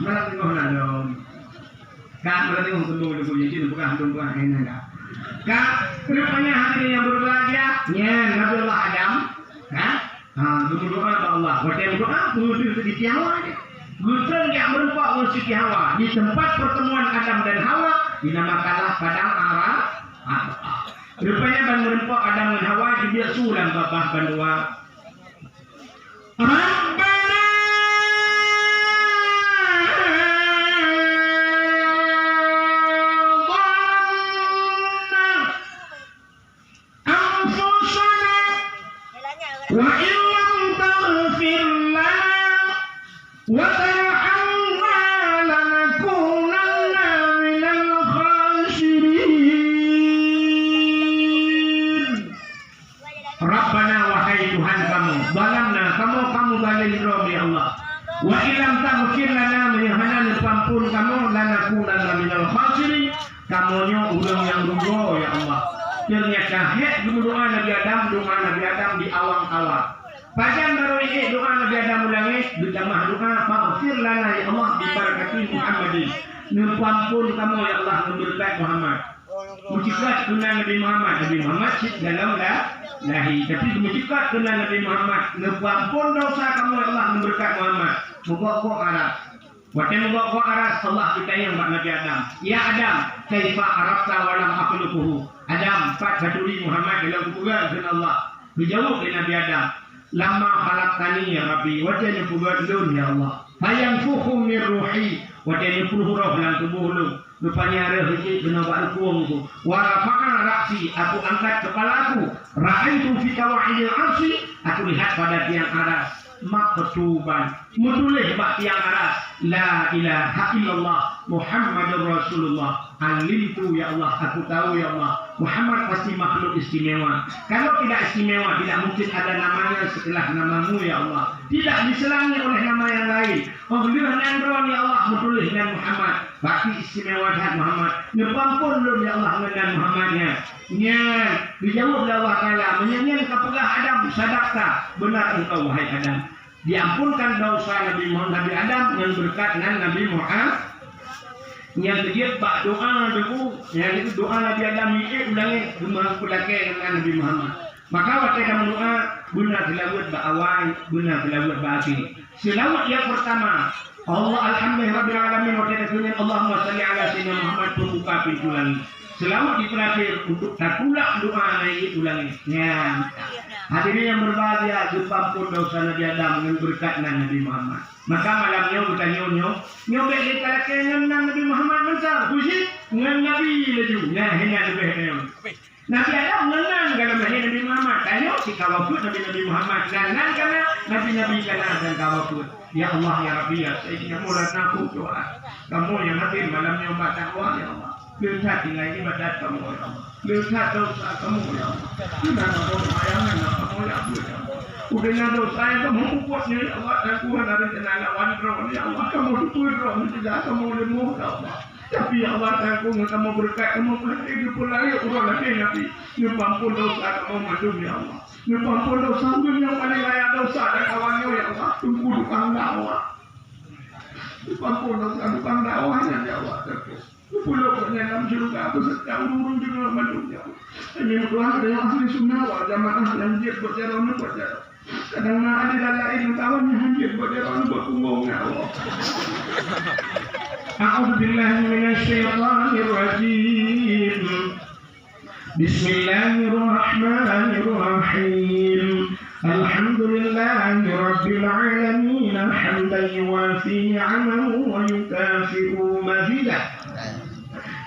Mana tengok nak dong? Kak, mana tengok tembung dulu jadi bukan enak dah. Kak, rupanya hari yang berbahagia. Nabi Allah Adam. Berdoa kepada Allah. Waktu berdoa, berdoa di Tiawa aja. Gudang yang berupa Siti Hawa di tempat pertemuan Adam dan Hawa dinamakanlah padang Arafah. Rupanya ban berupa Adam dan Hawa dia sulam babah bandua. Rabbana anfusana wa illam taghfir lana wa tarhamna lanakunanna minal khasirin. Rabbana wahai Tuhan kamu, balamna kamu balin roh ya Allah. Wa ilam taghfir lana menyahanan pampun kamu lanakunanna minal khasirin. Kamunya ulang yang rugo ya Allah. Ternyata doa Nabi Adam di awang-awang. Pajan baru ini doa Nabi Adam ulangi berjamaah doa maghfir lana ya Allah bi barakati Muhammadin. Nempampun kamu ya Allah memberkat Muhammad. Mujikat kena Nabi Muhammad sit dalam lahi. Tapi mujikat kena Nabi Muhammad. Nempampun dosa kamu ya Allah memberkat Muhammad. Muka-muka Arab. Waktu muka-muka Arab Allah kita yang Nabi Adam. Ya Adam, kaifa arafta wa lam akhluquhu. Adam, Pak Baturi Muhammad dalam kuburan dengan Allah. Dijawab oleh Nabi Adam. Lama khalaqtani ya Rabbi, wajahnya kuburan dun ya Allah. Fayanfuhu min ruhi, wajahnya puluh roh dalam tubuh lu. Rupanya ada hiji kena buat kuang tu. Wa rafa'ana ra'si, aku angkat kepalaku. Ra'aitu fi kawa'idil arsi, aku lihat pada tiang aras. Maktuban menulis bak tiang aras la ilaha illallah Muhammadur Rasulullah. Alimtu ya Allah, aku tahu ya Allah Muhammad pasti makhluk istimewa. Kalau tidak istimewa tidak mungkin ada namanya setelah namamu ya Allah. Tidak diselangi oleh nama yang lain. Dia nandron ya Allah menulis dengan Muhammad. Baki istimewa dan Muhammad. Nyepampun lu ya Allah dengan Muhammadnya. Dijawab oleh Allah Ta'ala. Menyanyian kepelah Adam sadaqta. Benar engkau wahai Adam. Diampunkan dosa Nabi Adam yang berkat dengan Nabi Muhammad. Yang dia bak doa dulu, yang itu doa Nabi Adam ini ulangi gemar kulake dengan Nabi Muhammad. Maka waktu kamu doa benar selawat bak awal, benar selawat bak akhir. Selawat yang pertama, Allah alhamdulillahirabbil alamin wa ta'ala Allahumma shalli ala sayyidina Muhammad pembuka pintu langit. Selawat di terakhir untuk takulak doa naik ulangi. Hadirin yang berbahagia, diampun dosa Nabi Adam dengan berkat Nabi Muhammad. Maka malamnya kita nyobek di kalake dengan Nabi Muhammad masa puji dengan Nabi laju. Hanya lebih. Nabi Adam menang dalam lahir Nabi Muhammad. Tanya si kawafut Nabi Muhammad dan karena Nabi kana dan kawafut. Ya Allah ya Rabbi ya Sayyidina Maulana aku doa. Kamu yang hadir malamnya umat takwa ya Allah. Lihat tinggal ibadat kamu ya Allah. Lihat dosa kamu ya Allah. Sudah ada bayangan kamu ya Allah. Udahnya dosa yang kamu buatnya ya Allah. Aku dari tenaga wanita ya Allah. Kamu dipurung tidak kamu lemah ya Allah. Tapi ya Allah aku kamu berkat kamu hidup lagi orang lagi Nabi. Nyepampun dosa kamu madum ya Allah. Nyepampun dosa yang paling layak dosa dan kawannya ya Allah. Tunggu tukang dakwah. Nyepampun dosa tukang dakwahnya ya Allah. Pulau dalam surga aku sedang urung juga madunya. Ini doa ada yang asli sunnah wal jamaah lanjut berjalan berjalan. Kadang ada lain kawannya lanjut berjalan berkunggung Allah. A'udzubillahi minasyaitonir rajim. Bismillahirrahmanirrahim. Alhamdulillahi rabbil alamin hamdan yuwafi ni'amahu wa yukafi'u mazidah.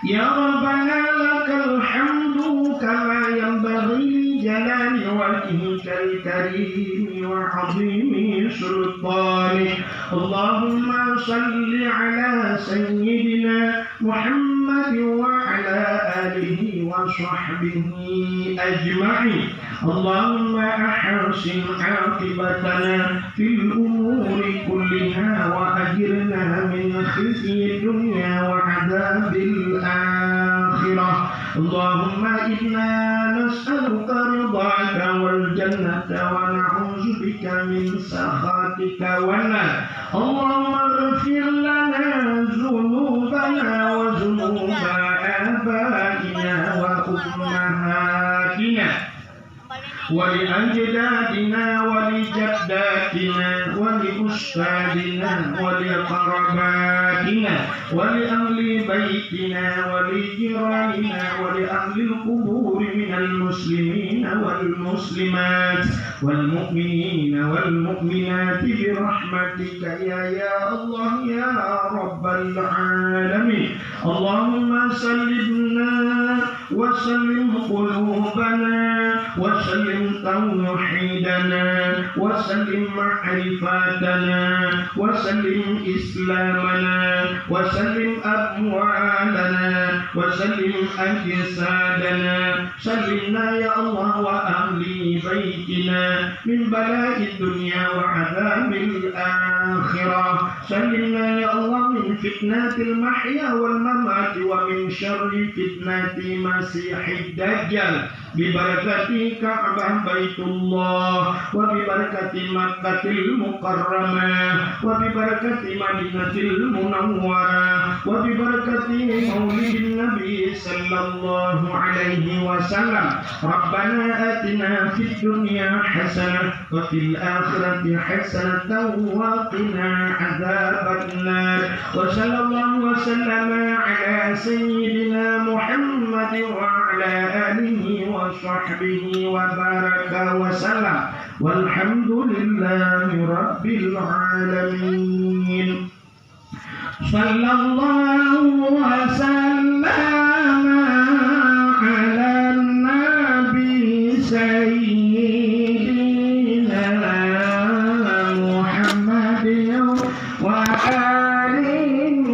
Ya Rabbana lakal hamdu kama yanbaghi jalali wajhikal karim wa 'azimi sultanik. Allahumma salli ala sayyidina Muhammad wa ala alihi wa sahbihi ajma'in. Allahumma ahsin 'aqibatana fil umuri kulliha wa ajirna min khizyi dunya wa 'adzabil akhirah. Allahumma inna nas'aluka ridhaka wal jannata wa na'udzubika min sakhatika برحمتك والنار اللهم اغفر لنا ذنوبنا وذنوب آبائنا وأمهاتنا ولأجدادنا ولجداتنا ولأستاذنا ولقرباتنا ولأهل بيتنا ولجيراننا ولأهل القبور من المسلمين والمسلمات والمؤمنين والمؤمنات برحمتك يا الله يا رب العالمين اللهم سلمنا وسلم قلوبنا وسلم توحيدنا وسلم معرفتنا وسلم إسلامنا وسلم أموالنا وسلم أجسادنا سلمنا يا الله وأهل بيتنا من بلاء الدنيا وعذاب الآخرة سلمنا يا الله من فتنة المحيا والممات ومن شر فتنة مسيح الدجال ببركة كعبة بيت الله وببركة مكة المكرمة وببركة مدينة المنورة وببركة مولد النبي صلى الله عليه وسلم ربنا آتنا في الدنيا حسنة وفي الآخرة حسنة وقنا عذاب النار وصلى الله وسلم على سيدنا محمد وعلى آله وصحبه وبارك وسلم والحمد لله رب العالمين صلى الله وسلم على النبي سيدنا